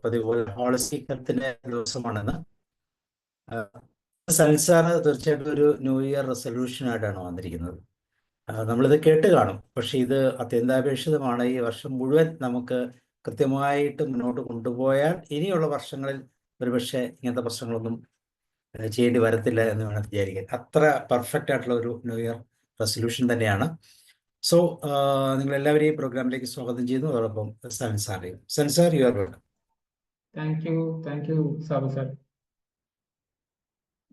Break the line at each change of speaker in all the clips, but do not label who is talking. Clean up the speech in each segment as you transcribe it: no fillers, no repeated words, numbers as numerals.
പതിപോലെ holistic ഹെൽത്തിന്റെ ദിവസമാണെന്ന്. സൻസാറ് തീർച്ചയായിട്ടും ഒരു ന്യൂ ഇയർ റെസൊല്യൂഷൻ ആയിട്ടാണ് വന്നിരിക്കുന്നത്. നമ്മളിത് കേട്ട് കാണും, പക്ഷെ ഇത് അത്യന്താപേക്ഷിതമാണ്. ഈ വർഷം മുഴുവൻ നമുക്ക് കൃത്യമായിട്ട് മുന്നോട്ട് കൊണ്ടുപോയാൽ ഇനിയുള്ള വർഷങ്ങളിൽ ഒരുപക്ഷെ ഇങ്ങനത്തെ പ്രശ്നങ്ങളൊന്നും ചെയ്യേണ്ടി വരത്തില്ല എന്ന് വേണം വിചാരിക്കാൻ. അത്ര പെർഫെക്റ്റ് ആയിട്ടുള്ള ഒരു ന്യൂ ഇയർ റെസൊല്യൂഷൻ തന്നെയാണ്. സോ നിങ്ങളെല്ലാവരെയും പ്രോഗ്രാമിലേക്ക് സ്വാഗതം ചെയ്യുന്നു. അതോടൊപ്പം സൻസാർ you are welcome.
Thank you Sabu sir.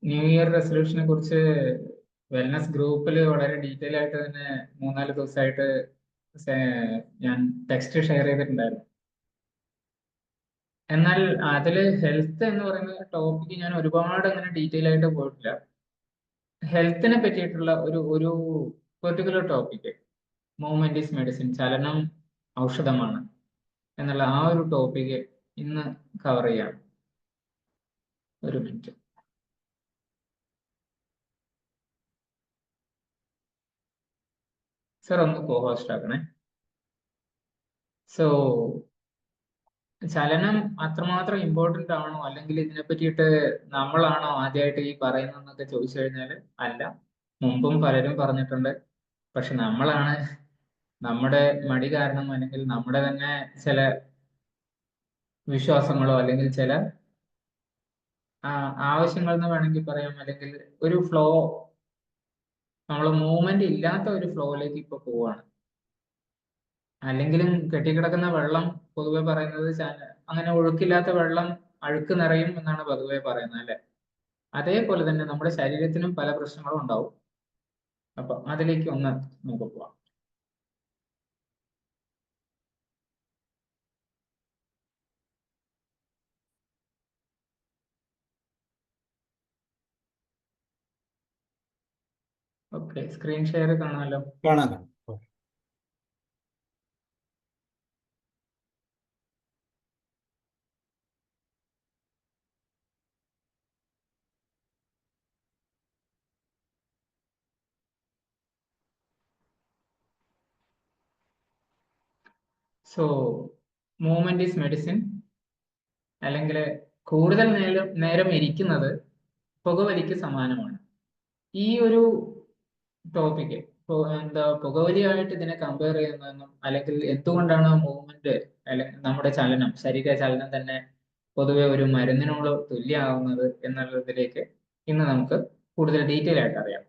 New year റെസൊല്യൂഷനെ കുറിച്ച് വെൽനസ് ഗ്രൂപ്പിൽ വളരെ ഡീറ്റെയിൽ ആയിട്ട് തന്നെ 3-4 ദിവസമായിട്ട് ഞാൻ ടെക്സ്റ്റ് ഷെയർ ചെയ്തിട്ടുണ്ടായിരുന്നു. എന്നാൽ അതിൽ ഹെൽത്ത് എന്ന് പറയുന്ന ടോപ്പിക്ക് ഞാൻ ഒരുപാട് അങ്ങനെ ഡീറ്റെയിൽ ആയിട്ട് പോയിട്ടില്ല. ഹെൽത്തിനെ പറ്റിയിട്ടുള്ള ഒരു particular topic, movement is medicine, ചലനം ഔഷധമാണ് എന്നുള്ള ആ ഒരു ടോപ്പിക്ക് ഇന്ന് കവർ ചെയ്യാം. ഒരു മിനിറ്റ്. സർ ഒന്ന് കോ-ഹോസ്റ്റ് ആക്കണേ. സോ ചലനം അത്രമാത്രം ഇമ്പോർട്ടന്റ് ആണോ, അല്ലെങ്കിൽ ഇതിനെ പറ്റിയിട്ട് നമ്മളാണോ ആദ്യമായിട്ട് ഈ പറയുന്നതെന്നൊക്കെ ചോദിച്ചു കഴിഞ്ഞാൽ അല്ല. മുമ്പും പലരും പറഞ്ഞിട്ടുണ്ട്. പക്ഷെ നമ്മളാണ് നമ്മുടെ മടി കാരണം, അല്ലെങ്കിൽ നമ്മുടെ തന്നെ ചില വിശ്വാസങ്ങളോ അല്ലെങ്കിൽ ചില ആവശ്യങ്ങൾ എന്ന് വേണമെങ്കിൽ പറയാം, അല്ലെങ്കിൽ ഒരു ഫ്ലോ, നമ്മൾ മൂവ്മെന്റ് ഇല്ലാത്ത ഒരു ഫ്ലോയിലേക്ക് ഇപ്പൊ പോവാണ്. അല്ലെങ്കിലും കെട്ടിക്കിടക്കുന്ന വെള്ളം പൊതുവെ പറയുന്നത് അങ്ങനെ ഒഴുക്കില്ലാത്ത വെള്ളം അഴുക്ക് നിറയും എന്നാണ് പൊതുവെ പറയുന്നത്, അല്ലെ? അതേപോലെ തന്നെ നമ്മുടെ ശരീരത്തിനും പല പ്രശ്നങ്ങളും ഉണ്ടാവും. അപ്പൊ അതിലേക്ക് ഒന്ന് നമുക്ക് പോവാം. ഓക്കെ, സ്ക്രീൻ ഷെയർ കാണാമല്ലോ.
കാണാം.
സോ മൂവ്മെന്റ് ഈസ് മെഡിസിൻ, അല്ലെങ്കിൽ കൂടുതൽ നേരം ഇരിക്കുന്നത് പുകവലിക്ക് സമാനമാണ്. ഈ ഒരു ടോപ്പിക്ക് പുകവലിയായിട്ട് ഇതിനെ കമ്പയർ ചെയ്യുന്നതെന്നും, അല്ലെങ്കിൽ എന്തുകൊണ്ടാണ് മൂവ്മെന്റ് അല്ലെങ്കിൽ നമ്മുടെ ചലനം, ശരീര ചലനം തന്നെ പൊതുവെ ഒരു മരുന്നിനോട് തുല്യമാവുന്നത് എന്നുള്ളതിലേക്ക് ഇന്ന് നമുക്ക് കൂടുതൽ ഡീറ്റെയിൽ ആയിട്ട് അറിയാം.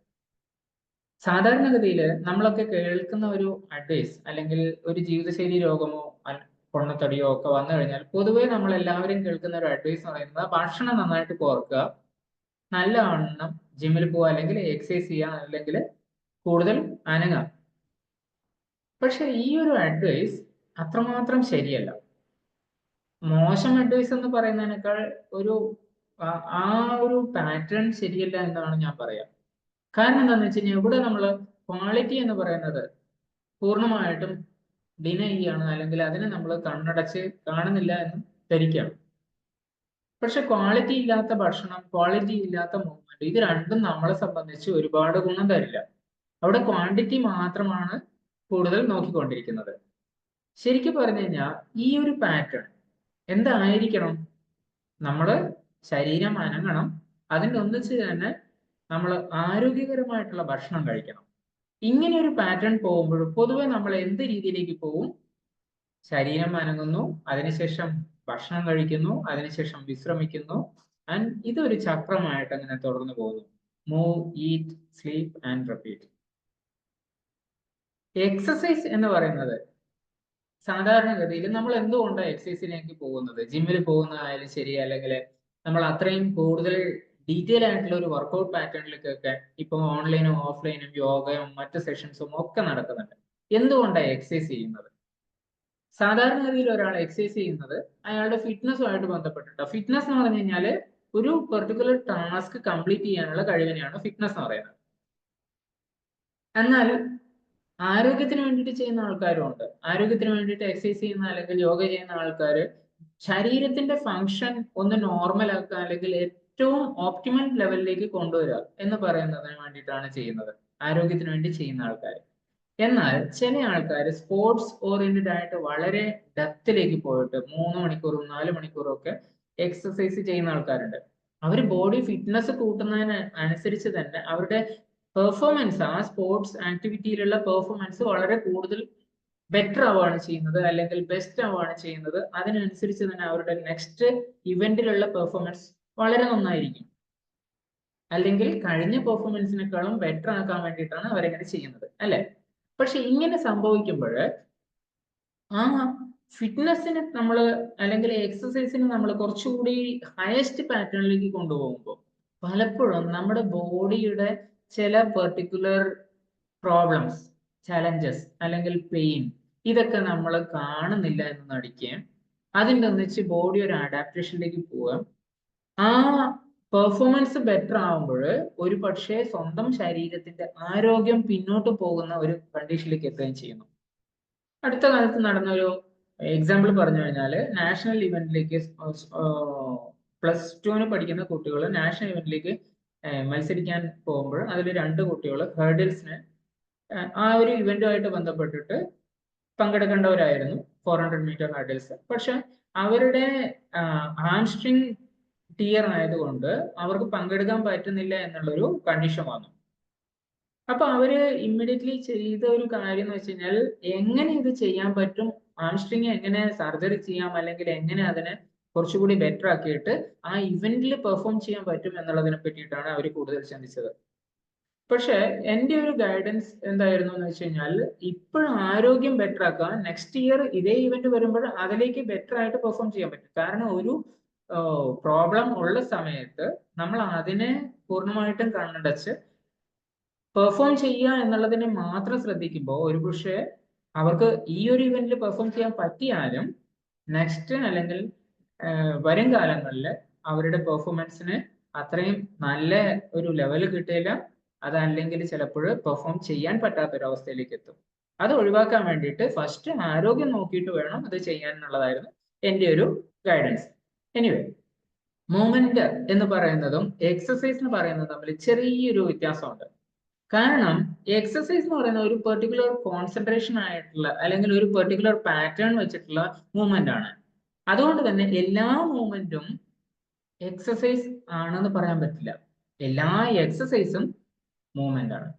സാധാരണഗതിയിൽ നമ്മളൊക്കെ കേൾക്കുന്ന ഒരു അഡ്വൈസ്, അല്ലെങ്കിൽ ഒരു ജീവിതശൈലി രോഗമോ പൊണ്ണത്തടിയോ ഒക്കെ വന്നു കഴിഞ്ഞാൽ പൊതുവെ നമ്മൾ എല്ലാവരും കേൾക്കുന്ന ഒരു അഡ്വൈസ് എന്ന് പറയുന്നത് ഭക്ഷണം നന്നായിട്ട് കുറക്കുക, നല്ലവണ്ണം ജിമ്മിൽ പോവുക, അല്ലെങ്കിൽ എക്സസൈസ് ചെയ്യുക, അല്ലെങ്കിൽ കൂടുതൽ അനങ്ങാം. പക്ഷെ ഈ ഒരു അഡ്വൈസ് അത്രമാത്രം ശരിയല്ല. മോശം അഡ്വൈസ് എന്ന് പറയുന്നതിനേക്കാൾ ആ ഒരു പാറ്റേൺ ശരിയല്ല എന്നാണ് ഞാൻ പറയാം. കാരണം എന്താണെന്ന് വെച്ച് കഴിഞ്ഞാൽ ഇവിടെ നമ്മൾ ക്വാളിറ്റി എന്ന് പറയുന്നത് പൂർണ്ണമായിട്ടും ഡിനൈ ചെയ്യാണ്, അല്ലെങ്കിൽ അതിനെ നമ്മൾ കണ്ണടച്ച് കാണുന്നില്ല എന്ന് ധരിക്കുകയാണ്. പക്ഷെ ക്വാളിറ്റി ഇല്ലാത്ത ഭക്ഷണം, ക്വാളിറ്റി ഇല്ലാത്ത മൂവ്മെന്റ്, ഇത് രണ്ടും നമ്മളെ സംബന്ധിച്ച് ഒരുപാട് ഗുണം തരില്ല. അവിടെ ക്വാണ്ടിറ്റി മാത്രമാണ് കൂടുതൽ നോക്കിക്കൊണ്ടിരിക്കുന്നത്. ശരിക്കും പറഞ്ഞു കഴിഞ്ഞാൽ ഈ ഒരു പാറ്റേൺ എന്തായിരിക്കണം? നമ്മുടെ ശരീരം അനങ്ങണം, അതിൻ്റെ ഒന്നിച്ച് തന്നെ നമ്മൾ ആരോഗ്യകരമായിട്ടുള്ള ഭക്ഷണം കഴിക്കണം. ഇങ്ങനെ ഒരു പാറ്റേൺ പോകുമ്പോൾ പൊതുവെ നമ്മൾ എന്ത് രീതിയിലേക്ക് പോകും? ശരീരം അനങ്ങുന്നു, അതിനുശേഷം ഭക്ഷണം കഴിക്കുന്നു, അതിനുശേഷം വിശ്രമിക്കുന്നു, ആൻഡ് ഇതൊരു ചക്രമായിട്ട് അങ്ങനെ തുടർന്ന് പോകുന്നു. Move, eat, sleep and repeat. Exercise എന്ന് പറയുന്നത് സാധാരണഗതിയിൽ നമ്മൾ എന്തുകൊണ്ടാണ് എക്സസൈസിലേക്ക് പോകുന്നത്? ജിമ്മിൽ പോകുന്നതായാലും ശരി, അല്ലെങ്കിൽ നമ്മൾ അത്രയും കൂടുതൽ ഡീറ്റെയിൽ ആയിട്ടുള്ള ഒരു വർക്കൗട്ട് പാറ്റേണിലേക്കൊക്കെ ഇപ്പൊ ഓൺലൈനും ഓഫ്ലൈനും യോഗയും മറ്റു സെഷൻസും ഒക്കെ നടക്കുന്നുണ്ട്. എന്തുകൊണ്ടാണ് എക്സസൈസ് ചെയ്യുന്നത്? സാധാരണഗതിയിൽ ഒരാൾ എക്സസൈസ് ചെയ്യുന്നത് അയാളുടെ ഫിറ്റ്നസ്സുമായിട്ട് ബന്ധപ്പെട്ടിട്ടാണ്. ഫിറ്റ്നസ് എന്ന് പറഞ്ഞു കഴിഞ്ഞാൽ ഒരു പെർട്ടിക്കുലർ ടാസ്ക് കംപ്ലീറ്റ് ചെയ്യാനുള്ള കഴിവിനെയാണ് ഫിറ്റ്നസ് എന്ന് പറയുന്നത്. എന്നാൽ ആരോഗ്യത്തിന് വേണ്ടിയിട്ട് ചെയ്യുന്ന ആൾക്കാരും ഉണ്ട്. ആരോഗ്യത്തിന് വേണ്ടിയിട്ട് എക്സസൈസ് ചെയ്യുന്ന അല്ലെങ്കിൽ യോഗ ചെയ്യുന്ന ആൾക്കാർ ശരീരത്തിന്റെ ഫങ്ഷൻ ഒന്ന് നോർമൽ ആക്കുക, അല്ലെങ്കിൽ ഏറ്റവും ഓപ്റ്റിമൽ ലെവലിലേക്ക് കൊണ്ടുവരിക എന്ന് പറയുന്നതിന് വേണ്ടിയിട്ടാണ് ചെയ്യുന്നത്, ആരോഗ്യത്തിന് വേണ്ടി ചെയ്യുന്ന ആൾക്കാർ. എന്നാൽ ചില ആൾക്കാർ സ്പോർട്സ് ഓറിയന്റഡ് ആയിട്ട് വളരെ ഡെപ്തിലേക്ക് പോയിട്ട് 3 മണിക്കൂറും 4 മണിക്കൂറും ഒക്കെ എക്സസൈസ് ചെയ്യുന്ന ആൾക്കാരുണ്ട്. അവർ ബോഡി ഫിറ്റ്നസ് കൂട്ടുന്നതിന് അനുസരിച്ച് തന്നെ അവരുടെ പെർഫോമൻസ്, ആ സ്പോർട്സ് ആക്ടിവിറ്റിയിലുള്ള പെർഫോമൻസ് വളരെ കൂടുതൽ ബെറ്റർ ആവുകയാണ് ചെയ്യുന്നത്, അല്ലെങ്കിൽ ബെസ്റ്റ് ആവുകയാണ് ചെയ്യുന്നത്. അതിനനുസരിച്ച് തന്നെ അവരുടെ നെക്സ്റ്റ് ഇവന്റിലുള്ള പെർഫോമൻസ് വളരെ നന്നായിരിക്കും, അല്ലെങ്കിൽ കഴിഞ്ഞ പെർഫോമൻസിനേക്കാളും ബെറ്റർ ആക്കാൻ വേണ്ടിയിട്ടാണ് അവരെങ്ങനെ ചെയ്യുന്നത്, അല്ലെ? പക്ഷെ ഇങ്ങനെ സംഭവിക്കുമ്പോൾ ആ ഫിറ്റ്നസിന് നമ്മൾ, അല്ലെങ്കിൽ എക്സസൈസിന് നമ്മൾ കുറച്ചുകൂടി ഹയസ്റ്റ് പാറ്റേണിലേക്ക് കൊണ്ടുപോകുമ്പോൾ പലപ്പോഴും നമ്മുടെ ബോഡിയുടെ ചില പെർട്ടിക്കുലർ പ്രോബ്ലംസ്, ചലഞ്ചസ് അല്ലെങ്കിൽ പെയിൻ, ഇതൊക്കെ നമ്മൾ കാണുന്നില്ല എന്ന് നടിക്കുകയും അതിൻ്റെ ഒന്നിച്ച് ബോഡി ഒരു അഡാപ്റ്റേഷനിലേക്ക് പോവുക. ആ പെർഫോമൻസ് ബെറ്റർ ആവുമ്പോൾ ഒരു പക്ഷേ സ്വന്തം ശരീരത്തിന്റെ ആരോഗ്യം പിന്നോട്ട് പോകുന്ന ഒരു കണ്ടീഷനിലേക്ക് എത്തുകയും ചെയ്യുന്നു. അടുത്ത കാലത്ത് നടന്ന ഒരു എക്സാമ്പിൾ പറഞ്ഞു കഴിഞ്ഞാൽ, നാഷണൽ ഇവന്റിലേക്ക് +2 പഠിക്കുന്ന കുട്ടികൾ നാഷണൽ ഇവന്റിലേക്ക് മത്സരിക്കാൻ പോകുമ്പോൾ അതിൽ 2 കുട്ടികൾ ഹേർഡിൽസിന് ആ ഒരു ഇവന്റുമായിട്ട് ബന്ധപ്പെട്ടിട്ട് പങ്കെടുക്കേണ്ടവരായിരുന്നു, 400 മീറ്റർ ഹേർഡിൽസ്. പക്ഷെ അവരുടെ ഹാംസ്ട്രിങ് ടിയർ ആയതുകൊണ്ട് അവർക്ക് പങ്കെടുക്കാൻ പറ്റുന്നില്ല എന്നുള്ളൊരു കണ്ടീഷൻ വന്നു. അപ്പൊ അവര് ഇമ്മീഡിയറ്റ്ലി ചെയ്ത ഒരു കാര്യം എന്ന് വെച്ച് കഴിഞ്ഞാൽ, എങ്ങനെ ഇത് ചെയ്യാൻ പറ്റും, ഹാംസ്ട്രിങ് എങ്ങനെ സർജറി ചെയ്യാം, അല്ലെങ്കിൽ എങ്ങനെ അതിനെ കുറച്ചുകൂടി ബെറ്റർ ആക്കിയിട്ട് ആ ഇവന്റിൽ പെർഫോം ചെയ്യാൻ പറ്റും എന്നുള്ളതിനെ പറ്റിയിട്ടാണ് അവർ കൂടുതൽ ചിന്തിച്ചത്. പക്ഷെ എൻ്റെ ഒരു ഗൈഡൻസ് എന്തായിരുന്നു എന്ന് വെച്ച് കഴിഞ്ഞാൽ, ഇപ്പോഴും ആരോഗ്യം ബെറ്റർ ആക്കാൻ നെക്സ്റ്റ് ഇയർ ഇതേ ഇവന്റ് വരുമ്പോൾ അതിലേക്ക് ബെറ്റർ ആയിട്ട് പെർഫോം ചെയ്യാൻ പറ്റും. കാരണം ഒരു പ്രോബ്ലം ഉള്ള സമയത്ത് നമ്മൾ അതിനെ പൂർണ്ണമായിട്ടും കണ്ണടച്ച് പെർഫോം ചെയ്യുക എന്നുള്ളതിനെ മാത്രം ശ്രദ്ധിക്കുമ്പോൾ ഒരു പക്ഷേ അവർക്ക് ഈ ഒരു ഇവന്റിൽ പെർഫോം ചെയ്യാൻ പറ്റിയാലും നെക്സ്റ്റ് അല്ലെങ്കിൽ വരും കാലങ്ങളിൽ അവരുടെ പെർഫോമൻസിന് അത്രയും നല്ല ഒരു ലെവൽ കിട്ടില്ല, അതല്ലെങ്കിൽ ചിലപ്പോൾ പെർഫോം ചെയ്യാൻ പറ്റാത്തൊരവസ്ഥയിലേക്ക് എത്തും. അത് ഒഴിവാക്കാൻ വേണ്ടിയിട്ട് ഫസ്റ്റ് ആരോഗ്യം നോക്കിയിട്ട് വേണം അത് ചെയ്യാൻ എന്നുള്ളതായിരുന്നു എൻ്റെ ഒരു ഗൈഡൻസ്. എനിവേ, മൂവ്മെന്റ് എന്ന് പറയുന്നതും എക്സസൈസ് എന്ന് പറയുന്നതും തമ്മിൽ ചെറിയൊരു വ്യത്യാസമുണ്ട്. കാരണം എക്സസൈസ് എന്ന് പറയുന്ന ഒരു പെർട്ടിക്കുലർ കോൺസെൻട്രേഷൻ ആയിട്ടുള്ള, അല്ലെങ്കിൽ ഒരു പെർട്ടിക്കുലർ പാറ്റേൺ വെച്ചിട്ടുള്ള മൂവ്മെന്റ് ആണ്. അതുകൊണ്ട് തന്നെ എല്ലാ മൂവ്മെന്റും എക്സസൈസ് ആണെന്ന് പറയാൻ പറ്റില്ല. എല്ലാ എക്സസൈസും മൂവ്മെന്റ് ആണ്.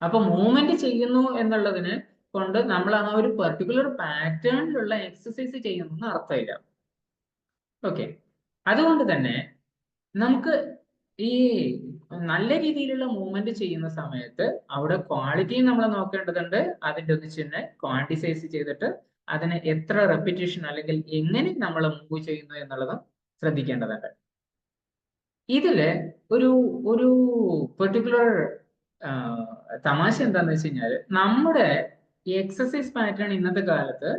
അപ്പൊ മൂവ്മെന്റ് ചെയ്യുന്നു എന്നുള്ളതിന് കൊണ്ട് നമ്മൾ ആ ഒരു പെർട്ടിക്കുലർ പാറ്റേണിലുള്ള എക്സസൈസ് ചെയ്യുന്നു എന്ന് അർത്ഥമില്ല. ഓക്കെ, അതുകൊണ്ട് തന്നെ നമുക്ക് ഈ നല്ല രീതിയിലുള്ള മൂവ്മെന്റ് ചെയ്യുന്ന സമയത്ത് അവിടെ ക്വാളിറ്റിയും നമ്മൾ നോക്കേണ്ടതുണ്ട്. അതിൻ്റെ ഒന്നിച്ച് തന്നെ ക്വാണ്ടിസൈസ് ചെയ്തിട്ട് അതിന് എത്ര റെപ്പിറ്റേഷൻ അല്ലെങ്കിൽ എങ്ങനെ നമ്മൾ മൂവ് ചെയ്യുന്നു എന്നുള്ളതും ശ്രദ്ധിക്കേണ്ടതുണ്ട്. ഇതില് ഒരു ഒരു പെർട്ടിക്കുലർ തമാശ എന്താന്ന് വെച്ച് കഴിഞ്ഞാൽ, നമ്മുടെ എക്സസൈസ് പാറ്റേൺ ഇന്നത്തെ കാലത്ത്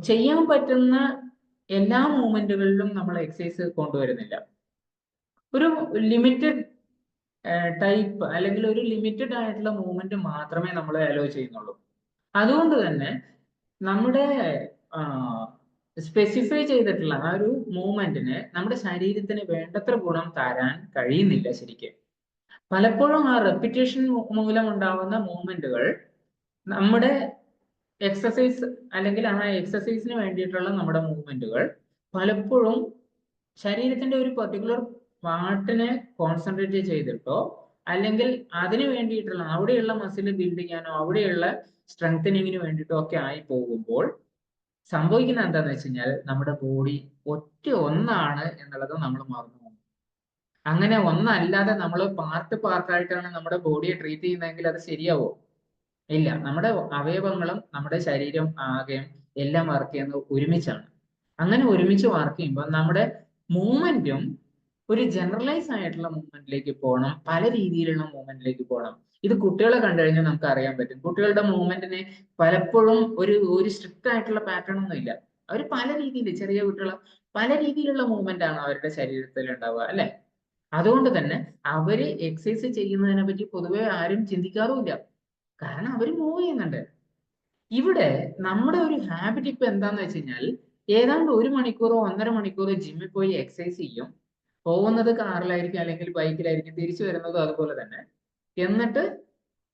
ചെയ്യാൻ പറ്റുന്ന എല്ലാ മൂവ്മെന്റുകളിലും നമ്മൾ എക്സസൈസ് കൊണ്ടുവരുന്നില്ല. ഒരു ലിമിറ്റഡ് ടൈപ്പ് അല്ലെങ്കിൽ ഒരു ലിമിറ്റഡ് ആയിട്ടുള്ള മൂവ്മെന്റ് മാത്രമേ നമ്മൾ അലോ ചെയ്യുന്നുള്ളൂ. അതുകൊണ്ട് തന്നെ നമ്മുടെ സ്പെസിഫൈ ചെയ്തിട്ടുള്ള ആ ഒരു മൂവ്മെന്റിന് നമ്മുടെ ശരീരത്തിന് വേണ്ടത്ര ഗുണം തരാൻ കഴിയുന്നില്ല ശരിക്കും. പലപ്പോഴും ആ റെപ്പിറ്റേഷൻ മൂലം ഉണ്ടാവുന്ന മൂവ്മെന്റുകൾ നമ്മുടെ എക്സസൈസ്, അല്ലെങ്കിൽ ആ എക്സസൈസിന് വേണ്ടിയിട്ടുള്ള നമ്മുടെ മൂവ്മെന്റുകൾ പലപ്പോഴും ശരീരത്തിന്റെ ഒരു പെർട്ടിക്കുലർ പാർട്ടിനെ കോൺസെൻട്രേറ്റ് ചെയ്തിട്ടോ, അല്ലെങ്കിൽ അതിന് വേണ്ടിയിട്ടുള്ള അവിടെയുള്ള മസിൽ ബിൽഡ് ചെയ്യാനോ അവിടെയുള്ള സ്ട്രെങ്തനിങ്ങിന് വേണ്ടിയിട്ടോ ഒക്കെ ആയി പോകുമ്പോൾ സംഭവിക്കുന്നത് എന്താണെന്ന് വെച്ച് കഴിഞ്ഞാൽ, നമ്മുടെ ബോഡി ഒന്നാണ് എന്നുള്ളത് നമ്മൾ മറന്നു പോകും. അങ്ങനെ ഒന്നല്ലാതെ നമ്മൾ പാർട്ടായിട്ടാണ് നമ്മുടെ ബോഡിയെ ട്രീറ്റ് ചെയ്യുന്നതെങ്കിൽ അത് ശരിയാവോ? ഇല്ല. നമ്മുടെ അവയവങ്ങളും നമ്മുടെ ശരീരം ആകെയും എല്ലാം വർക്ക് ചെയ്യുന്നത് ഒരുമിച്ചാണ്. അങ്ങനെ ഒരുമിച്ച് വർക്ക് ചെയ്യുമ്പോൾ നമ്മുടെ മൂവ്മെന്റും ഒരു ജനറലൈസ് ആയിട്ടുള്ള മൂവ്മെന്റിലേക്ക് പോകണം, പല രീതിയിലുള്ള മൂവ്മെന്റിലേക്ക് പോകണം. ഇത് കുട്ടികളെ കണ്ടു കഴിഞ്ഞാൽ നമുക്ക് അറിയാൻ പറ്റും. കുട്ടികളുടെ മൂവ്മെന്റിന് പലപ്പോഴും ഒരു സ്ട്രിക്റ്റ് ആയിട്ടുള്ള പാറ്റേൺ ഒന്നും ഇല്ല. അവർ പല രീതിയിൽ, ചെറിയ കുട്ടികൾ പല രീതിയിലുള്ള മൂവ്മെന്റ് ആണ് അവരുടെ ശരീരത്തിൽ ഉണ്ടാവുക, അല്ലെ? അതുകൊണ്ട് തന്നെ അവര് എക്സസൈസ് ചെയ്യുന്നതിനെ പറ്റി പൊതുവെ ആരും ചിന്തിക്കാറുമില്ല. കാരണം അവർ മൂവ് ചെയ്യുന്നുണ്ട്. ഇവിടെ നമ്മുടെ ഒരു ഹാബിറ്റ് ഇപ്പൊ എന്താന്ന് വെച്ച് കഴിഞ്ഞാൽ, ഏതാണ്ട് 1 മണിക്കൂറോ 1.5 മണിക്കൂറോ ജിമ്മിൽ പോയി എക്സസൈസ് ചെയ്യും. പോകുന്നത് കാറിലായിരിക്കും അല്ലെങ്കിൽ ബൈക്കിലായിരിക്കും, തിരിച്ചു വരുന്നതും അതുപോലെ തന്നെ. എന്നിട്ട്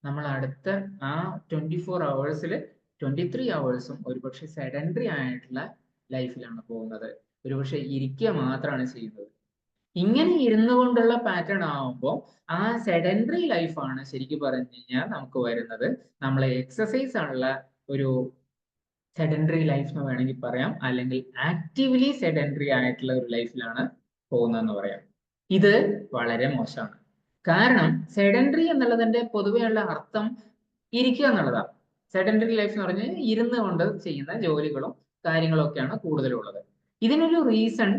നമ്മൾ അടുത്ത ആ 24 hours 23 hours ഒരുപക്ഷെ സെഡൻഡറി ആയിട്ടുള്ള ലൈഫിലാണ് പോകുന്നത്. ഒരുപക്ഷെ ഇരിക്കുക മാത്രമാണ് ചെയ്യുന്നത്. ഇങ്ങനെ ഇരുന്നു കൊണ്ടുള്ള പാറ്റേൺ ആവുമ്പോൾ ആ സെഡൻഡറി ലൈഫാണ് ശരിക്കും പറഞ്ഞു കഴിഞ്ഞാൽ നമുക്ക് വരുന്നത്. നമ്മളെ എക്സസൈസ് ഉള്ള ഒരു സെഡൻഡറി ലൈഫ് എന്ന് വേണമെങ്കിൽ പറയാം, അല്ലെങ്കിൽ ആക്റ്റീവ്ലി സെഡൻഡറി ആയിട്ടുള്ള ഒരു ലൈഫിലാണ് പോകുന്നതെന്ന് പറയാം. ഇത് വളരെ മോശമാണ്. കാരണം സെഡൻഡറി എന്നുള്ളതിന്റെ പൊതുവെയുള്ള അർത്ഥം ഇരിക്കുക എന്നുള്ളതാണ്. സെഡൻഡറി ലൈഫ് എന്ന് പറഞ്ഞാൽ ഇരുന്ന് കൊണ്ട് ചെയ്യുന്ന ജോലികളും കാര്യങ്ങളും ഒക്കെയാണ് കൂടുതലുള്ളത്. ഇതിനൊരു റീസൺ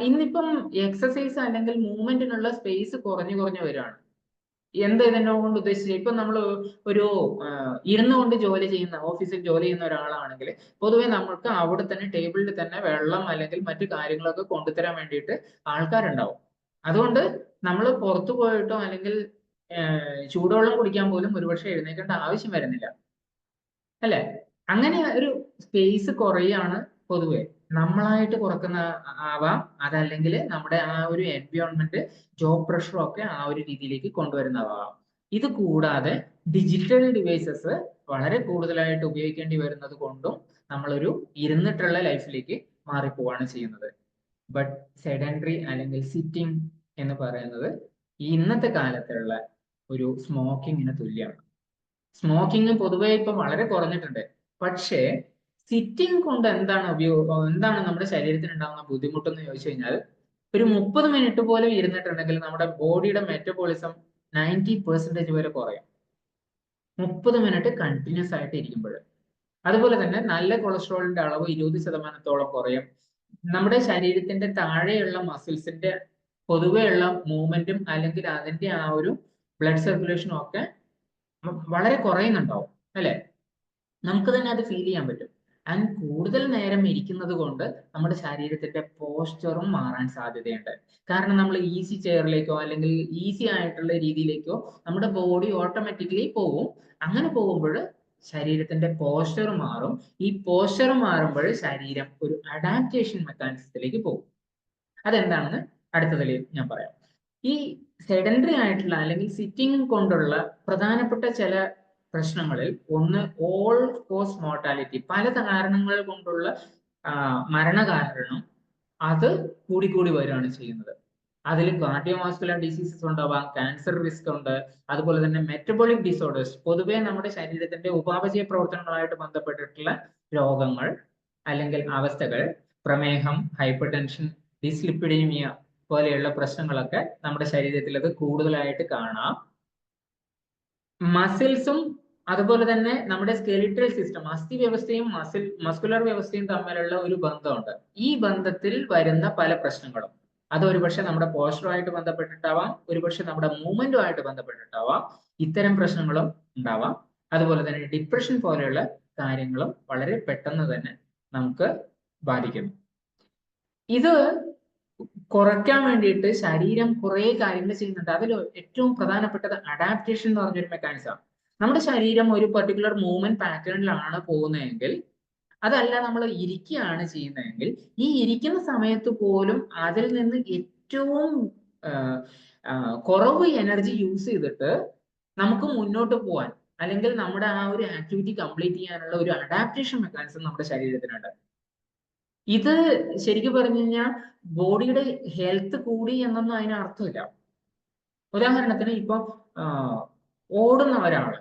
ഇന്നിപ്പം എക്സസൈസ് അല്ലെങ്കിൽ മൂവ്മെന്റിനുള്ള സ്പേസ് കുറഞ്ഞു വരികയാണ്. എന്ത് ഇതിനെ കൊണ്ട് ഉദ്ദേശിച്ചത്? ഇപ്പൊ നമ്മൾ ഒരു ഇരുന്നു കൊണ്ട് ജോലി ചെയ്യുന്ന, ഓഫീസിൽ ജോലി ചെയ്യുന്ന ഒരാളാണെങ്കിൽ പൊതുവെ നമുക്ക് അവിടെ തന്നെ ടേബിളിൽ തന്നെ വെള്ളം അല്ലെങ്കിൽ മറ്റു കാര്യങ്ങളൊക്കെ കൊണ്ടുതരാൻ വേണ്ടിയിട്ട് ആൾക്കാരുണ്ടാവും. അതുകൊണ്ട് നമ്മൾ പുറത്തു പോയിട്ടോ അല്ലെങ്കിൽ ചൂടുവെള്ളം കുടിക്കാൻ പോലും ഒരുപക്ഷെ എഴുന്നേൽക്കേണ്ട ആവശ്യം വരുന്നില്ല, അല്ലെ? അങ്ങനെ ഒരു സ്പേസ് കുറയാണ് പൊതുവെ. നമ്മളായിട്ട് കുറക്കുന്ന ആവാം, അതല്ലെങ്കിൽ നമ്മുടെ ആ ഒരു എൻവയോൺമെന്റ്, ജോബ് പ്രഷറും ഒക്കെ ആ ഒരു രീതിയിലേക്ക് കൊണ്ടുവരുന്നതാവാം. ഇത് കൂടാതെ ഡിജിറ്റൽ ഡിവൈസസ് വളരെ കൂടുതലായിട്ട് ഉപയോഗിക്കേണ്ടി വരുന്നത് കൊണ്ടും നമ്മളൊരു ഇരുന്നിട്ടുള്ള ലൈഫിലേക്ക് മാറിപ്പോവാണ് ചെയ്യുന്നത്. ബട്ട് സെഡൻഡറി അല്ലെങ്കിൽ സിറ്റിംഗ് എന്ന് പറയുന്നത് ഇന്നത്തെ കാലത്തുള്ള ഒരു സ്മോക്കിങ്ങിന് തുല്യമാണ്. സ്മോക്കിംഗ് പൊതുവെ ഇപ്പൊ വളരെ കുറഞ്ഞിട്ടുണ്ട്. പക്ഷേ സിറ്റിംഗ് കൊണ്ട് എന്താണ് നമ്മുടെ ശരീരത്തിന് ഉണ്ടാകുന്ന ബുദ്ധിമുട്ടെന്ന് ചോദിച്ചു കഴിഞ്ഞാൽ, ഒരു 30 മിനിറ്റ് പോലും ഇരുന്നിട്ടുണ്ടെങ്കിൽ നമ്മുടെ ബോഡിയുടെ മെറ്റബോളിസം 90% വരെ കുറയും. 30 മിനിറ്റ് കണ്ടിന്യൂസ് ആയിട്ട് ഇരിക്കുമ്പോൾ. അതുപോലെ തന്നെ നല്ല കൊളസ്ട്രോളിന്റെ അളവ് 20% കുറയും. നമ്മുടെ ശരീരത്തിന്റെ താഴെയുള്ള മസിൽസിന്റെ പൊതുവെയുള്ള മൂവ്മെന്റും അല്ലെങ്കിൽ അതിന്റെ ആ ഒരു ബ്ലഡ് സർക്കുലേഷനും ഒക്കെ വളരെ കുറയുന്നുണ്ടാവും, അല്ലെ? നമുക്ക് തന്നെ അത് ഫീൽ ചെയ്യാൻ പറ്റും. ആൻഡ് കൂടുതൽ നേരം ഇരിക്കുന്നത് കൊണ്ട് നമ്മുടെ ശരീരത്തിന്റെ പോസ്ചറും മാറാൻ സാധ്യതയുണ്ട്. കാരണം നമ്മൾ ഈസി ചെയറിലേക്കോ അല്ലെങ്കിൽ ഈസി ആയിട്ടുള്ള രീതിയിലേക്കോ നമ്മുടെ ബോഡി ഓട്ടോമാറ്റിക്കലി പോകും. അങ്ങനെ പോകുമ്പോൾ ശരീരത്തിന്റെ പോസ്ചർ മാറും. ഈ പോസ്ചർ മാറുമ്പോൾ ശരീരം ഒരു അഡാപ്റ്റേഷൻ മെക്കാനിസത്തിലേക്ക് പോകും. അതെന്താണെന്ന് അടുത്തതിൽ ഞാൻ പറയാം. ഈ സെഡൻഡറി ആയിട്ടുള്ള അല്ലെങ്കിൽ സിറ്റിംഗ് കൊണ്ടുള്ള പ്രധാനപ്പെട്ട ചില പ്രശ്നങ്ങളിൽ ഒന്ന് ഓൾ കോസ് മോർട്ടാലിറ്റി. പല കാരണങ്ങൾ കൊണ്ടുള്ള മരണകാരണം അത് കൂടിക്കൂടി വരികയാണ് ചെയ്യുന്നത്. അതിൽ കാർഡിയോവാസ്കുലർ ഡിസീസസ് ഉണ്ടാവാം, ക്യാൻസർ റിസ്ക് ഉണ്ട്, അതുപോലെ തന്നെ മെറ്റബോളിക് ഡിസോർഡേഴ്സ്, പൊതുവെ നമ്മുടെ ശരീരത്തിന്റെ ഉപാപചയ പ്രവർത്തനങ്ങളുമായിട്ട് ബന്ധപ്പെട്ടിട്ടുള്ള രോഗങ്ങൾ അല്ലെങ്കിൽ അവസ്ഥകൾ, പ്രമേഹം, ഹൈപ്പർ ടെൻഷൻ, ഡിസ്ലിപ്പിഡീമിയ പോലെയുള്ള പ്രശ്നങ്ങളൊക്കെ നമ്മുടെ ശരീരത്തിൽ അത് കൂടുതലായിട്ട് കാണാം. മസിൽസും അതുപോലെ തന്നെ നമ്മുടെ സ്കെലിറ്റൽ സിസ്റ്റം, അസ്ഥി വ്യവസ്ഥയും മസ്കുലർ വ്യവസ്ഥയും തമ്മിലുള്ള ഒരു ബന്ധമുണ്ട്. ഈ ബന്ധത്തിൽ വരുന്ന പല പ്രശ്നങ്ങളും അത് ഒരുപക്ഷെ നമ്മുടെ പോസ്ചറുമായിട്ട് ബന്ധപ്പെട്ടിട്ടാവാം, ഒരുപക്ഷെ നമ്മുടെ മൂവ്മെന്റുമായിട്ട് ബന്ധപ്പെട്ടിട്ടാവാം. ഇത്തരം പ്രശ്നങ്ങളും ഉണ്ടാവാം. അതുപോലെ തന്നെ ഡിപ്രഷൻ പോലെയുള്ള കാര്യങ്ങളും വളരെ പെട്ടെന്ന് തന്നെ നമുക്ക് ബാധിക്കുന്നു. ഇത് കുറയ്ക്കാൻ വേണ്ടിയിട്ട് ശരീരം കുറെ കാര്യങ്ങൾ ചെയ്യുന്നുണ്ട്. അതിൽ ഏറ്റവും പ്രധാനപ്പെട്ടത് അഡാപ്റ്റേഷൻ എന്ന് പറഞ്ഞൊരു മെക്കാനിസം. നമ്മുടെ ശരീരം ഒരു പെർട്ടിക്കുലർ മൂവ്മെന്റ് പാറ്റേണിലാണ് പോകുന്നതെങ്കിൽ, അതല്ല നമ്മൾ ഇരിക്കുകയാണ് ചെയ്യുന്നതെങ്കിൽ, ഈ ഇരിക്കുന്ന സമയത്ത് പോലും അതിൽ നിന്ന് ഏറ്റവും കുറവ് എനർജി യൂസ് ചെയ്തിട്ട് നമുക്ക് മുന്നോട്ട് പോകാൻ അല്ലെങ്കിൽ നമ്മുടെ ആ ഒരു ആക്ടിവിറ്റി കംപ്ലീറ്റ് ചെയ്യാനുള്ള ഒരു അഡാപ്റ്റേഷൻ മെക്കാനിസം നമ്മുടെ ശരീരത്തിനുണ്ട്. ഇത് ശരിക്കും പറഞ്ഞു കഴിഞ്ഞാൽ ബോഡിയുടെ ഹെൽത്ത് കൂടി എന്നൊന്നും അതിന് അർത്ഥമില്ല. ഉദാഹരണത്തിന് ഇപ്പൊ ഓടുന്ന ഒരാള്,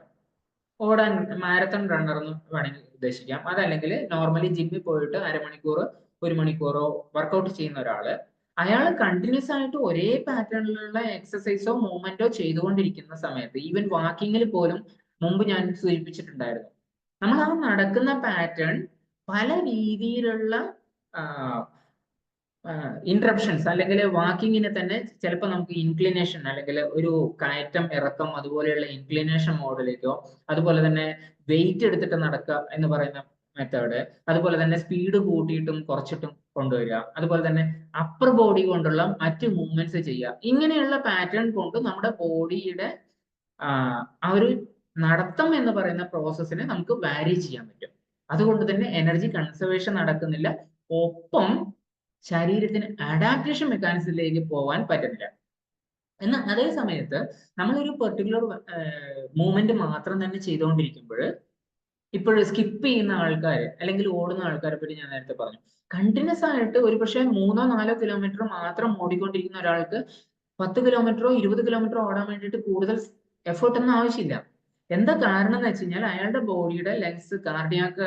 ഓടാൻ മാരത്തൺ റണ്ണർ എന്ന് വേണമെങ്കിൽ ഉദ്ദേശിക്കാം. അതല്ലെങ്കിൽ നോർമലി ജിമ്മിൽ പോയിട്ട് അരമണിക്കൂർ 1 മണിക്കൂറോ വർക്കൗട്ട് ചെയ്യുന്ന ഒരാള്, അയാൾ കണ്ടിന്യൂസ് ആയിട്ട് ഒരേ പാറ്റേണിലുള്ള എക്സസൈസോ മൂവ്മെന്റോ ചെയ്തുകൊണ്ടിരിക്കുന്ന സമയത്ത്, ഈവൻ വാക്കിങ്ങിൽ പോലും മുമ്പ് ഞാൻ സൂചിപ്പിച്ചിട്ടുണ്ടായിരുന്നു, നമ്മൾ ആ നടക്കുന്ന പാറ്റേൺ പല രീതിയിലുള്ള ഇന്ററപ്ഷൻസ് അല്ലെങ്കിൽ വാക്കിങ്ങിനെ തന്നെ ചിലപ്പോൾ നമുക്ക് ഇൻക്ലിനേഷൻ അല്ലെങ്കിൽ ഒരു കയറ്റം ഇറക്കം അതുപോലെയുള്ള ഇൻക്ലിനേഷൻ മോഡിലേക്കോ, അതുപോലെ തന്നെ വെയിറ്റ് എടുത്തിട്ട് നടക്കുക എന്ന് പറയുന്ന മെത്തേഡ്, അതുപോലെ തന്നെ സ്പീഡ് കൂട്ടിയിട്ടും കുറച്ചിട്ടും കൊണ്ടുവരിക, അതുപോലെ തന്നെ അപ്പർ ബോഡി കൊണ്ടുള്ള മറ്റ് മൂവ്മെന്റ്സ് ചെയ്യുക. ഇങ്ങനെയുള്ള പാറ്റേൺ കൊണ്ട് നമ്മുടെ ബോഡിയുടെ ആ ഒരു നടത്തം എന്ന് പറയുന്ന പ്രോസസ്സിനെ നമുക്ക് വാരി ചെയ്യാൻ പറ്റും. അതുകൊണ്ട് തന്നെ എനർജി കൺസർവേഷൻ നടക്കുന്നില്ല, ഒപ്പം ശരീരത്തിന് അഡാപ്റ്റേഷൻ മെക്കാനിസത്തിലേക്ക് പോകാൻ പറ്റുന്നില്ല. എന്നാൽ അതേ സമയത്ത് നമ്മളൊരു പെർട്ടിക്കുലർ മൂവ്മെന്റ് മാത്രം തന്നെ ചെയ്തുകൊണ്ടിരിക്കുമ്പോൾ ഇപ്പോൾ സ്കിപ്പ് ചെയ്യുന്ന ആൾക്കാർ അല്ലെങ്കിൽ ഓടുന്ന ആൾക്കാരെ പറ്റി ഞാൻ നേരത്തെ പറഞ്ഞു. കണ്ടിന്യൂസ് ആയിട്ട് ഒരു പക്ഷേ 3-4 കിലോമീറ്റർ മാത്രം ഓടിക്കൊണ്ടിരിക്കുന്ന ഒരാൾക്ക് 10 കിലോമീറ്ററോ 20 കിലോമീറ്ററോ ഓടാൻ വേണ്ടിയിട്ട് കൂടുതൽ എഫേർട്ട് ഒന്നും ആവശ്യമില്ല. എന്താ കാരണം എന്ന് വെച്ച് കഴിഞ്ഞാൽ അയാളുടെ ബോഡിയുടെ ലങ്സ്, കാർഡിയാക്ക്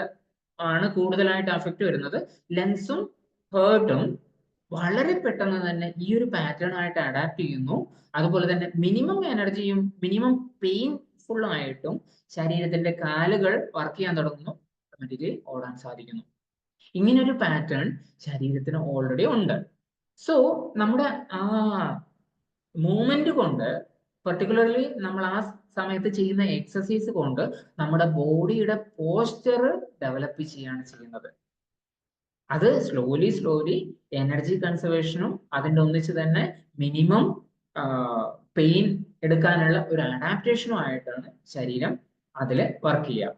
ആണ് കൂടുതലായിട്ട് അഫക്റ്റ് വരുന്നത്. ലങ്സും ഹേർട്ടും വളരെ പെട്ടെന്ന് തന്നെ ഈ ഒരു പാറ്റേൺ ആയിട്ട് അഡാപ്റ്റ് ചെയ്യുന്നു. അതുപോലെ തന്നെ മിനിമം എനർജിയും മിനിമം പെയിൻഫുൾ ആയിട്ടും ശരീരത്തിന്റെ കാലുകൾ വർക്ക് ചെയ്യാൻ തുടങ്ങുന്നു, ഓട്ടോമാറ്റിക്കലി ഓടാൻ സാധിക്കുന്നു. ഇങ്ങനൊരു പാറ്റേൺ ശരീരത്തിന് ഓൾറെഡി ഉണ്ട്. സോ നമ്മുടെ ആ മൂവ്മെന്റ് കൊണ്ട്, പെർട്ടിക്കുലർലി നമ്മൾ ആ സമയത്ത് ചെയ്യുന്ന എക്സസൈസ് കൊണ്ട് നമ്മുടെ ബോഡിയുടെ പോസ്ചർ ഡെവലപ്പ് ചെയ്യാണ് ചെയ്യുന്നത്. അത് സ്ലോലി എനർജി കൺസർവേഷനും അതിൻ്റെ ഒന്നിച്ച് തന്നെ മിനിമം പെയിൻ എടുക്കാനുള്ള ഒരു അഡാപ്റ്റേഷനും ആയിട്ടാണ് ശരീരം അതിൽ വർക്ക് ചെയ്യുക.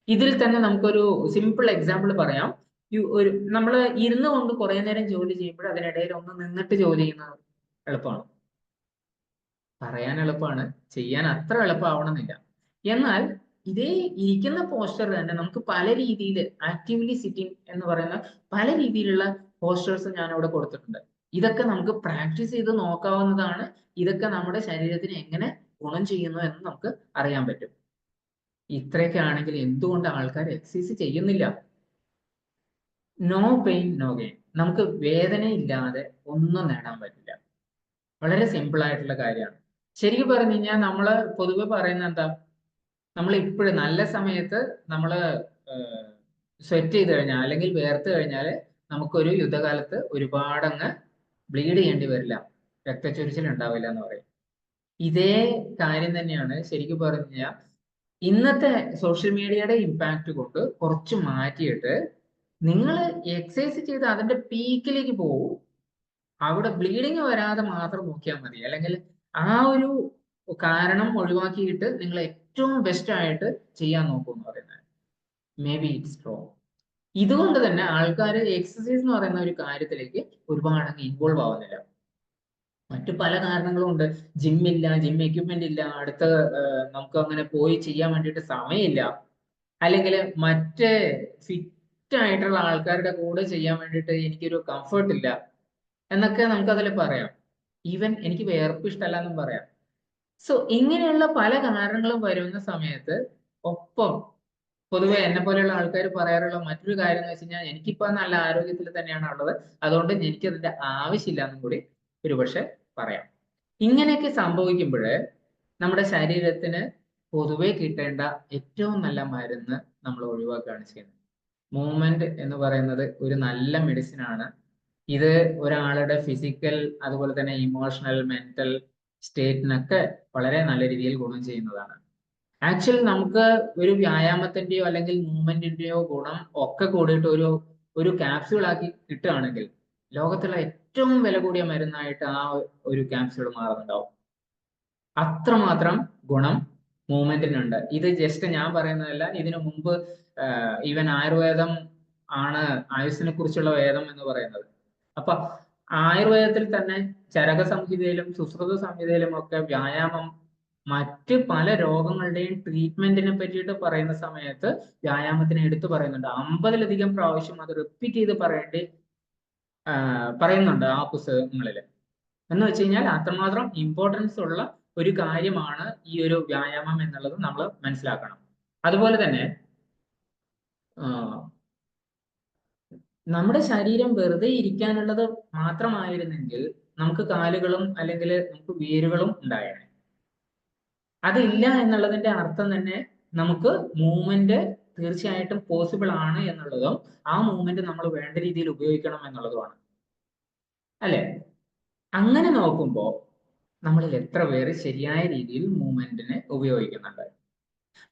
ഇതിൽ തന്നെ നമുക്കൊരു സിമ്പിൾ എക്സാമ്പിൾ പറയാം. ഒരു നമ്മൾ ഇരുന്ന് കൊണ്ട് കുറെ നേരം ജോലി ചെയ്യുമ്പോൾ അതിനിടയിൽ ഒന്ന് നിന്നിട്ട് ജോലി ചെയ്യുന്നത് എളുപ്പമാണ്, പറയാൻ എളുപ്പമാണ്, ചെയ്യാൻ അത്ര എളുപ്പമാവണമെന്നില്ല. എന്നാൽ ഇതേ ഇരിക്കുന്ന പോസ്റ്റർ തന്നെ നമുക്ക് പല രീതിയിൽ ആക്റ്റീവ്ലി സിറ്റിംഗ് എന്ന് പറയുന്ന പല രീതിയിലുള്ള പോസ്റ്റേഴ്സ് ഞാൻ അവിടെ കൊടുത്തിട്ടുണ്ട്. ഇതൊക്കെ നമുക്ക് പ്രാക്ടീസ് ചെയ്ത് നോക്കാവുന്നതാണ്. ഇതൊക്കെ നമ്മുടെ ശരീരത്തിന് എങ്ങനെ ഗുണം ചെയ്യുന്നു എന്ന് നമുക്ക് അറിയാൻ പറ്റും. ഇത്രയൊക്കെ ആണെങ്കിൽ എന്തുകൊണ്ട് ആൾക്കാർ എക്സസൈസ് ചെയ്യുന്നില്ല? No pain no gain. നമുക്ക് വേദനയില്ലാതെ ഒന്നും നേടാൻ പറ്റില്ല. വളരെ സിമ്പിൾ ആയിട്ടുള്ള കാര്യമാണ്. ശരിക്കും പറഞ്ഞു കഴിഞ്ഞാൽ നമ്മൾ പൊതുവെ പറയുന്ന എന്താ, നമ്മൾ ഇപ്പോഴും നല്ല സമയത്ത് നമ്മൾ സ്വെറ്റ് ചെയ്ത് കഴിഞ്ഞാൽ അല്ലെങ്കിൽ വേർത്ത് കഴിഞ്ഞാൽ നമുക്കൊരു യുദ്ധകാലത്ത് ഒരുപാടങ്ങ് ബ്ലീഡ് ചെയ്യേണ്ടി വരില്ല, രക്തച്ചൊരിച്ചിൽ ഉണ്ടാവില്ല എന്ന് പറയും. ഇതേ കാര്യം തന്നെയാണ് ശരിക്കും പറഞ്ഞു കഴിഞ്ഞാൽ ഇന്നത്തെ സോഷ്യൽ മീഡിയയുടെ ഇമ്പാക്ട് കൊണ്ട് കുറച്ച് മാറ്റിയിട്ട് നിങ്ങൾ എക്സസൈസ് ചെയ്ത് അതിന്റെ പീക്കിലേക്ക് പോകും. അവിടെ ബ്ലീഡിങ് വരാതെ മാത്രം നോക്കിയാൽ മതി. അല്ലെങ്കിൽ ആ ഒരു കാരണം ഒഴിവാക്കിയിട്ട് നിങ്ങൾ ഏറ്റവും ബെസ്റ്റ് ആയിട്ട് ചെയ്യാൻ നോക്കൂ എന്ന് പറയുന്നത്. May be it's wrong. ഇതുകൊണ്ട് തന്നെ ആൾക്കാർ എക്സസൈസ് എന്ന് പറയുന്ന ഒരു കാര്യത്തിലേക്ക് ഒരുപാട് ഇൻവോൾവ് ആവുന്നില്ല. മറ്റു പല കാരണങ്ങളും ഉണ്ട്. ജിമ്മില്ല, ജിം എക്യുപ്മെന്റ് ഇല്ല, അടുത്ത നമുക്ക് അങ്ങനെ പോയി ചെയ്യാൻ വേണ്ടിയിട്ട് സമയമില്ല, അല്ലെങ്കിൽ മറ്റ് ഫിറ്റ് ആയിട്ടുള്ള ആൾക്കാരുടെ കൂടെ ചെയ്യാൻ വേണ്ടിയിട്ട് എനിക്കൊരു കംഫർട്ട് ഇല്ല എന്നൊക്കെ നമുക്കതിൽ പറയാം. ഈവൻ എനിക്ക് വേർപ്പ് ഇഷ്ടമല്ല എന്നും പറയാം. സോ ഇങ്ങനെയുള്ള പല കാരണങ്ങളും വരുന്ന സമയത്ത് ഒപ്പം പൊതുവെ എന്നെ പോലെയുള്ള ആൾക്കാർ പറയാറുള്ള മറ്റൊരു കാര്യം എന്ന് വെച്ച് കഴിഞ്ഞാൽ എനിക്കിപ്പോ നല്ല ആരോഗ്യത്തിൽ തന്നെയാണ് ഉള്ളത്, അതുകൊണ്ട് എനിക്ക് അതിന്റെ ആവശ്യമില്ല എന്നും കൂടി ഒരുപക്ഷെ പറയാം. ഇങ്ങനെയൊക്കെ സംഭവിക്കുമ്പോൾ നമ്മുടെ ശരീരത്തിന് പൊതുവെ കിട്ടേണ്ട ഏറ്റവും നല്ല മരുന്ന് നമ്മൾ ഒഴിവാക്കുകയാണ് ചെയ്യുന്നത്. മൂവ്മെന്റ് എന്ന് പറയുന്നത് ഒരു നല്ല മെഡിസിൻ ആണ്. ഇത് ഒരാളുടെ ഫിസിക്കൽ അതുപോലെ തന്നെ ഇമോഷണൽ മെന്റൽ സ്റ്റേറ്റിനൊക്കെ വളരെ നല്ല രീതിയിൽ ഗുണം ചെയ്യുന്നതാണ്. ആക്ച്വലി നമുക്ക് ഒരു വ്യായാമത്തിന്റെയോ അല്ലെങ്കിൽ മൂവ്മെന്റിന്റെയോ ഗുണം ഒക്കെ കൂടിയിട്ട് ഒരു ക്യാപ്സ്യൂൾ ആക്കി കിട്ടുകയാണെങ്കിൽ ലോകത്തുള്ള ഏറ്റവും വില കൂടിയ മരുന്നായിട്ട് ആ ഒരു ക്യാപ്സ്യൂൾ മാറുന്നുണ്ടാവും. അത്രമാത്രം ഗുണം മൂവ്മെന്റിനുണ്ട്. ഇത് ജസ്റ്റ് ഞാൻ പറയുന്നതല്ല. ഇതിനു മുമ്പ് ഈവൻ ആയുർവേദം ആണ് ആയുസ്സിനെ കുറിച്ചുള്ള വേദം എന്ന് പറയുന്നത്. അപ്പൊ ആയുർവേദത്തിൽ തന്നെ ചരക സംഹിതയിലും സുശ്രുത സംഹിതയിലും ഒക്കെ വ്യായാമം മറ്റ് പല രോഗങ്ങളുടെയും ട്രീറ്റ്മെന്റിനെ പറ്റിയിട്ട് പറയുന്ന സമയത്ത് വ്യായാമത്തിനെ എടുത്തു പറയുന്നുണ്ട്. 50-ലധികം പ്രാവശ്യം അത് റിപ്പീറ്റ് ചെയ്ത് പറയുന്നുണ്ട് ആ പുസ്തകങ്ങളിൽ. എന്ന് വെച്ച് കഴിഞ്ഞാൽ അത്രമാത്രം ഇമ്പോർട്ടൻസ് ഉള്ള ഒരു കാര്യമാണ് ഈ ഒരു വ്യായാമം എന്നുള്ളത് നമ്മൾ മനസ്സിലാക്കണം. അതുപോലെ തന്നെ നമ്മുടെ ശരീരം വെറുതെ ഇരിക്കാനുള്ളത് മാത്രമായിരുന്നെങ്കിൽ നമുക്ക് കാലുകളും അല്ലെങ്കിൽ നമുക്ക് വേരുകളും ഉണ്ടായേനെ. അതില്ല എന്നുള്ളതിന്റെ അർത്ഥം തന്നെ നമുക്ക് മൂവ്മെന്റ് തീർച്ചയായിട്ടും പോസിബിൾ ആണ് എന്നുള്ളതും ആ മൂവ്മെന്റ് നമ്മൾ വേണ്ട രീതിയിൽ ഉപയോഗിക്കണം എന്നുള്ളതുമാണ്, അല്ലെ? അങ്ങനെ നോക്കുമ്പോൾ നമ്മളിൽ എത്ര പേര് ശരിയായ രീതിയിൽ മൂവ്മെന്റിനെ ഉപയോഗിക്കുന്നുണ്ട്?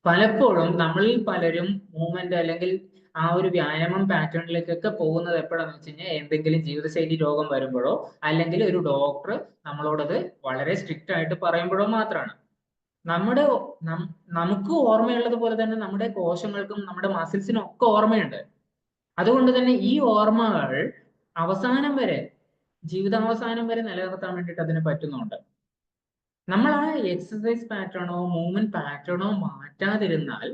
പലപ്പോഴും നമ്മളിൽ പലരും മൂവ്മെന്റ് അല്ലെങ്കിൽ ആ ഒരു വ്യായാമം പാറ്റേണിലേക്കൊക്കെ പോകുന്നത് എപ്പോഴാന്ന് വെച്ച് കഴിഞ്ഞാൽ എന്തെങ്കിലും ജീവിതശൈലി രോഗം വരുമ്പോഴോ അല്ലെങ്കിൽ ഒരു ഡോക്ടർ നമ്മളോടത് വളരെ സ്ട്രിക്റ്റ് ആയിട്ട് പറയുമ്പോഴോ മാത്രമാണ്. നമുക്ക് ഓർമ്മയുള്ളത് പോലെ തന്നെ നമ്മുടെ കോശങ്ങൾക്കും നമ്മുടെ മസിൽസിനും ഒക്കെ ഓർമ്മയുണ്ട്. അതുകൊണ്ട് തന്നെ ഈ ഓർമ്മകൾ അവസാനം വരെ, ജീവിതാവസാനം വരെ നിലനിർത്താൻ വേണ്ടിയിട്ട് അതിന് പറ്റുന്നുണ്ട്. നമ്മൾ ആ എക്സസൈസ് പാറ്റേണോ മൂവ്മെന്റ് പാറ്റേണോ മാറ്റാതിരുന്നാൽ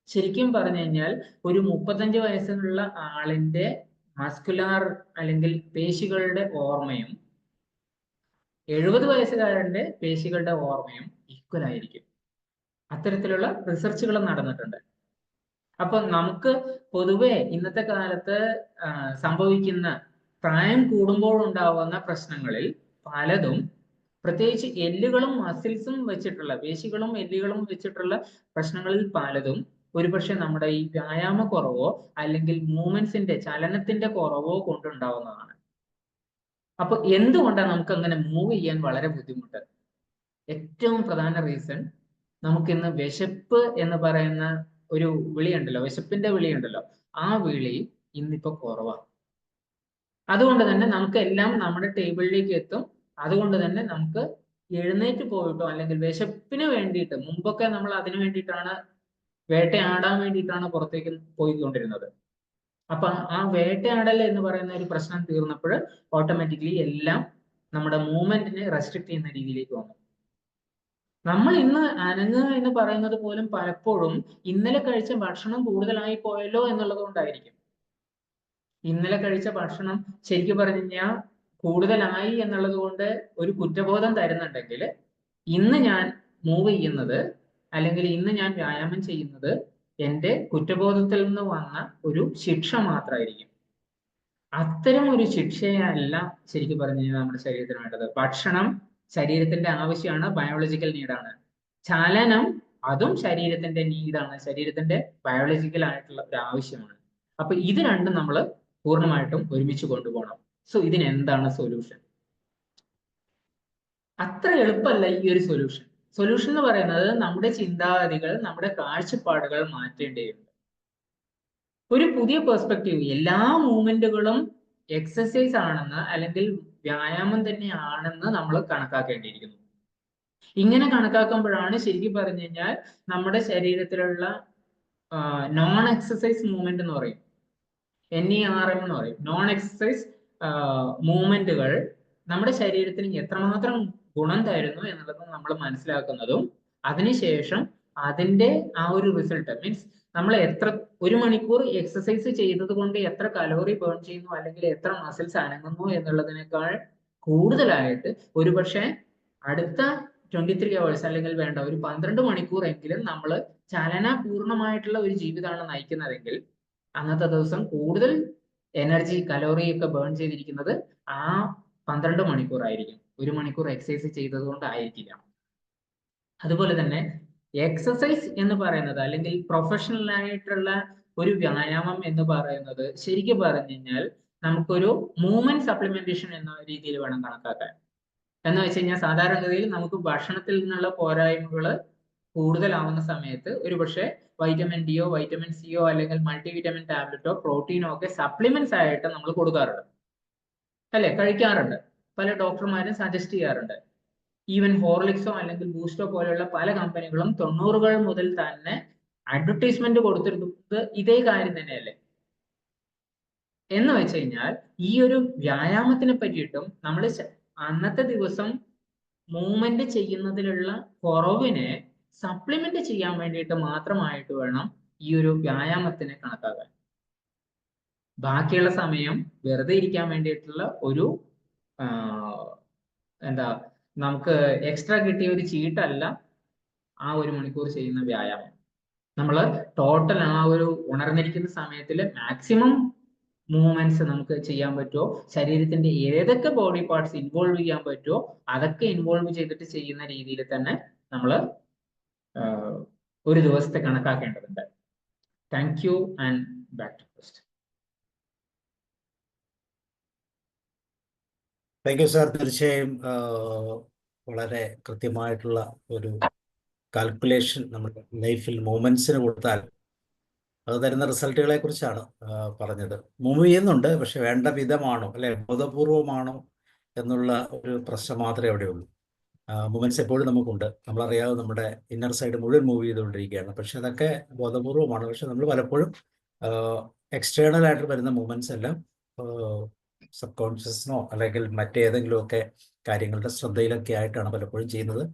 ശരിക്കും പറഞ്ഞു കഴിഞ്ഞാൽ ഒരു 35 വയസ്സുള്ള ആളിന്റെ മസ്കുലാർ അല്ലെങ്കിൽ പേശികളുടെ ഓർമ്മയും 70 വയസ്സുകാരന്റെ പേശികളുടെ ഓർമ്മയും ഈക്വൽ ആയിരിക്കും. അത്തരത്തിലുള്ള റിസർച്ചുകൾ നടന്നിട്ടുണ്ട്. അപ്പൊ നമുക്ക് പൊതുവെ ഇന്നത്തെ കാലത്ത് സംഭവിക്കുന്ന പ്രായം കൂടുമ്പോൾ ഉണ്ടാവുന്ന പ്രശ്നങ്ങളിൽ പലതും, പ്രത്യേകിച്ച് എല്ലുകളും മസിൽസും വെച്ചിട്ടുള്ള, പേശികളും എല്ലുകളും വെച്ചിട്ടുള്ള പ്രശ്നങ്ങളിൽ പലതും ഒരുപക്ഷെ നമ്മുടെ ഈ വ്യായാമക്കുറവോ അല്ലെങ്കിൽ മൂവ്മെന്റ്സിന്റെ ചലനത്തിന്റെ കുറവോ കൊണ്ടുണ്ടാവുന്നതാണ്. അപ്പൊ എന്തുകൊണ്ടാണ് നമുക്ക് അങ്ങനെ മൂവ് ചെയ്യാൻ വളരെ ബുദ്ധിമുട്ട്? ഏറ്റവും പ്രധാന റീസൺ, നമുക്കിന്ന് വിശപ്പ് എന്ന് പറയുന്ന ഒരു വിളിയുണ്ടല്ലോ, വിശപ്പിന്റെ വിളിയുണ്ടല്ലോ, ആ വിളി ഇന്നിപ്പോ കുറവാണ്. അതുകൊണ്ട് തന്നെ നമുക്ക് എല്ലാം നമ്മുടെ ടേബിളിലേക്ക് എത്തും. അതുകൊണ്ട് തന്നെ നമുക്ക് എഴുന്നേറ്റ് പോയിട്ടോ അല്ലെങ്കിൽ വിശപ്പിന് വേണ്ടിയിട്ട്, മുമ്പൊക്കെ നമ്മൾ അതിനു വേണ്ടിയിട്ടാണ്, വേട്ടയാടാൻ വേണ്ടിയിട്ടാണ് പുറത്തേക്ക് പോയിക്കൊണ്ടിരുന്നത്. അപ്പൊ ആ വേട്ടയാടൽ എന്ന് പറയുന്ന ഒരു പ്രശ്നം തീർന്നപ്പോൾ ഓട്ടോമാറ്റിക്കലി എല്ലാം നമ്മുടെ മൂവ്മെന്റിനെ റെസ്ട്രിക്ട് ചെയ്യുന്ന രീതിയിലേക്ക് വന്നു. നമ്മൾ ഇന്ന് അനങ്ങുക എന്ന് പറയുന്നത് പോലും പലപ്പോഴും ഇന്നലെ കഴിച്ച ഭക്ഷണം കൂടുതലായി പോയല്ലോ എന്നുള്ളത് കൊണ്ടായിരിക്കും. ഇന്നലെ കഴിച്ച ഭക്ഷണം ശരിക്കും പറഞ്ഞു കഴിഞ്ഞാൽ കൂടുതലായി എന്നുള്ളത് കൊണ്ട് ഒരു കുറ്റബോധം തരുന്നുണ്ടെങ്കിൽ, ഇന്ന് ഞാൻ മൂവ് ചെയ്യുന്നത് അല്ലെങ്കിൽ ഇന്ന് ഞാൻ വ്യായാമം ചെയ്യുന്നത് എൻ്റെ കുറ്റബോധത്തിൽ നിന്ന് വന്ന ഒരു ശിക്ഷ മാത്രമായിരിക്കും. അത്തരം ഒരു ശിക്ഷയല്ല ശരിക്കും പറഞ്ഞു കഴിഞ്ഞാൽ നമ്മുടെ ശരീരത്തിന് വേണ്ടത്. ഭക്ഷണം ശരീരത്തിന്റെ ആവശ്യമാണ്, ബയോളജിക്കൽ നീഡാണ്. ചലനം അതും ശരീരത്തിന്റെ നീഡാണ്, ശരീരത്തിന്റെ ബയോളജിക്കൽ ആയിട്ടുള്ള ഒരു ആവശ്യമാണ്. അപ്പൊ ഇത് രണ്ടും നമ്മൾ പൂർണ്ണമായിട്ടും ഒരുമിച്ച് കൊണ്ടുപോകണം. സോ ഇതിന് എന്താണ് സൊല്യൂഷൻ? അത്ര എളുപ്പമല്ല ഈ ഒരു സൊല്യൂഷൻ. സൊല്യൂഷൻ എന്ന് പറയുന്നത് നമ്മുടെ ചിന്താഗതികൾ, നമ്മുടെ കാഴ്ചപ്പാടുകൾ മാറ്റേണ്ടതുണ്ട്. ഒരു പുതിയ പെർസ്പെക്റ്റീവ്, എല്ലാ മൂവ്മെന്റുകളും എക്സസൈസ് ആണെന്ന് അല്ലെങ്കിൽ വ്യായാമം തന്നെയാണെന്ന് നമ്മൾ കണക്കാക്കേണ്ടിയിരിക്കുന്നു. ഇങ്ങനെ കണക്കാക്കുമ്പോഴാണ് ശരിക്കും പറഞ്ഞു കഴിഞ്ഞാൽ നമ്മുടെ ശരീരത്തിലുള്ള നോൺ എക്സസൈസ് മൂവ്മെന്റ് എന്ന് പറയും, NERM എന്ന് പറയും, നോൺ എക്സസൈസ് മൂവ്മെന്റുകൾ നമ്മുടെ ശരീരത്തിന് എത്രമാത്രം ഗുണം തരുന്നു എന്നുള്ളത് നമ്മൾ മനസ്സിലാക്കുന്നതും, അതിനുശേഷം അതിന്റെ ആ ഒരു റിസൾട്ട് മീൻസ് നമ്മൾ ഒരു മണിക്കൂർ എക്സസൈസ് ചെയ്തത് കൊണ്ട് എത്ര കലോറി ബേൺ ചെയ്യുന്നു അല്ലെങ്കിൽ എത്ര മസിൽസ് അനങ്ങുന്നു എന്നുള്ളതിനേക്കാൾ കൂടുതലായിട്ട് ഒരുപക്ഷെ അടുത്ത 23 hours അല്ലെങ്കിൽ വേണ്ട ഒരു 12 മണിക്കൂർ എങ്കിലും നമ്മൾ ചലനപൂർണമായിട്ടുള്ള ഒരു ജീവിതമാണ് നയിക്കുന്നതെങ്കിൽ അന്നത്തെ ദിവസം കൂടുതൽ എനർജി, കലോറി ഒക്കെ ബേൺ ചെയ്തിരിക്കുന്നത് ആ 12 മണിക്കൂർ ആയിരിക്കും, 1 മണിക്കൂർ എക്സസൈസ് ചെയ്തത് കൊണ്ടായിരിക്കില്ല. അതുപോലെ തന്നെ എക്സസൈസ് എന്ന് പറയുന്നത് അല്ലെങ്കിൽ പ്രൊഫഷണൽ ആയിട്ടുള്ള ഒരു വ്യായാമം എന്ന് പറയുന്നത് ശരിക്കും പറഞ്ഞു കഴിഞ്ഞാൽ നമുക്കൊരു മൂവ്മെന്റ് സപ്ലിമെന്റേഷൻ എന്ന രീതിയിൽ വേണം കണക്കാക്കാൻ. എന്ന് വെച്ച് കഴിഞ്ഞാൽ സാധാരണഗതിയിൽ നമുക്ക് ഭക്ഷണത്തിൽ നിന്നുള്ള പോരായ്മകൾ കൂടുതലാവുന്ന സമയത്ത് ഒരുപക്ഷെ വൈറ്റമിൻ ഡിയോ വൈറ്റമിൻ സിയോ അല്ലെങ്കിൽ മൾട്ടിവിറ്റമിൻ ടാബ്ലറ്റോ പ്രോട്ടീനോ ഒക്കെ സപ്ലിമെന്റ്സ് ആയിട്ട് നമ്മൾ കൊടുക്കാറുണ്ട്, അല്ലെ, കഴിക്കാറുണ്ട്. പല ഡോക്ടർമാരും സജസ്റ്റ് ചെയ്യാറുണ്ട്. ഈവൻ ഹോർലിക്സോ അല്ലെങ്കിൽ ബൂസ്റ്റോ പോലെയുള്ള പല കമ്പനികളും 90കൾ മുതൽ തന്നെ അഡ്വർടൈസ്മെന്റ് കൊടുത്തിരുന്നത് ഇതേ കാര്യം തന്നെയല്ലേ. എന്ന് വെച്ച് കഴിഞ്ഞാൽ ഈ ഒരു വ്യായാമത്തിനെ പറ്റിയിട്ടും നമ്മൾ അന്നത്തെ ദിവസം മൂവ്മെന്റ് ചെയ്യുന്നതിലുള്ള കുറവിനെ സപ്ലിമെന്റ് ചെയ്യാൻ വേണ്ടിയിട്ട് മാത്രമായിട്ട് വേണം ഈ ഒരു വ്യായാമത്തിനെ കണക്കാക്കാൻ. ബാക്കിയുള്ള സമയം വെറുതെ ഇരിക്കാൻ വേണ്ടിയിട്ടുള്ള ഒരു എന്താ, നമുക്ക് എക്സ്ട്രാ കിട്ടിയ ഒരു ചീട്ടല്ല ആ 1 മണിക്കൂർ ചെയ്യുന്ന വ്യായാമം. നമ്മൾ ടോട്ടൽ ആ ഒരു ഉണർന്നിരിക്കുന്ന സമയത്തിൽ മാക്സിമം മൂവ്മെന്റ്സ് നമുക്ക് ചെയ്യാൻ പറ്റുമോ, ശരീരത്തിന്റെ ഏതൊക്കെ ബോഡി പാർട്സ് ഇൻവോൾവ് ചെയ്യാൻ പറ്റുമോ അതൊക്കെ ഇൻവോൾവ് ചെയ്തിട്ട് ചെയ്യുന്ന രീതിയിൽ തന്നെ നമ്മൾ ഒരു ദിവസത്തെ കണക്കാക്കേണ്ടതുണ്ട്. Thank you and back to first.
Thank you sir. തീർച്ചയായും വളരെ കൃത്യമായിട്ടുള്ള ഒരു കാൽക്കുലേഷൻ നമ്മുടെ ലൈഫിൽ മൂവ്മെന്റ്സിന് കൊടുത്താൽ അത് തരുന്ന റിസൾട്ടുകളെ കുറിച്ചാണ് പറഞ്ഞത്. മൂവ് ചെയ്യുന്നുണ്ട്, പക്ഷെ വേണ്ട വിധമാണോ അല്ലെ, ബോധപൂർവമാണോ എന്നുള്ള ഒരു പ്രശ്നം മാത്രമേ അവിടെയുള്ളൂ. മൂവ്മെന്റ്സ് എപ്പോഴും നമുക്കുണ്ട്, നമ്മളറിയാതെ നമ്മുടെ ഇന്നർ സൈഡ് മുഴുവൻ മൂവ് ചെയ്തുകൊണ്ടിരിക്കുകയാണ്. പക്ഷെ അതൊക്കെ ബോധപൂർവമാണ്. പക്ഷെ നമ്മൾ പലപ്പോഴും എക്സ്റ്റേണൽ ആയിട്ട് വരുന്ന മൂവ്മെന്റ്സ് എല്ലാം സബ് കോൺഷ്യസിനോ അല്ലെങ്കിൽ മറ്റേതെങ്കിലുമൊക്കെ കാര്യങ്ങളുടെ ശ്രദ്ധയിലൊക്കെ ആയിട്ടാണ് പലപ്പോഴും ചെയ്യുന്നത്.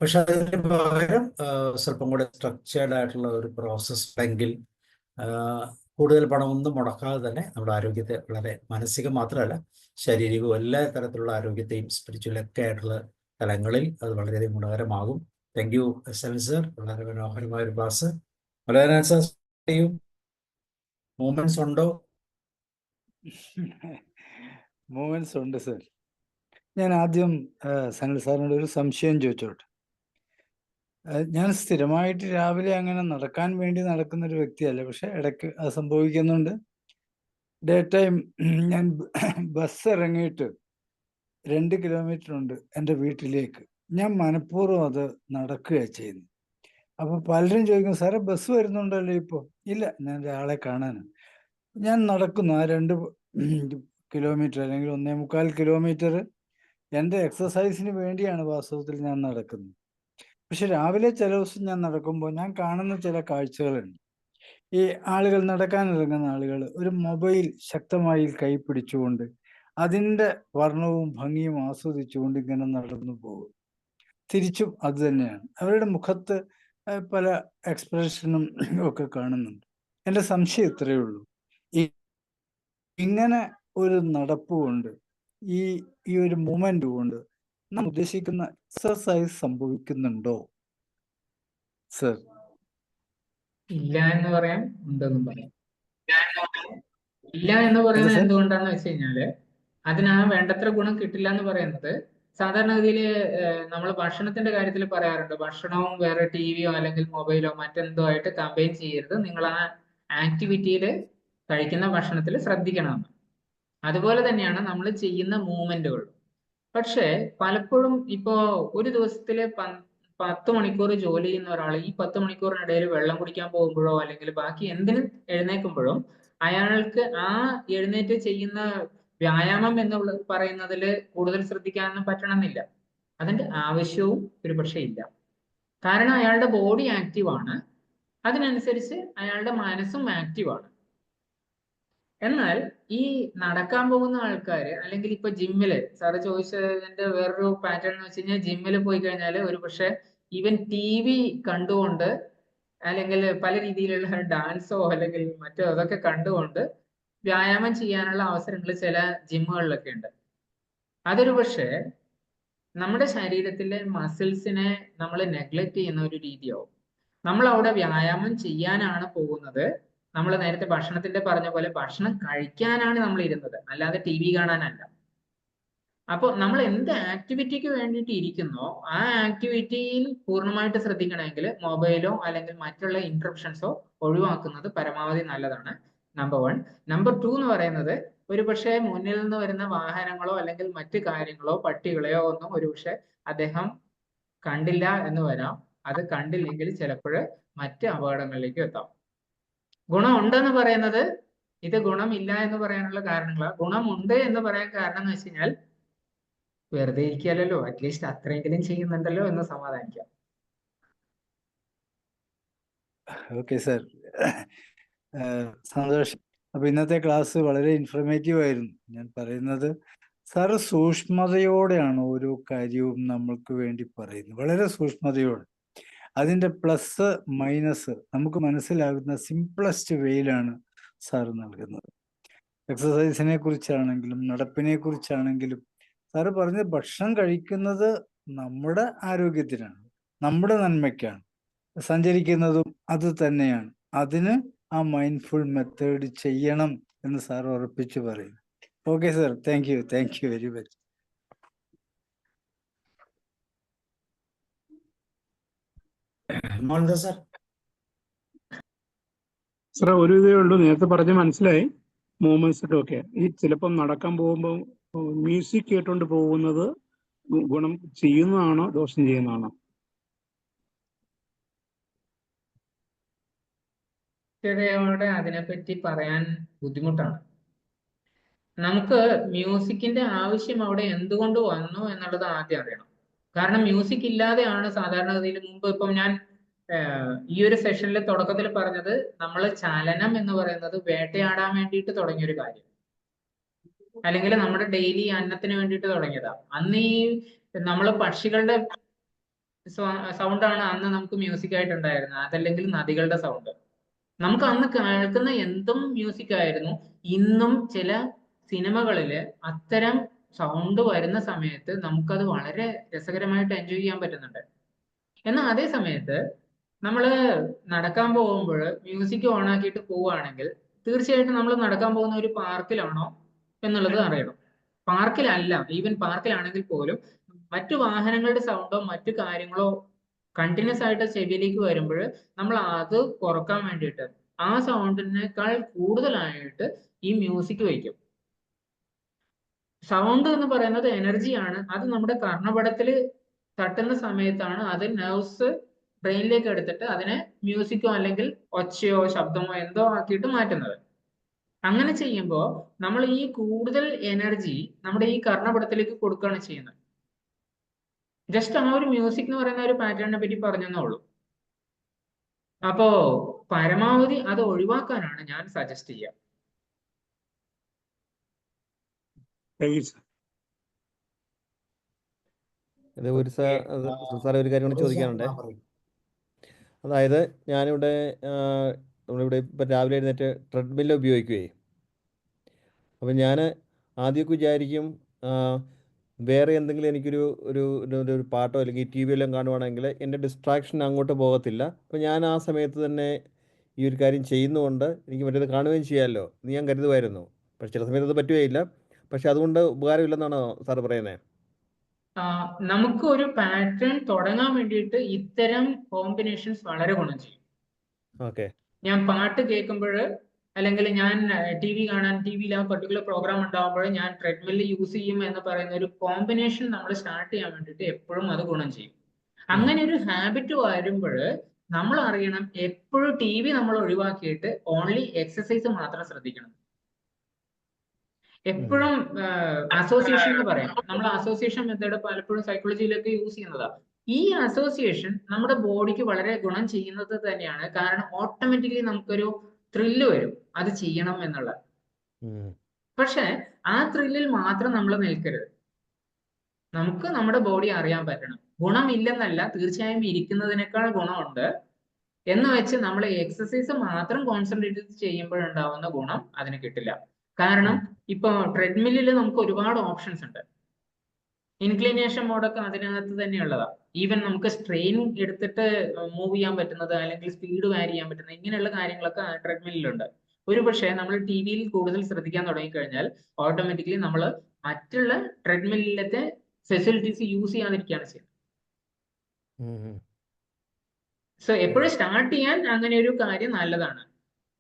പക്ഷെ അതിന് പകരം സ്വല്പം കൂടെ സ്ട്രക്ചേർഡ് ആയിട്ടുള്ള ഒരു പ്രോസസ്സ് ഉണ്ടെങ്കിൽ കൂടുതൽ പണമൊന്നും മുടക്കാതെ തന്നെ നമ്മുടെ ആരോഗ്യത്തെ വളരെ മാനസികം മാത്രമല്ല ശാരീരികവും എല്ലാ തരത്തിലുള്ള ആരോഗ്യത്തെയും സ്പിരിച്വലൊക്കെ ആയിട്ടുള്ള തലങ്ങളിൽ അത് വളരെയധികം ഗുണകരമാകും. താങ്ക് യു SL സർ, വളരെ മനോഹരമായ ഒരു ക്ലാസ്. വളരെ മൂവ്മെന്റ്സ് ഉണ്ടോ?
മൂവ്മെന്റ്സ് ഉണ്ട് സർ. ഞാൻ ആദ്യം സനൽ സാറിനോട് ഒരു സംശയം ചോദിച്ചോട്ടെ. ഞാൻ സ്ഥിരമായിട്ട് രാവിലെ അങ്ങനെ നടക്കാൻ വേണ്ടി നടക്കുന്ന ഒരു വ്യക്തിയല്ല, പക്ഷെ ഇടയ്ക്ക് അത് സംഭവിക്കുന്നുണ്ട്. ഡേ ടൈം ഞാൻ ബസ് ഇറങ്ങിയിട്ട് 2 കിലോമീറ്റർ ഉണ്ട് എൻ്റെ വീട്ടിലേക്ക്. ഞാൻ മനഃപൂർവ്വം അത് നടക്കുകയാണ് ചെയ്യുന്നത്. അപ്പോൾ പലരും ചോദിക്കും, സാറേ ബസ് വരുന്നുണ്ടല്ലോ ഇപ്പോൾ. ഇല്ല, ഞാൻ ഒരാളെ കാണാനാണ്. ഞാൻ നടക്കുന്നു ആ 2 കിലോമീറ്റർ അല്ലെങ്കിൽ 1.25 കിലോമീറ്റർ എൻ്റെ എക്സസൈസിന് വേണ്ടിയാണ് വാസ്തവത്തിൽ ഞാൻ നടക്കുന്നത്. പക്ഷെ രാവിലെ ചില ദിവസം ഞാൻ നടക്കുമ്പോൾ ഞാൻ കാണുന്ന ചില കാഴ്ചകളുണ്ട്. ഈ ആളുകൾ, നടക്കാനിറങ്ങുന്ന ആളുകൾ ഒരു മൊബൈൽ ശക്തമായി കൈ പിടിച്ചുകൊണ്ട് അതിൻ്റെ വർണ്ണവും ഭംഗിയും ആസ്വദിച്ചുകൊണ്ട് ഇങ്ങനെ നടന്നു പോകും. തിരിച്ചും അത് തന്നെയാണ്. അവരുടെ മുഖത്ത് പല എക്സ്പ്രഷനും ഒക്കെ കാണുന്നുണ്ട്. എൻ്റെ സംശയം ഇത്രയേ ഉള്ളൂ, ഇങ്ങനെ ഒരു നടപ്പ് കൊണ്ട് ഈ ഒരു മൂവ്മെന്റ് കൊണ്ട് നാം ഉദ്ദേശിക്കുന്ന എക്സസൈസ് സംഭവിക്കുന്നുണ്ടോ സർ?
ഇല്ല എന്ന് പറയാം, ഉണ്ടെന്നും പറയാം. ഇല്ല എന്ന് പറയുന്നത് എന്തുകൊണ്ടാന്ന് വെച്ച് കഴിഞ്ഞാല് അതിന് ആ വേണ്ടത്ര ഗുണം കിട്ടില്ല എന്ന് പറയുന്നത് സാധാരണഗതിയിൽ നമ്മൾ ഭക്ഷണത്തിന്റെ കാര്യത്തിൽ പറയാറുണ്ട്, ഭക്ഷണവും വേറെ ടിവിയോ അല്ലെങ്കിൽ മൊബൈലോ മറ്റെന്തോ ആയിട്ട് കമ്പൈൻ ചെയ്യരുത്, നിങ്ങൾ ആ ആക്ടിവിറ്റിയിൽ കഴിക്കുന്ന ഭക്ഷണത്തിൽ ശ്രദ്ധിക്കണമെന്ന്. അതുപോലെ തന്നെയാണ് നമ്മൾ ചെയ്യുന്ന മൂവ്മെന്റുകൾ. പക്ഷേ പലപ്പോഴും ഇപ്പോ ഒരു ദിവസത്തില് 10 മണിക്കൂർ ജോലി ചെയ്യുന്ന ഒരാൾ ഈ 10 മണിക്കൂറിനിടയിൽ വെള്ളം കുടിക്കാൻ പോകുമ്പോഴോ അല്ലെങ്കിൽ ബാക്കി എന്തിനും എഴുന്നേൽക്കുമ്പോഴും അയാൾക്ക് ആ എഴുന്നേറ്റ് ചെയ്യുന്ന വ്യായാമം എന്നുള്ള പറയുന്നതിൽ കൂടുതൽ ശ്രദ്ധിക്കാനൊന്നും പറ്റണമെന്നില്ല. അതിന്റെ ആവശ്യവും ഒരു പക്ഷേ ഇല്ല. കാരണം അയാളുടെ ബോഡി ആക്റ്റീവാണ്, അതിനനുസരിച്ച് അയാളുടെ മനസ്സും ആക്റ്റീവാണ്. എന്നാൽ ഈ നടക്കാൻ പോകുന്ന ആൾക്കാര് അല്ലെങ്കിൽ ഇപ്പൊ ജിമ്മില് സാറ് ചോദിച്ചതിന്റെ വേറൊരു പാറ്റേൺ എന്ന് വെച്ച് കഴിഞ്ഞാൽ ജിമ്മിൽ പോയി കഴിഞ്ഞാൽ ഒരു പക്ഷെ ഈവൻ TV കണ്ടുകൊണ്ട് അല്ലെങ്കിൽ പല രീതിയിലുള്ള ഡാൻസോ അല്ലെങ്കിൽ മറ്റോ അതൊക്കെ കണ്ടുകൊണ്ട് വ്യായാമം ചെയ്യാനുള്ള അവസരങ്ങൾ ചില ജിമ്മുകളിലൊക്കെ ഉണ്ട്. അതൊരു പക്ഷേ നമ്മുടെ ശരീരത്തിലെ മസിൽസിനെ നമ്മൾ നെഗ്ലക്ട് ചെയ്യുന്ന ഒരു രീതിയാവും. നമ്മൾ അവിടെ വ്യായാമം ചെയ്യാനാണ് പോകുന്നത്. നമ്മൾ നേരത്തെ ഭക്ഷണത്തിന്റെ പറഞ്ഞ പോലെ ഭക്ഷണം കഴിക്കാനാണ് നമ്മൾ ഇരുന്നത്, അല്ലാതെ TV കാണാനല്ല. അപ്പോൾ നമ്മൾ എന്ത് ആക്ടിവിറ്റിക്ക് വേണ്ടിയിട്ട് ഇരിക്കുന്നോ ആ ആക്ടിവിറ്റിയിൽ പൂർണ്ണമായിട്ട് ശ്രദ്ധിക്കണമെങ്കിൽ മൊബൈലോ അല്ലെങ്കിൽ മറ്റുള്ള ഇന്ററപ്ഷൻസോ ഒഴിവാക്കുന്നത് പരമാവധി നല്ലതാണ്. നമ്പർ 1. നമ്പർ 2 എന്ന് പറയുന്നത് ഒരുപക്ഷെ മുന്നിൽ നിന്ന് വരുന്ന വാഹനങ്ങളോ അല്ലെങ്കിൽ മറ്റു കാര്യങ്ങളോ പട്ടികളെയോ ഒന്നും ഒരുപക്ഷെ അദ്ദേഹം കണ്ടില്ല എന്ന് വരാം. അത് കണ്ടില്ലെങ്കിൽ ചിലപ്പോൾ മറ്റ് അപകടങ്ങളിലേക്ക് എത്താം. ഗുണമുണ്ടെന്ന് പറയുന്നത് ഇത് ഗുണമില്ല എന്ന് പറയാനുള്ള കാരണങ്ങളാണ്. ഗുണമുണ്ട് എന്ന് പറയാൻ കാരണം എന്ന് വെച്ച് കഴിഞ്ഞാൽ വെറുതെ ഇരിക്കുകയല്ലോ, അറ്റ്ലീസ്റ്റ് അത്രയെങ്കിലും ചെയ്യുന്നുണ്ടല്ലോ എന്ന് സമാധാനിക്കാം.
ഓക്കെ സർ, സന്തോഷം. അപ്പൊ ഇന്നത്തെ ക്ലാസ് വളരെ ഇൻഫർമേറ്റീവ് ആയിരുന്നു. ഞാൻ പറയുന്നത് സാറ് സൂക്ഷ്മതയോടെയാണ് ഓരോ കാര്യവും നമ്മൾക്ക് വേണ്ടി പറയുന്നത്, വളരെ സൂക്ഷ്മതയോടെ. അതിൻ്റെ പ്ലസ് മൈനസ് നമുക്ക് മനസ്സിലാകുന്ന സിംപ്ലസ്റ്റ് വേയിലാണ് സാറ് നൽകുന്നത്. എക്സസൈസിനെ കുറിച്ചാണെങ്കിലും നടപ്പിനെ കുറിച്ചാണെങ്കിലും സാറ് പറഞ്ഞത് ഭക്ഷണം കഴിക്കുന്നത് നമ്മുടെ ആരോഗ്യത്തിനാണ്, നമ്മുടെ നന്മയ്ക്കാണ്. സഞ്ചരിക്കുന്നതും അത് തന്നെയാണ്. അതിന് ആ മൈൻഡ്ഫുൾ മെത്തേഡ് ചെയ്യണം എന്ന് സാർ ഉറപ്പിച്ചു പറയും. Okay sir, thank you very much.
Sir ഒരു ഇതേ ഉള്ളൂ, നേരത്തെ പറഞ്ഞ് മനസ്സിലായി മൂവ്മെന്റ്സിന്റെ ഒക്കെ. ഈ ചിലപ്പം നടക്കാൻ പോകുമ്പോൾ മ്യൂസിക് കേട്ടുകൊണ്ട് പോകുന്നത് ഗുണം ചെയ്യുന്നതാണോ ദോഷം ചെയ്യുന്നതാണോ?
കൃത്യതയോടെ അതിനെപ്പറ്റി പറയാൻ ബുദ്ധിമുട്ടാണ്. നമുക്ക് മ്യൂസിക്കിന്റെ ആവശ്യം അവിടെ എന്തുകൊണ്ട് വന്നു എന്നുള്ളത് ആദ്യം അറിയണം. കാരണം മ്യൂസിക് ഇല്ലാതെയാണ് സാധാരണഗതിയിൽ മുമ്പ് ഇപ്പം ഞാൻ ഈ ഒരു സെഷനിൽ തുടക്കത്തിൽ പറഞ്ഞത് നമ്മൾ ചലനം എന്ന് പറയുന്നത് വേട്ടയാടാൻ വേണ്ടിയിട്ട് തുടങ്ങിയൊരു കാര്യം, അല്ലെങ്കിൽ നമ്മുടെ ഡെയിലി അന്നത്തിന് വേണ്ടിയിട്ട് തുടങ്ങിയതാ. അന്ന് ഈ നമ്മൾ പക്ഷികളുടെ സൗണ്ടാണ് അന്ന് നമുക്ക് മ്യൂസിക് ആയിട്ടുണ്ടായിരുന്നത്, അതല്ലെങ്കിൽ നദികളുടെ സൗണ്ട്. നമുക്ക് അന്ന് കേൾക്കുന്ന എന്തും മ്യൂസിക് ആയിരുന്നു. ഇന്നും ചില സിനിമകളില് അത്തരം സൗണ്ട് വരുന്ന സമയത്ത് നമുക്കത് വളരെ രസകരമായിട്ട് എൻജോയ് ചെയ്യാൻ പറ്റുന്നുണ്ട്. എന്നാൽ അതേ സമയത്ത് നമ്മൾ നടക്കാൻ പോകുമ്പോൾ മ്യൂസിക് ഓൺ ആക്കിയിട്ട് പോവുകയാണെങ്കിൽ തീർച്ചയായിട്ടും നമ്മൾ നടക്കാൻ പോകുന്ന ഒരു പാർക്കിലാണോ എന്നുള്ളത് അറിയണം. പാർക്കിലല്ല, ഈവൻ പാർക്കിലാണെങ്കിൽ പോലും മറ്റു വാഹനങ്ങളുടെ സൗണ്ടോ മറ്റു കാര്യങ്ങളോ കണ്ടിന്യൂസ് ആയിട്ട് ചെവിയിലേക്ക് വരുമ്പോൾ നമ്മൾ അത് കുറക്കാൻ വേണ്ടിയിട്ട് ആ സൗണ്ടിനേക്കാൾ കൂടുതലായിട്ട് ഈ മ്യൂസിക് വയ്ക്കും. സൗണ്ട് എന്ന് പറയുന്നത് എനർജിയാണ്. അത് നമ്മുടെ കർണപടത്തിൽ തട്ടുന്ന സമയത്താണ് അത് നെർവ്സ് ബ്രെയിനിലേക്ക് എടുത്തിട്ട് അതിനെ മ്യൂസിക്കോ അല്ലെങ്കിൽ ഒച്ചയോ ശബ്ദമോ എന്തോ ആക്കിയിട്ട് മാറ്റുന്നത്. അങ്ങനെ ചെയ്യുമ്പോൾ നമ്മൾ ഈ കൂടുതൽ എനർജി നമ്മുടെ ഈ കർണപടത്തിലേക്ക് കൊടുക്കുകയാണ് ചെയ്യുന്നത്. ജസ്റ്റ് ആ ഒരു മ്യൂസിക് എന്ന് പറയുന്ന ഒരു പാറ്റേണിനെ പറ്റി പറഞ്ഞെന്നേ ഉള്ളൂ. അപ്പോ പരമാവധി അത് ഒഴിവാക്കാനാണ് ഞാൻ സജസ്റ്റ് ചെയ്യുക.
ഇത് ഒരു സാറേ ഒരു കാര്യം കൂടി ചോദിക്കാനുണ്ട്. അതായത് ഞാനിവിടെ നമ്മളിവിടെ ഇപ്പം രാവിലെ എഴുന്നേറ്റ് ട്രെഡ്മില്ല് ഉപയോഗിക്കുകയെ, അപ്പം ഞാൻ ആദ്യമൊക്കെ വിചാരിക്കും വേറെ എന്തെങ്കിലും എനിക്കൊരു ഒരു പാട്ടോ അല്ലെങ്കിൽ ടി വി എല്ലാം കാണുവാണെങ്കിൽ എൻ്റെ ഡിസ്ട്രാക്ഷൻ അങ്ങോട്ട് പോകത്തില്ല. അപ്പം ഞാൻ ആ സമയത്ത് തന്നെ ഈ ഒരു കാര്യം ചെയ്യുന്നതുകൊണ്ട് എനിക്ക് മറ്റേത് കാണുകയും ചെയ്യാമല്ലോ എന്ന് ഞാൻ കരുതുമായിരുന്നു. പക്ഷെ ചില സമയത്ത് അത് പറ്റുകയില്ല. പക്ഷെ അതുകൊണ്ട് ഉപകാരമില്ലെന്നാണോ സാറ് പറയുന്നത്?
നമുക്ക് ഒരു പാറ്റേൺ തുടങ്ങാൻ വേണ്ടിയിട്ട് ഇത്തരം കോമ്പിനേഷൻസ് വളരെ ഗുണം ചെയ്യും.
ഓക്കെ.
ഞാൻ പാട്ട് കേൾക്കുമ്പോൾ അല്ലെങ്കിൽ ഞാൻ ടി വി കാണാൻ, ടി വിയിൽ ആ പെർട്ടിക്കുലർ പ്രോഗ്രാം ഉണ്ടാകുമ്പോൾ ഞാൻ ട്രെഡ്മില്ല് യൂസ് ചെയ്യും എന്ന് പറയുന്ന ഒരു കോമ്പിനേഷൻ നമ്മൾ സ്റ്റാർട്ട് ചെയ്യാൻ വേണ്ടിയിട്ട് എപ്പോഴും അത് ഗുണം ചെയ്യും. അങ്ങനെ ഒരു ഹാബിറ്റ് വരുമ്പോൾ നമ്മൾ അറിയണം എപ്പോഴും ടി വി നമ്മൾ ഒഴിവാക്കിയിട്ട് ഓൺലി എക്സസൈസ് മാത്രം ശ്രദ്ധിക്കണം. എപ്പോഴും അസോസിയേഷൻ എന്ന് പറയാം. നമ്മൾ അസോസിയേഷൻ മെത്തേഡ് പലപ്പോഴും സൈക്കോളജിയിലൊക്കെ യൂസ് ചെയ്യുന്നതാണ്. ഈ അസോസിയേഷൻ നമ്മുടെ ബോഡിക്ക് വളരെ ഗുണം ചെയ്യുന്നത് തന്നെയാണ്. കാരണം ഓട്ടോമാറ്റിക്കലി നമുക്കൊരു ത്രില്ല് വരും അത് ചെയ്യണം എന്നുള്ള. പക്ഷെ ആ ത്രില്ലിൽ മാത്രം നമ്മൾ നിൽക്കരുത്. നമുക്ക് നമ്മുടെ ബോഡി അറിയാൻ പറ്റണം. ഗുണമില്ലെന്നല്ല, തീർച്ചയായും ഇരിക്കുന്നതിനേക്കാൾ ഗുണമുണ്ട് എന്ന് വെച്ച് നമ്മൾ എക്സസൈസ് മാത്രം കോൺസെൻട്രേറ്റ് ചെയ്യുമ്പോഴുണ്ടാവുന്ന ഗുണം അതിന് കിട്ടില്ല. കാരണം ഇപ്പൊ ട്രെഡ്മില്ലിൽ നമുക്ക് ഒരുപാട് ഓപ്ഷൻസ് ഉണ്ട്. ഇൻക്ലിനേഷൻ മോഡൊക്കെ അതിനകത്ത് തന്നെയുള്ളതാ. ഈവൻ നമുക്ക് സ്ട്രെയിൻ എടുത്തിട്ട് മൂവ് ചെയ്യാൻ പറ്റുന്നത് അല്ലെങ്കിൽ സ്പീഡ് വാരി ചെയ്യാൻ പറ്റുന്നത് ഇങ്ങനെയുള്ള കാര്യങ്ങളൊക്കെ ട്രെഡ്മില്ലിലുണ്ട്. ഒരു പക്ഷേ നമ്മൾ ടി വിയിൽ കൂടുതൽ ശ്രദ്ധിക്കാൻ തുടങ്ങിക്കഴിഞ്ഞാൽ ഓട്ടോമാറ്റിക്കലി നമ്മൾ മറ്റുള്ള ട്രെഡ്മില്ലിലത്തെ ഫെസിലിറ്റീസ് യൂസ് ചെയ്യാതിരിക്കുകയാണ് ചെയ്യുന്നത്. സോ എപ്പോഴും സ്റ്റാർട്ട് ചെയ്യാൻ അങ്ങനെ ഒരു കാര്യം നല്ലതാണ്.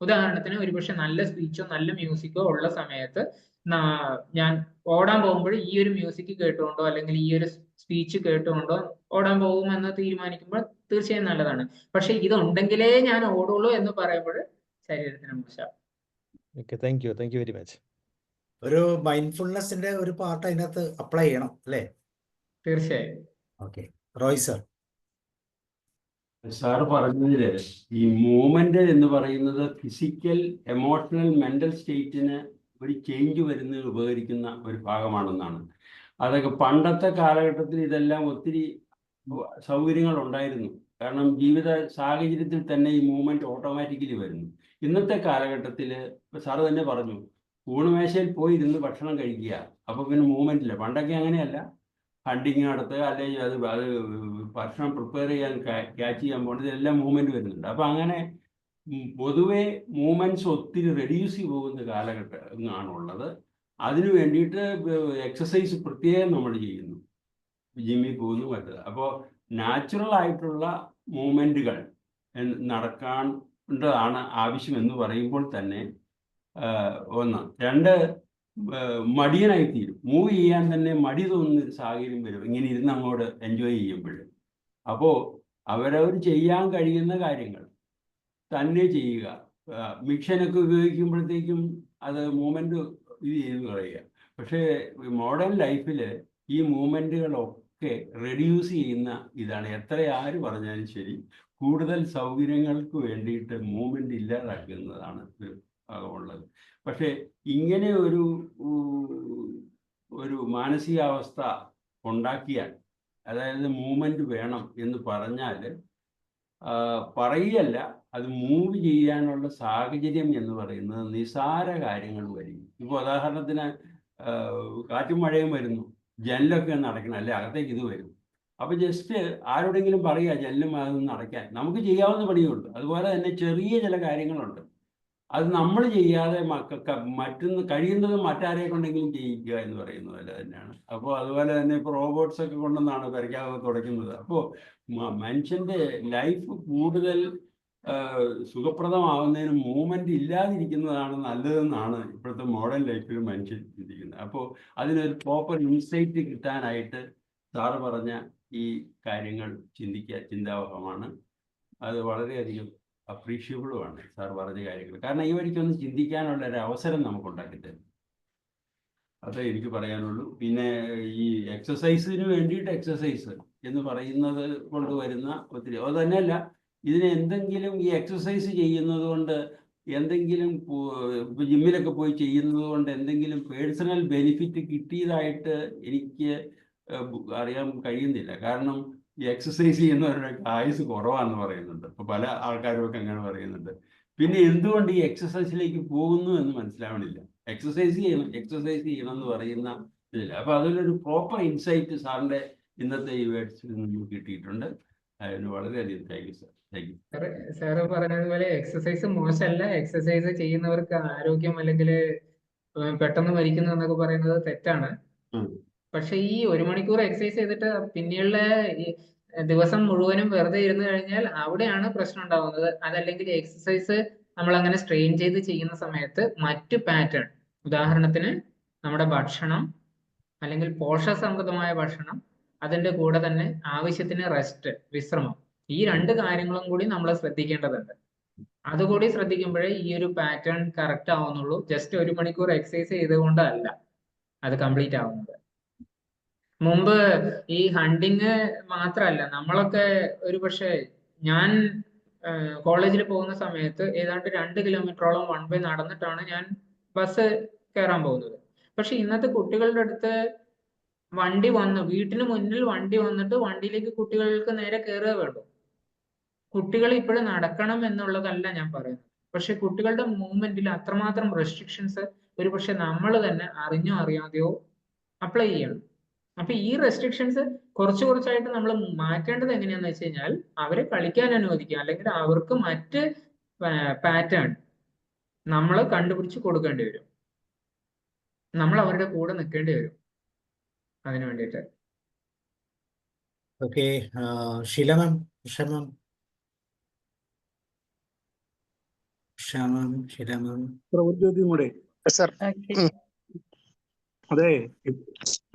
ഉദാഹരണത്തിന് ഒരുപക്ഷെ നല്ല സ്പീച്ചോ നല്ല മ്യൂസിക്കോ ഉള്ള സമയത്ത് ഞാൻ ഓടാൻ പോകുമ്പോൾ ഈ ഒരു മ്യൂസിക് കേട്ടുകൊണ്ടോ അല്ലെങ്കിൽ ഈ ഒരു സ്പീച്ച് കേട്ടുകൊണ്ടോ ഓടാൻ പോകുമെന്ന് തീരുമാനിക്കുമ്പോൾ തീർച്ചയായും നല്ലതാണ്. പക്ഷെ ഇതുണ്ടെങ്കിലേ ഞാൻ ഓടുള്ളൂ എന്ന് പറയുമ്പോൾ ശരീരത്തിന് മോശം.
Thank you very much.
ഒരു മൈൻഡ്ഫുൾനെസിന്റെ ഒരു പാർട്ട് അതിനകത്ത് അപ്ലൈ ചെയ്യണം അല്ലേ?
തീർച്ചയായും.
Okay, Roy sir.
സാറ് പറഞ്ഞതില് ഈ മൂവ്മെന്റ് എന്ന് പറയുന്നത് ഫിസിക്കൽ, എമോഷണൽ, മെന്റൽ സ്റ്റേറ്റിന് ഒരു ചേഞ്ച് വരുന്നതിന് ഉപകരിക്കുന്ന ഒരു ഭാഗമാണെന്നാണ്. അതൊക്കെ പണ്ടത്തെ കാലഘട്ടത്തിൽ ഇതെല്ലാം ഒത്തിരി സൗകര്യങ്ങൾ ഉണ്ടായിരുന്നു. കാരണം ജീവിത സാഹചര്യത്തിൽ തന്നെ ഈ മൂവ്മെന്റ് ഓട്ടോമാറ്റിക്കലി വരുന്നു. ഇന്നത്തെ കാലഘട്ടത്തിൽ സാറ് തന്നെ പറഞ്ഞു, ഊണുമേശയിൽ പോയി ഇരുന്ന് ഭക്ഷണം കഴിക്കുക, അപ്പോൾ പിന്നെ മൂവ്മെന്റ് ഇല്ല. പണ്ടൊക്കെ അങ്ങനെയല്ല. ഹണ്ടിങ് നടത്തുക അല്ലെങ്കിൽ അത് ഭക്ഷണം പ്രിപ്പയർ ചെയ്യാൻ ക്യാച്ച് ചെയ്യാൻ പോകുന്നത് ഇതെല്ലാം മൂവ്മെന്റ് വരുന്നുണ്ട്. അപ്പം അങ്ങനെ പൊതുവെ മൂവ്മെന്റ്സ് ഒത്തിരി റെഡ്യൂസ് ചെയ്ത് പോകുന്ന കാലഘട്ടമാണുള്ളത്. അതിനു വേണ്ടിയിട്ട് എക്സസൈസ് പ്രത്യേകം നമ്മൾ ചെയ്യുന്നു, ജിമ്മിൽ പോകുന്നു മറ്റത്. അപ്പോൾ നാച്ചുറൽ ആയിട്ടുള്ള മൂവ്മെന്റുകൾ നടക്കേണ്ടതാണ് ആവശ്യം എന്ന് പറയുമ്പോൾ തന്നെ ഒന്ന്. രണ്ട്, മടിയനായി തീരും. മൂവ് ചെയ്യാൻ തന്നെ മടി തോന്നുന്നൊരു സാഹചര്യം വരും ഇങ്ങനെ ഇരുന്ന് അങ്ങോട്ട് എൻജോയ് ചെയ്യുമ്പോൾ. അപ്പോൾ അവരവർ ചെയ്യാൻ കഴിയുന്ന കാര്യങ്ങൾ തന്നെ ചെയ്യുക. മിഷനൊക്കെ ഉപയോഗിക്കുമ്പോഴത്തേക്കും അത് മൂവ്മെന്റ് ഇത് ചെയ്ത് കളയുക. പക്ഷേ മോഡേൺ ലൈഫിൽ ഈ മൂവ്മെന്റുകളൊക്കെ റെഡ്യൂസ് ചെയ്യുന്ന ഇതാണ്. എത്ര ആര് പറഞ്ഞാലും ശരി, കൂടുതൽ സൗകര്യങ്ങൾക്ക് വേണ്ടിയിട്ട് മൂവ്മെന്റ് ഇല്ലാതാക്കുന്നതാണ് ഉള്ളത്. പക്ഷെ ഇങ്ങനെ ഒരു മാനസികാവസ്ഥ ഉണ്ടാക്കിയാൽ അതായത് മൂവ്മെന്റ് വേണം എന്ന് പറഞ്ഞാൽ പറയുകയല്ല, അത് മൂവ് ചെയ്യാനുള്ള സാഹചര്യം എന്ന് പറയുന്നത് നിസാര കാര്യങ്ങൾ വരും. ഇപ്പോൾ ഉദാഹരണത്തിന് കാറ്റും മഴയും വരുന്നു, ജനലൊക്കെ ഒന്ന് അടയ്ക്കണം, അല്ലെ അകത്തേക്ക് ഇത് വരും. അപ്പോൾ ജസ്റ്റ് ആരോടെങ്കിലും പറയുക ജനലും അതൊന്ന് അടയ്ക്കാൻ, നമുക്ക് ചെയ്യാവുന്ന പണിയുണ്ട്. അതുപോലെ തന്നെ ചെറിയ ചില കാര്യങ്ങളുണ്ട്, അത് നമ്മൾ ചെയ്യാതെ മക്കൾക്ക് മറ്റൊന്ന് കഴിയുന്നത് മറ്റാരെ കൊണ്ടെങ്കിലും ചെയ്യിക്കുക എന്ന് പറയുന്നത് പോലെ തന്നെയാണ്. അപ്പോൾ അതുപോലെ തന്നെ ഇപ്പോൾ റോബോട്ട്സ് ഒക്കെ കൊണ്ടെന്നാണ് വരയ്ക്കാതെ തുടയ്ക്കുന്നത്. അപ്പോൾ മനുഷ്യന്റെ ലൈഫ് കൂടുതൽ സുഖപ്രദമാവുന്നതിന് മൂവ്മെന്റ് ഇല്ലാതിരിക്കുന്നതാണ് നല്ലതെന്നാണ് ഇപ്പോഴത്തെ മോഡേൺ ലൈഫിൽ മനുഷ്യൻ ചിന്തിക്കുന്നത്. അപ്പോൾ അതിനൊരു പ്രോപ്പർ ഇൻസൈറ്റ് കിട്ടാനായിട്ട് സാറ് പറഞ്ഞ ഈ കാര്യങ്ങൾ ചിന്താവഹമാണ്. അത് വളരെയധികം അപ്രീഷ്യബിളുമാണ് സാർ പറഞ്ഞ കാര്യങ്ങൾ. കാരണം ഈ വഴിക്കൊന്ന് ചിന്തിക്കാനുള്ള ഒരു അവസരം നമുക്ക് ഉണ്ടാക്കിത്തരും. അതേ എനിക്ക് പറയാനുള്ളൂ. പിന്നെ ഈ എക്സസൈസിന് വേണ്ടിയിട്ട് എക്സസൈസ് എന്ന് പറയുന്നത് കൊണ്ടുവരുന്ന ഒത്തിരി, അത് തന്നെയല്ല, ഇതിന് എന്തെങ്കിലും ഈ എക്സസൈസ് ചെയ്യുന്നത് കൊണ്ട് എന്തെങ്കിലും ജിമ്മിലൊക്കെ പോയി ചെയ്യുന്നത് കൊണ്ട് എന്തെങ്കിലും പേഴ്സണൽ ബെനിഫിറ്റ് കിട്ടിയതായിട്ട് എനിക്ക് അറിയാൻ കഴിയുന്നില്ല. കാരണം ഈ എക്സസൈസ് ചെയ്യുന്നവരുടെ ആയുസ് കുറവാണെന്ന് പറയുന്നുണ്ട്. അപ്പോൾ പല ആൾക്കാരും ഒക്കെ അങ്ങനെ പറയുന്നുണ്ട്. പിന്നെ എന്തുകൊണ്ട് ഈ എക്സസൈസിലേക്ക് പോകുന്നു എന്ന് മനസ്സിലാവണില്ല. എക്സസൈസ് ചെയ്യണം എന്ന് പറയുന്ന ഇതില്ല. അപ്പോൾ അതിലൊരു പ്രോപ്പർ ഇൻസൈറ്റ് സാറിൻ്റെ ഇന്നത്തെ ഈ വേർഡ്സിൽ നിന്ന് കിട്ടിയിട്ടുണ്ട്. അതിന് വളരെയധികം thank you sir. Thank U.
Sir പറഞ്ഞതുപോലെ എക്സസൈസ് മോശമല്ല, എക്സസൈസ് ചെയ്യുന്നവർക്ക് ആരോഗ്യം അല്ലെങ്കിൽ പെട്ടെന്ന് മരിക്കുന്നു എന്നൊക്കെ പറയുന്നത് തെറ്റാണ്. പക്ഷെ ഈ 1 മണിക്കൂർ എക്സസൈസ് ചെയ്തിട്ട് പിന്നെയുള്ള ഈ ദിവസം മുഴുവനും വെറുതെ ഇരുന്ന് കഴിഞ്ഞാൽ അവിടെയാണ് പ്രശ്നം ഉണ്ടാവുന്നത്. അതല്ലെങ്കിൽ എക്സസൈസ് നമ്മൾ അങ്ങനെ സ്ട്രെയിൻ ചെയ്ത് ചെയ്യുന്ന സമയത്ത് മറ്റു പാറ്റേൺ, ഉദാഹരണത്തിന് നമ്മുടെ ഭക്ഷണം അല്ലെങ്കിൽ പോഷകസമൃദ്ധമായ ഭക്ഷണം, അതിന്റെ കൂടെ തന്നെ ആവശ്യത്തിന് റെസ്റ്റ്, വിശ്രമം, ഈ 2 കാര്യങ്ങളും കൂടി നമ്മൾ ശ്രദ്ധിക്കേണ്ടതുണ്ട്. അതുകൂടി ശ്രദ്ധിക്കുമ്പോഴേ ഈ ഒരു പാറ്റേൺ കറക്റ്റ് ആവുന്നുള്ളൂ. ജസ്റ്റ് 1 മണിക്കൂർ എക്സസൈസ് ചെയ്തുകൊണ്ടല്ല അത് കംപ്ലീറ്റ് ആവുന്നത്. മുമ്പ് ഈ ഹണ്ടിങ് മാത്രമല്ല, നമ്മളൊക്കെ ഒരു പക്ഷേ ഞാൻ കോളേജിൽ പോകുന്ന സമയത്ത് ഏതാണ്ട് 2 കിലോമീറ്ററോളം 1 വേ നടന്നിട്ടാണ് ഞാൻ ബസ് കയറാൻ പോകുന്നത്. പക്ഷെ ഇന്നത്തെ കുട്ടികളുടെ അടുത്ത് വണ്ടി വന്ന് വീട്ടിന് മുന്നിൽ വണ്ടി വന്നിട്ട് വണ്ടിയിലേക്ക് കുട്ടികൾക്ക് നേരെ കയറുക വേണ്ടു. കുട്ടികൾ ഇപ്പോഴും നടക്കണം എന്നുള്ളതല്ല ഞാൻ പറയുന്നത്. പക്ഷെ കുട്ടികളുടെ മൂവ്മെന്റിൽ അത്രമാത്രം റെസ്ട്രിക്ഷൻസ് ഒരു പക്ഷെ നമ്മൾ തന്നെ അറിഞ്ഞോ അറിയാതെയോ അപ്ലൈ ചെയ്യണം. അപ്പൊ ഈ റെസ്ട്രിക്ഷൻസ് കുറച്ചായിട്ട് നമ്മൾ മാറ്റേണ്ടത് എങ്ങനെയാന്ന് വെച്ച് കഴിഞ്ഞാൽ അവരെ കളിക്കാൻ അനുവദിക്കുക, അല്ലെങ്കിൽ അവർക്ക് മറ്റ് പാറ്റേൺ നമ്മൾ കണ്ടുപിടിച്ച് കൊടുക്കേണ്ടി വരും. നമ്മൾ അവരുടെ കൂടെ നിൽക്കേണ്ടി വരും അതിനു വേണ്ടിയിട്ട്.
ഓക്കെ, ഷീലമാം,
ഒരു ചോദ്യം കൂടെ.
സർ,
അതെ,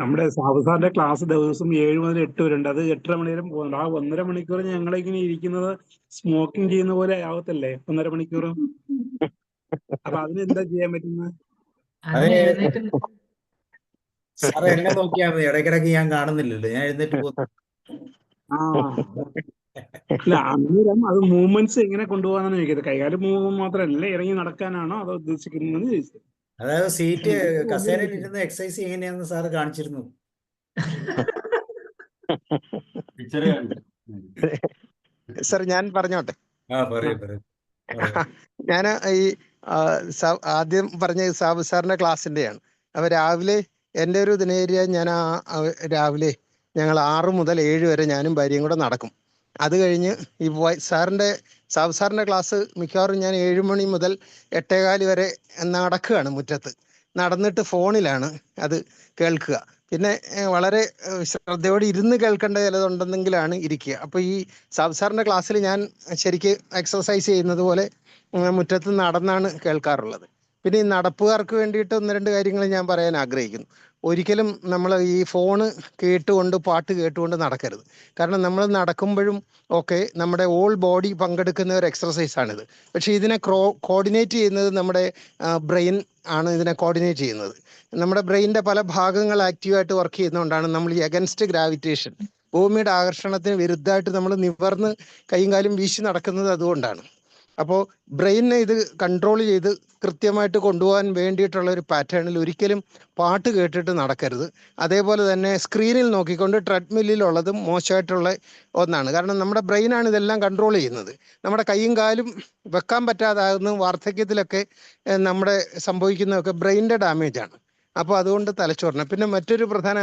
നമ്മുടെ സാബു സാറിന്റെ ക്ലാസ് ദിവസം 7 മുതൽ 8 വരെ ഉണ്ട്. അത് 8:30 മണി വരെ പോകുന്നുണ്ട്. ആ 1.5 മണിക്കൂർ ഞങ്ങളിങ്ങനെ ഇരിക്കുന്നത് സ്മോക്കിംഗ് ചെയ്യുന്ന പോലെ ആവത്തല്ലേ 1.5 മണിക്കൂർ? അപ്പൊ അതിന് എന്താ ചെയ്യാൻ പറ്റുന്നത്?
സാറ് എന്നെ നോക്കിയാൽ മതി, ഇടയ്ക്കിടയ്ക്ക് ഞാൻ കാണുന്നില്ലല്ലോ, ഞാൻ എഴുന്നേറ്റ് പോകുന്നു.
അല്ല, അന്നേരം അത് മൂവ്മെന്റ്സ് എങ്ങനെ കൊണ്ടുപോകാനാണ് ചോദിക്കുന്നത്. കൈകാലം മൂവ് മാത്രമല്ല, ഇറങ്ങി നടക്കാനാണോ അതോ ഉദ്ദേശിക്കുന്നതെന്ന് ചോദിച്ചത്.
അതായത് സീറ്റ് കസേരയിൽ ഇരുന്ന് എക്സസൈസ് എങ്ങനെയാണെന്ന് സാറ് കാണിച്ചിരുന്നു.
സർ ഞാൻ പറഞ്ഞോട്ടെ. ഞാൻ ഈ ആദ്യം പറഞ്ഞ സാബു സാറിന്റെ ക്ലാസ്സിന്റെയാണ്. അപ്പൊ രാവിലെ എൻ്റെ ഒരു ദിനേരിയ ഞാൻ രാവിലെ ഞങ്ങൾ 6 മുതൽ 7 വരെ ഞാനും ഭാര്യയും കൂടെ നടക്കും. അത് കഴിഞ്ഞ് ഈ സാബു സാറിന്റെ ക്ലാസ് മിക്കവാറും ഞാൻ 7 മണി മുതൽ 8:15 വരെ നടക്കുകയാണ് മുറ്റത്ത്. നടന്നിട്ട് ഫോണിലാണ് അത് കേൾക്കുക. പിന്നെ വളരെ ശ്രദ്ധയോടെ ഇരുന്ന് കേൾക്കേണ്ട ചിലതുണ്ടെന്നെങ്കിലാണ് ഇരിക്കുക. അപ്പോൾ ഈ സാബു സാറിന്റെ ക്ലാസ്സിൽ ഞാൻ ശരിക്ക് എക്സർസൈസ് ചെയ്യുന്നത് പോലെ മുറ്റത്ത് നടന്നാണ് കേൾക്കാറുള്ളത്. പിന്നെ ഈ നടപ്പുകാർക്ക് വേണ്ടിയിട്ട് 1-2 കാര്യങ്ങൾ ഞാൻ പറയാൻ ആഗ്രഹിക്കുന്നു. ഒരിക്കലും നമ്മൾ ഈ ഫോണ് കേട്ടുകൊണ്ട് പാട്ട് കേട്ടുകൊണ്ട് നടക്കരുത്. കാരണം നമ്മൾ നടക്കുമ്പോഴും ഒക്കെ നമ്മുടെ ഓൾ ബോഡി പങ്കെടുക്കുന്ന ഒരു എക്സർസൈസാണിത്. പക്ഷേ ഇതിനെ കോർഡിനേറ്റ് ചെയ്യുന്നത് നമ്മുടെ ബ്രെയിൻ ആണ്. ഇതിനെ കോർഡിനേറ്റ് ചെയ്യുന്നത് നമ്മുടെ ബ്രെയിനിൻ്റെ പല ഭാഗങ്ങൾ ആക്റ്റീവായിട്ട് വർക്ക് ചെയ്യുന്നതുകൊണ്ടാണ് നമ്മൾ ഈ അഗൻസ്റ്റ് ഗ്രാവിറ്റേഷൻ, ഭൂമിയുടെ ആകർഷണത്തിന് വിരുദ്ധമായിട്ട് നമ്മൾ നിവർന്ന് കൈയും കാലും വീശി നടക്കുന്നത് അതുകൊണ്ടാണ്. അപ്പോൾ ബ്രെയിനിനെ ഇത് കൺട്രോൾ ചെയ്ത് കൃത്യമായിട്ട് കൊണ്ടുപോകാൻ വേണ്ടിയിട്ടുള്ള ഒരു പാറ്റേണിൽ ഒരിക്കലും പാട്ട് കേട്ടിട്ട് നടക്കരുത്. അതേപോലെ തന്നെ സ്ക്രീനിൽ നോക്കിക്കൊണ്ട് ട്രെഡ്മില്ലിലുള്ളതും മോശമായിട്ടുള്ള ഒന്നാണ്. കാരണം നമ്മുടെ ബ്രെയിനാണ് ഇതെല്ലാം കൺട്രോൾ ചെയ്യുന്നത്. നമ്മുടെ കൈയും കാലും വെക്കാൻ പറ്റാതാകുന്ന വാർദ്ധക്യത്തിലൊക്കെ നമ്മുടെ സംഭവിക്കുന്നതൊക്കെ ബ്രെയിനിൻ്റെ ഡാമേജാണ്. അപ്പോൾ അതുകൊണ്ട് തലച്ചോറിന്. പിന്നെ മറ്റൊരു പ്രധാന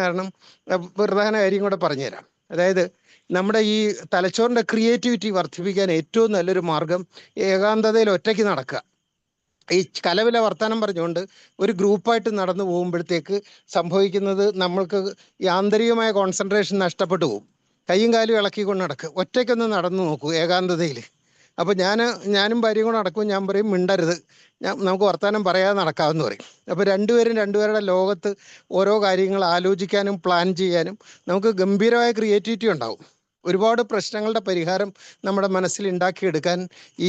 കാര്യം കൂടെ പറഞ്ഞുതരാം. അതായത് നമ്മുടെ ഈ തലച്ചോറിൻ്റെ ക്രിയേറ്റിവിറ്റി വർദ്ധിപ്പിക്കാൻ ഏറ്റവും നല്ലൊരു മാർഗം ഏകാന്തതയിൽ ഒറ്റയ്ക്ക് നടക്കുക. ഈ കലവില വർത്തമാനം പറഞ്ഞുകൊണ്ട് ഒരു ഗ്രൂപ്പായിട്ട് നടന്നു പോകുമ്പോഴത്തേക്ക് സംഭവിക്കുന്നത് നമ്മൾക്ക് ഈ ആന്തരികമായ കോൺസെൻട്രേഷൻ നഷ്ടപ്പെട്ടു പോകും. കൈയും കാലും ഇളക്കിക്കൊണ്ട് നടക്കുക. ഒറ്റയ്ക്കൊന്ന് നടന്നു നോക്കൂ ഏകാന്തതയിൽ. അപ്പോൾ ഞാനും ഭാര്യയും കൂടെ നടക്കും. ഞാൻ പറയും മിണ്ടരുത്, നമുക്ക് വർത്തമാനം പറയാതെ നടക്കാമെന്ന് പറയും. അപ്പോൾ രണ്ടുപേരുടെ ലോകത്ത് ഓരോ കാര്യങ്ങൾ ആലോചിക്കാനും പ്ലാൻ ചെയ്യാനും നമുക്ക് ഗംഭീരമായ ക്രിയേറ്റിവിറ്റി ഉണ്ടാവും. ഒരുപാട് പ്രശ്നങ്ങളുടെ പരിഹാരം നമ്മുടെ മനസ്സിൽ ഉണ്ടാക്കിയെടുക്കാൻ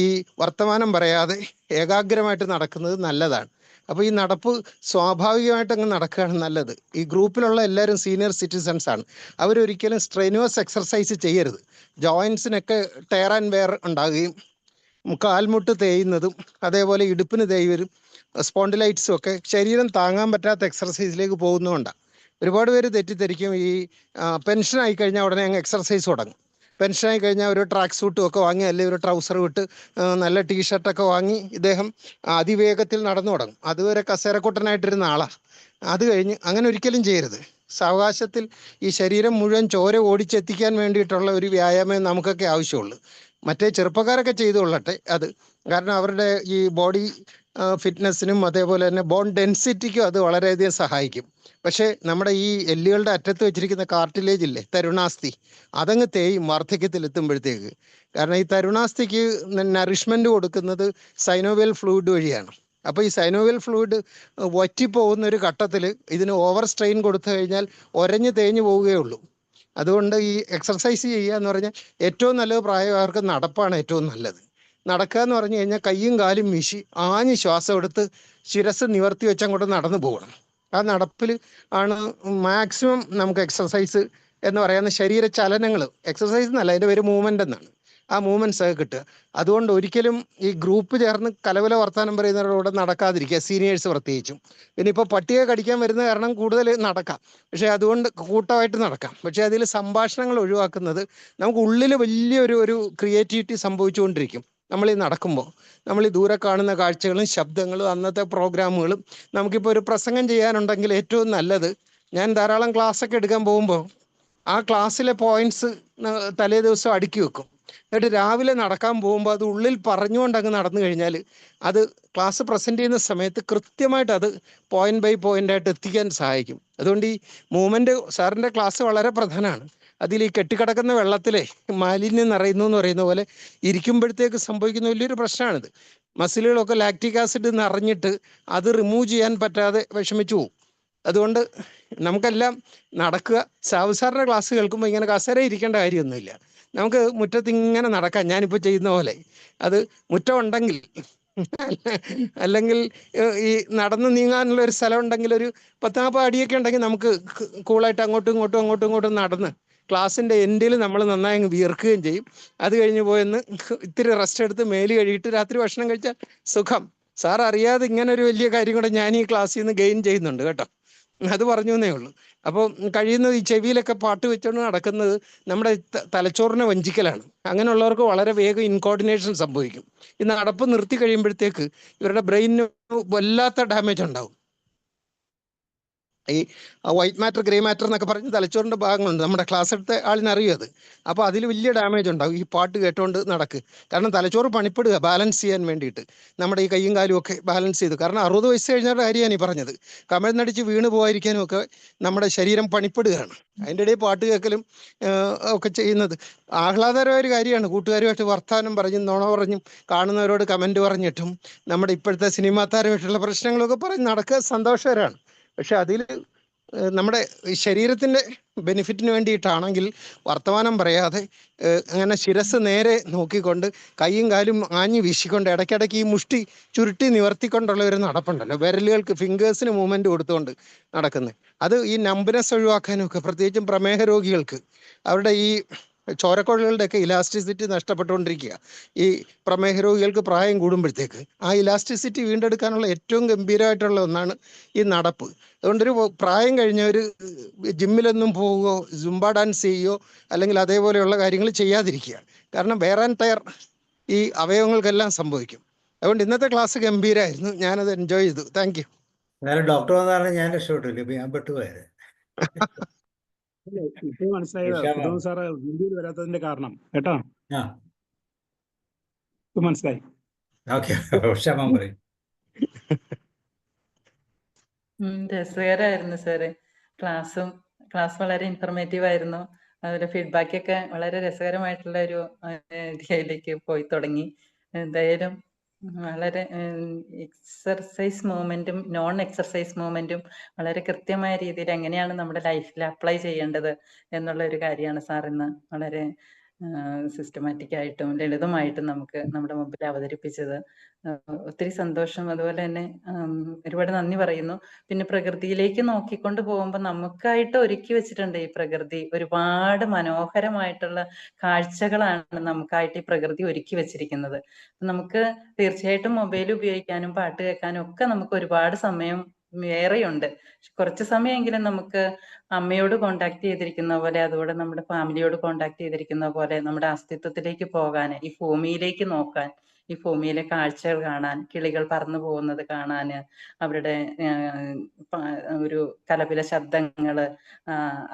ഈ വർത്തമാനം പറയാതെ ഏകാഗ്രമായിട്ട് നടക്കുന്നത് നല്ലതാണ്. അപ്പോൾ ഈ നടപ്പ് സ്വാഭാവികമായിട്ട് അങ്ങ് നടക്കുകയാണ് നല്ലത്. ഈ ഗ്രൂപ്പിലുള്ള എല്ലാവരും സീനിയർ സിറ്റിസൺസ് ആണ്. അവരൊരിക്കലും സ്ട്രെനുവസ് എക്സർസൈസ് ചെയ്യരുത്. ജോയിൻസിനൊക്കെ ടയർ ആൻഡ് വെയർ ഉണ്ടാകുകയും കാൽമുട്ട് തേയുന്നതും അതേപോലെ ഇടുപ്പിന് തേയ്വരും സ്പോണ്ടിലൈറ്റ്സും ഒക്കെ ശരീരം താങ്ങാൻ പറ്റാത്ത എക്സർസൈസിലേക്ക് പോകുന്നതുകൊണ്ടാണ്. ഒരുപാട് പേര് തെറ്റിദ്ധരിക്കും ഈ പെൻഷൻ ആയി കഴിഞ്ഞാൽ ഉടനെ അങ്ങ് എക്സർസൈസ് തുടങ്ങും. പെൻഷനായി കഴിഞ്ഞാൽ ഒരു ട്രാക്ക് സൂട്ടും ഒക്കെ വാങ്ങി, അല്ലെങ്കിൽ ഒരു ട്രൗസർ വിട്ട് നല്ല ടീഷർട്ടൊക്കെ വാങ്ങി ഇദ്ദേഹം അതിവേഗത്തിൽ നടന്നു തുടങ്ങും. അതുവരെ കസേരക്കുട്ടനായിട്ടിരുന്ന ആളാണ്. അത് കഴിഞ്ഞ് അങ്ങനെ ഒരിക്കലും ചെയ്യരുത്. സാവകാശത്തിൽ ഈ ശരീരം മുഴുവൻ ചോര ഓടിച്ചെത്തിക്കാൻ വേണ്ടിയിട്ടുള്ള ഒരു വ്യായാമം നമുക്കൊക്കെ ആവശ്യമുള്ളൂ. മറ്റേ ചെറുപ്പക്കാരൊക്കെ ചെയ്തു കൊള്ളട്ടെ അത്. കാരണം അവരുടെ ഈ ബോഡി ഫിറ്റ്നസ്സിനും അതേപോലെ തന്നെ ബോൺ ഡെൻസിറ്റിക്കും അത് വളരെയധികം സഹായിക്കും. പക്ഷേ നമ്മുടെ ഈ എല്ലുകളുടെ അറ്റത്ത് വെച്ചിരിക്കുന്ന കാർട്ടിലേജ് ഇല്ലേ, തരുണാസ്ഥി, അതങ്ങ് തേയും വാർദ്ധക്യത്തിലെത്തുമ്പോഴത്തേക്ക്. കാരണം ഈ തരുണാസ്ഥിക്ക് നറിഷ്മെൻറ്റ് കൊടുക്കുന്നത് സൈനോവിയൽ ഫ്ലൂയിഡ് വഴിയാണ്. അപ്പോൾ ഈ സൈനോവിയൽ ഫ്ലൂയിഡ് വറ്റിപ്പോകുന്ന ഒരു ഘട്ടത്തിൽ ഇതിന് ഓവർ സ്ട്രെയിൻ കൊടുത്തു കഴിഞ്ഞാൽ ഒരഞ്ഞ് തേഞ്ഞു പോവുകയുള്ളൂ. അതുകൊണ്ട് ഈ എക്സർസൈസ് ചെയ്യുക എന്ന് പറഞ്ഞാൽ ഏറ്റവും നല്ലത് പ്രായമായവർക്ക് നടപ്പാണ് ഏറ്റവും നല്ലത്. നടക്കുക എന്ന് പറഞ്ഞു കഴിഞ്ഞാൽ കയ്യും കാലും വീശി ആഞ്ഞ് ശ്വാസം എടുത്ത് ശിരസ് നിവർത്തി വെച്ച് അങ്ങോട്ട് നടന്നു പോകണം. ആ നടപ്പിൽ ആണ് മാക്സിമം നമുക്ക് എക്സർസൈസ് എന്ന് പറയുന്ന ശരീര ചലനങ്ങൾ, എക്സർസൈസ് എന്നല്ല അതിൻ്റെ പേര് മൂവ്മെൻ്റ് എന്നാണ്, ആ മൂവ്മെൻറ്റ്സ് ഒക്കെ കിട്ടുക. അതുകൊണ്ട് ഒരിക്കലും ഈ ഗ്രൂപ്പ് ചേർന്ന് കലവല വർത്താനം പറയുന്നവരോട് നടക്കാതിരിക്കുക, സീനിയേഴ്സ് പ്രത്യേകിച്ചും. പിന്നെ ഇപ്പോൾ പട്ടിയെ കടിക്കാൻ വരുന്ന കാരണം കൂടുതൽ നടക്കാം, പക്ഷേ അതുകൊണ്ട് കൂട്ടമായിട്ട് നടക്കാം. പക്ഷേ അതിൽ സംഭാഷണങ്ങൾ ഒഴിവാക്കുന്നത് നമുക്ക് ഉള്ളിൽ വലിയൊരു ക്രിയേറ്റിവിറ്റി സംഭവിച്ചുകൊണ്ടിരിക്കും. നമ്മൾ ഈ നടക്കുമ്പോൾ നമ്മൾ ഈ ദൂരെ കാണുന്ന കാഴ്ചകളും ശബ്ദങ്ങളും അന്നത്തെ പ്രോഗ്രാമുകളും. നമുക്കിപ്പോൾ ഒരു പ്രസംഗം ചെയ്യാനുണ്ടെങ്കിൽ ഏറ്റവും നല്ലത്, ഞാൻ ധാരാളം ക്ലാസ്സൊക്കെ എടുക്കാൻ പോകുമ്പോൾ ആ ക്ലാസ്സിലെ പോയിന്റ്സ് തലേ ദിവസം അടുക്കി വെക്കും. എന്നിട്ട് രാവിലെ നടക്കാൻ പോകുമ്പോൾ അത് ഉള്ളിൽ പറഞ്ഞുകൊണ്ട് അങ്ങ് നടന്നു കഴിഞ്ഞാൽ അത് ക്ലാസ് പ്രസൻറ്റ് ചെയ്യുന്ന സമയത്ത് കൃത്യമായിട്ട് അത് പോയിന്റ് ബൈ പോയിന്റ് ആയിട്ട് എത്തിക്കാൻ സഹായിക്കും. അതുകൊണ്ട് ഈ മൂവ്മെൻറ്റ് സാറിൻ്റെ ക്ലാസ് വളരെ പ്രധാനമാണ്. അതിൽ ഈ കെട്ടിക്കിടക്കുന്ന വെള്ളത്തിലെ മാലിന്യം നിറയുന്നു എന്ന് പറയുന്ന പോലെ ഇരിക്കുമ്പോഴത്തേക്ക് സംഭവിക്കുന്ന വലിയൊരു പ്രശ്നമാണിത്. മസിലുകളൊക്കെ ലാക്റ്റിക് ആസിഡ് നിറഞ്ഞിട്ട് അത് റിമൂവ് ചെയ്യാൻ പറ്റാതെ വിഷമിച്ചു പോകും. അതുകൊണ്ട് നമുക്കെല്ലാം നടക്കുക. സാറിൻ്റെ ക്ലാസ് കേൾക്കുമ്പോൾ ഇങ്ങനെ കസേര ഇരിക്കേണ്ട കാര്യമൊന്നുമില്ല. നമുക്ക് മുറ്റത്ത് ഇങ്ങനെ നടക്കാം, ഞാനിപ്പോൾ ചെയ്യുന്ന പോലെ. അത് മുറ്റം ഉണ്ടെങ്കിൽ അല്ലെങ്കിൽ ഈ നടന്ന് നീങ്ങാനുള്ള ഒരു സ്ഥലം ഉണ്ടെങ്കിൽ ഒരു 10-40 അടിയൊക്കെ ഉണ്ടെങ്കിൽ നമുക്ക് കൂളായിട്ട് അങ്ങോട്ടും ഇങ്ങോട്ടും നടന്ന് ക്ലാസ്സിൻ്റെ എൻഡിൽ നമ്മൾ നന്നായി അങ്ങ് വിയർക്കുകയും ചെയ്യും. അത് കഴിഞ്ഞ് പോയെന്ന് ഇത്തിരി റെസ്റ്റ് എടുത്ത് മേല് കഴുകിയിട്ട് രാത്രി ഭക്ഷണം കഴിച്ചാൽ സുഖം. സാർ അറിയാതെ ഇങ്ങനെ ഒരു വലിയ കാര്യം കൂടെ ഞാൻ ഈ ക്ലാസ്സിൽ നിന്ന് ഗെയിൻ ചെയ്യുന്നുണ്ട് കേട്ടോ, അത് പറഞ്ഞു എന്നേ ഉള്ളൂ. അപ്പോൾ കഴിയുന്നത് ഈ ചെവിയിലൊക്കെ പാട്ട് വെച്ചുകൊണ്ട് നടക്കുന്നത് നമ്മുടെ തലച്ചോറിനെ വഞ്ചിക്കലാണ്. അങ്ങനെയുള്ളവർക്ക് വളരെ വേഗം ഇൻകോർഡിനേഷൻ സംഭവിക്കും. ഈ നടപ്പ് നിർത്തി കഴിയുമ്പോഴത്തേക്ക് ഇവരുടെ ബ്രെയിനിന് വല്ലാത്ത ഡാമേജ് ഉണ്ടാവും. ഈ വൈറ്റ് മാറ്റർ ഗ്രേ മാറ്റർ എന്നൊക്കെ പറഞ്ഞ് തലച്ചോറിൻ്റെ ഭാഗങ്ങളുണ്ട്. നമ്മുടെ ക്ലാസ് എടുത്ത ആളിനറിയും അത്. അപ്പോൾ അതിൽ വലിയ ഡാമേജ് ഉണ്ടാകും ഈ പാട്ട് കേട്ടുകൊണ്ട് നടക്ക്. കാരണം തലച്ചോറ് പണിപ്പെടുക ബാലൻസ് ചെയ്യാൻ വേണ്ടിയിട്ട്. നമ്മുടെ ഈ കൈയും കാലും ഒക്കെ ബാലൻസ് ചെയ്തു. കാരണം 60 വയസ്സ് കഴിഞ്ഞവരുടെ കാര്യമാണ് ഈ പറഞ്ഞത്. കമിഴ്ന്നടിച്ച് വീണ് പോകാതിരിക്കാനും ഒക്കെ നമ്മുടെ ശരീരം പണിപ്പെടുകയാണ്. അതിൻ്റെ ഇടയിൽ പാട്ട് കേൾക്കലും ഒക്കെ ചെയ്യുന്നത് ആഹ്ലാദകരമായ ഒരു കാര്യമാണ്. കൂട്ടുകാരുമായിട്ട് വർത്തമാനം പറഞ്ഞും നുണ പറഞ്ഞും കാണുന്നവരോട് കമൻറ്റ് പറഞ്ഞിട്ടും നമ്മുടെ ഇപ്പോഴത്തെ സിനിമാ താരമായിട്ടുള്ള പ്രശ്നങ്ങളൊക്കെ പറഞ്ഞ് നടക്കുക സന്തോഷകരമാണ്. പക്ഷെ അതിൽ നമ്മുടെ ശരീരത്തിൻ്റെ ബെനിഫിറ്റിന് വേണ്ടിയിട്ടാണെങ്കിൽ വർത്തമാനം പറയാതെ അങ്ങനെ ശിരസ് നേരെ നോക്കിക്കൊണ്ട് കൈയും കാലും ആഞ്ഞു വീശിക്കൊണ്ട് ഇടയ്ക്കിടയ്ക്ക് ഈ മുഷ്ടി ചുരുട്ടി നിവർത്തിക്കൊണ്ടുള്ള ഒരു നടപ്പുണ്ടല്ലോ, വിരലുകൾക്ക് ഫിംഗേഴ്സിന് മൂവ്മെൻറ്റ് കൊടുത്തുകൊണ്ട് നടക്കുന്നത്. അത് ഈ നമ്പനെസ് ഒഴിവാക്കാനൊക്കെ, പ്രത്യേകിച്ചും പ്രമേഹ രോഗികൾക്ക് അവരുടെ ഈ ചോരക്കുഴലുകളുടെയൊക്കെ ഇലാസ്റ്റിസിറ്റി നഷ്ടപ്പെട്ടുകൊണ്ടിരിക്കുക. ഈ പ്രമേഹ രോഗികൾക്ക് പ്രായം കൂടുമ്പോഴത്തേക്ക് ആ ഇലാസ്റ്റിസിറ്റി വീണ്ടെടുക്കാനുള്ള ഏറ്റവും ഗംഭീരമായിട്ടുള്ള ഒന്നാണ് ഈ നടപ്പ്. അതുകൊണ്ടൊരു പ്രായം കഴിഞ്ഞവർ ജിമ്മിലൊന്നും പോവുകയോ സുംബ ഡാൻസ് ചെയ്യുകയോ അല്ലെങ്കിൽ അതേപോലെയുള്ള കാര്യങ്ങൾ ചെയ്യാതിരിക്കുക. കാരണം വെയർ ആൻഡ് ടയർ ഈ അവയവങ്ങൾക്കെല്ലാം സംഭവിക്കും. അതുകൊണ്ട് ഇന്നത്തെ ക്ലാസ് ഗംഭീരമായിരുന്നു, ഞാനത് എൻജോയ് ചെയ്തു. Thank you.
എന്നാലും ഡോക്ടർ വന്നാണ് ഞാൻ രക്ഷപ്പെട്ടില്ല, ഇപ്പൊ ഞാൻ പെട്ടുപോയത്.
ഇപ്പൊ മനസ്സിലായത്
ഇഷാമ.
സുധോൻ സാറ് വീഡിയോയിൽ വരാത്തതിന്റെ കാരണം കേട്ടോ.
ആ
ഇപ്പൊ മനസ്സിലായി.
ഓക്കെ, ക്ഷമ പറയും.
രസകരമായിരുന്നു സാറ്. ക്ലാസ് വളരെ ഇൻഫർമേറ്റീവ് ആയിരുന്നു. അതുപോലെ ഫീഡ്ബാക്ക് ഒക്കെ വളരെ രസകരമായിട്ടുള്ള ഒരു ഇതിലേക്ക് പോയി തുടങ്ങി. എന്തായാലും വളരെ എക്സർസൈസ് മൂവ്മെന്റും നോൺ എക്സർസൈസ് മൂവ്മെന്റും വളരെ കൃത്യമായ രീതിയിൽ എങ്ങനെയാണ് നമ്മുടെ ലൈഫിൽ അപ്ലൈ ചെയ്യേണ്ടത് എന്നുള്ള ഒരു കാര്യമാണ് സാർ ഇന്ന് വളരെ സിസ്റ്റമാറ്റിക് ആയിട്ടും ലളിതമായിട്ടും നമുക്ക് നമ്മുടെ മുമ്പിൽ അവതരിപ്പിച്ചത്. ഒത്തിരി സന്തോഷം. അതുപോലെ തന്നെ ഒരുപാട് നന്ദി പറയുന്നു. പിന്നെ പ്രകൃതിയിലേക്ക് നോക്കിക്കൊണ്ട് പോകുമ്പോൾ നമുക്കായിട്ട് ഒരുക്കി വെച്ചിട്ടുണ്ട് ഈ പ്രകൃതി. ഒരുപാട് മനോഹരമായിട്ടുള്ള കാഴ്ചകളാണ് നമുക്കായിട്ട് ഈ പ്രകൃതി ഒരുക്കി വെച്ചിരിക്കുന്നത്. നമുക്ക് തീർച്ചയായിട്ടും മൊബൈൽ ഉപയോഗിക്കാനും പാട്ട് കേൾക്കാനും ഒക്കെ നമുക്ക് ഒരുപാട് സമയം ഏറെയുണ്ട്. കുറച്ച് സമയമെങ്കിലും നമുക്ക് അമ്മയോട് കോണ്ടാക്ട് ചെയ്തിരിക്കുന്ന പോലെ, അതുപോലെ നമ്മുടെ ഫാമിലിയോട് കോണ്ടാക്ട് ചെയ്തിരിക്കുന്ന പോലെ നമ്മുടെ അസ്തിത്വത്തിലേക്ക് പോകാൻ, ഈ ഭൂമിയിലേക്ക് നോക്കാൻ, ഈ ഭൂമിയിലെ കാഴ്ചകൾ കാണാൻ, കിളികൾ പറന്നു പോകുന്നത് കാണാന്, അവരുടെ ഒരു കലപില ശബ്ദങ്ങള്,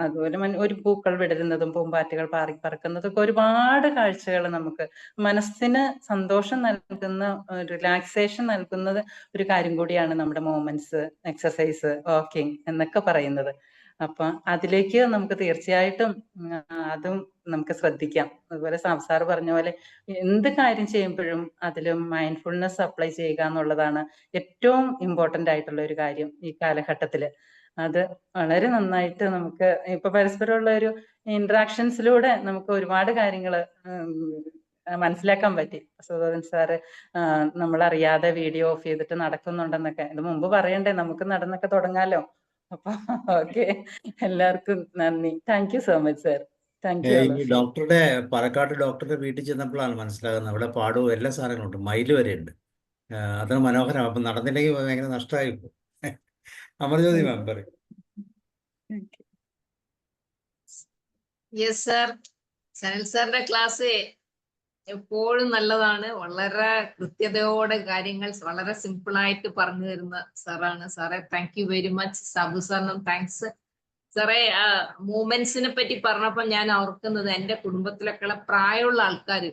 അതുപോലെ ഒരു പൂക്കൾ വിടരുന്നതും പൂമ്പാറ്റകൾ പാറി പറക്കുന്നതും ഒക്കെ ഒരുപാട് കാഴ്ചകൾ നമുക്ക് മനസ്സിന് സന്തോഷം നൽകുന്ന, റിലാക്സേഷൻ നൽകുന്നത് ഒരു കാര്യം കൂടിയാണ് നമ്മുടെ മൂവ്മെന്റ്സ്, എക്സസൈസ്, വാക്കിംഗ് എന്നൊക്കെ പറയുന്നത്. അപ്പൊ അതിലേക്ക് നമുക്ക് തീർച്ചയായിട്ടും അതും നമുക്ക് ശ്രദ്ധിക്കാം. അതുപോലെ സാർ പറഞ്ഞ പോലെ എന്ത് കാര്യം ചെയ്യുമ്പോഴും അതിൽ മൈൻഡ്ഫുൾനെസ് അപ്ലൈ ചെയ്യുക എന്നുള്ളതാണ് ഏറ്റവും ഇമ്പോർട്ടന്റ് ആയിട്ടുള്ള ഒരു കാര്യം ഈ കാലഘട്ടത്തില്. അത് വളരെ നന്നായിട്ട് നമുക്ക് ഇപ്പൊ പരസ്പരമുള്ള ഒരു ഇന്ററാക്ഷൻസിലൂടെ നമുക്ക് ഒരുപാട് കാര്യങ്ങൾ മനസ്സിലാക്കാൻ പറ്റി. സുധോൻ സാറ് നമ്മളറിയാതെ വീഡിയോ ഓഫ് ചെയ്തിട്ട് നടക്കുന്നുണ്ടെന്നൊക്കെ, ഇത് മുമ്പ് പറയണ്ടേ, നമുക്ക് നടന്നൊക്കെ തുടങ്ങാലോ. അപ്പൊ ഓക്കെ, എല്ലാവർക്കും നന്ദി. Thank you so much sir. Thank U.
ഈ ഡോക്ടറുടെ പാലക്കാട് ഡോക്ടറുടെ വീട്ടിൽ ചെന്നപ്പോഴാണ് മനസ്സിലാകുന്നത് അവിടെ പാടവും എല്ലാ സാധനങ്ങളും ഉണ്ട്, മയില് വരെ ഉണ്ട്. അത് മനോഹരം. അപ്പൊ നടന്നില്ലെങ്കിൽ ഭയങ്കര നഷ്ടമായി പോകും. അമർജ്യോതി മാം പറയും.
യെസ് സാർ, സനൽ സാറിന്റെ ക്ലാസ് എപ്പോഴും നല്ലതാണ്. വളരെ കൃത്യതയോടെ കാര്യങ്ങൾ വളരെ സിമ്പിൾ ആയിട്ട് പറഞ്ഞു തരുന്ന സാറാണ്. സാറേ thank you very much. Sabu സാറിനും താങ്ക്സ്. സാറേ മൂവ്മെന്റ്സിനെ പറ്റി പറഞ്ഞപ്പോൾ ഞാൻ ഓർക്കുന്നത് എൻ്റെ കുടുംബത്തിലൊക്കെ പ്രായമുള്ള ആൾക്കാർ,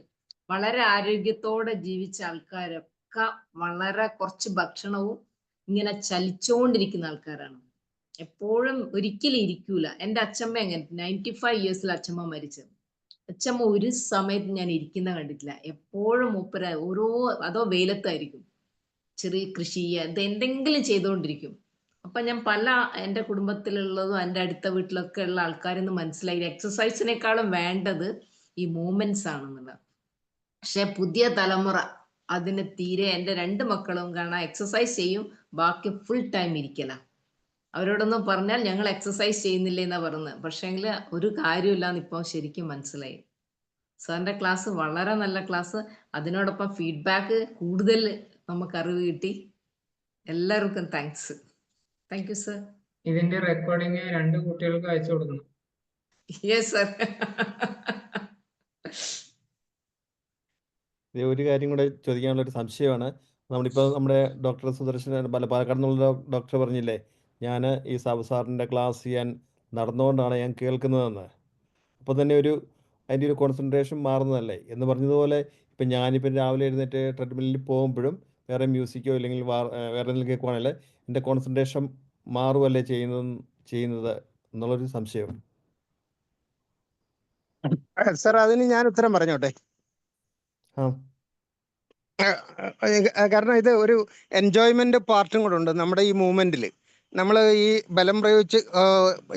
വളരെ ആരോഗ്യത്തോടെ ജീവിച്ച ആൾക്കാരൊക്കെ വളരെ കുറച്ച് ഭക്ഷണവും ഇങ്ങനെ ചലിച്ചുകൊണ്ടിരിക്കുന്ന ആൾക്കാരാണ്. എപ്പോഴും ഒരിക്കലും ഇരിക്കൂല. എൻ്റെ അച്ഛമ്മ എങ്ങനെ 95 ഇയേഴ്സിൽ അച്ഛമ്മ മരിച്ചത്. അച്ഛമ്മ ഒരു സമയത്ത് ഞാൻ ഇരിക്കുന്ന കണ്ടിട്ടില്ല. എപ്പോഴും മൂപ്പര അതോ വെയിലത്തായിരിക്കും, ചെറിയ കൃഷി എന്തെങ്കിലും ചെയ്തുകൊണ്ടിരിക്കും. അപ്പൊ ഞാൻ പല എൻ്റെ കുടുംബത്തിലുള്ളതും എൻ്റെ അടുത്ത വീട്ടിലൊക്കെ ഉള്ള ആൾക്കാരെന്ന് മനസ്സിലായി എക്സസൈസിനേക്കാളും വേണ്ടത് ഈ മൂവ്മെന്റ്സ് ആണെന്നുള്ളത്. പക്ഷെ പുതിയ തലമുറ അതിന് തീരെ, എൻ്റെ 2 മക്കളും കാണാൻ എക്സസൈസ് ചെയ്യും, ബാക്കി ഫുൾ ടൈം ഇരിക്കല. അവരോടൊന്നും പറഞ്ഞാൽ ഞങ്ങൾ എക്സസൈസ് ചെയ്യുന്നില്ല എന്നാ പറയുന്നത്. പക്ഷേങ്കിൽ ഒരു കാര്യമില്ലാന്ന് ഇപ്പൊ ശരിക്കും മനസ്സിലായി. സാറിന്റെ ക്ലാസ് വളരെ നല്ല ക്ലാസ്. അതിനോടൊപ്പം ഫീഡ്ബാക്ക് കൂടുതൽ നമുക്ക് അറിവ് കിട്ടി. എല്ലാവർക്കും താങ്ക്സ്. Thank you sir.
ഇതിന്റെ റെക്കോർഡിങ് 2 കുട്ടികൾക്ക് അയച്ചു കൊടുക്കണം.
Yes sir.
ഒരു കാര്യം കൂടെ ചോദിക്കാനുള്ള ഒരു സംശയമാണ്. നമ്മളിപ്പോൾ നമ്മുടെ ഡോക്ടർ സുദർശൻ പാലക്കാട് നിന്നുള്ള ഡോക്ടർ പറഞ്ഞില്ലേ, ഞാൻ ഈ സാബു സാറിൻ്റെ ക്ലാസ് ചെയ്യാൻ നടന്നുകൊണ്ടാണ് ഞാൻ കേൾക്കുന്നതെന്ന്. അപ്പോൾ തന്നെ അതിൻ്റെ ഒരു കോൺസെൻട്രേഷൻ മാറുന്നതല്ലേ എന്ന് പറഞ്ഞതുപോലെ, ഇപ്പം ഞാനിപ്പം രാവിലെ എഴുന്നേറ്റ് ട്രെഡ്മില്ലിൽ പോകുമ്പോഴും വേറെ മ്യൂസിക്കോ ഇല്ലെങ്കിൽ വേറെ എന്തെങ്കിലും കേൾക്കുവാണെങ്കിൽ എൻ്റെ കോൺസെൻട്രേഷൻ മാറുമല്ലേ ചെയ്യുന്നത് എന്നുള്ളൊരു സംശയം.
സാർ അതിന് ഞാൻ ഉത്തരം പറഞ്ഞോട്ടെ. കാരണം ഇത് ഒരു എൻജോയ്മെന്റ് പാർട്ടും കൂടെ ഉണ്ട് നമ്മുടെ ഈ മൂവ്മെന്റിൽ. നമ്മൾ ഈ ബലം പ്രയോഗിച്ച്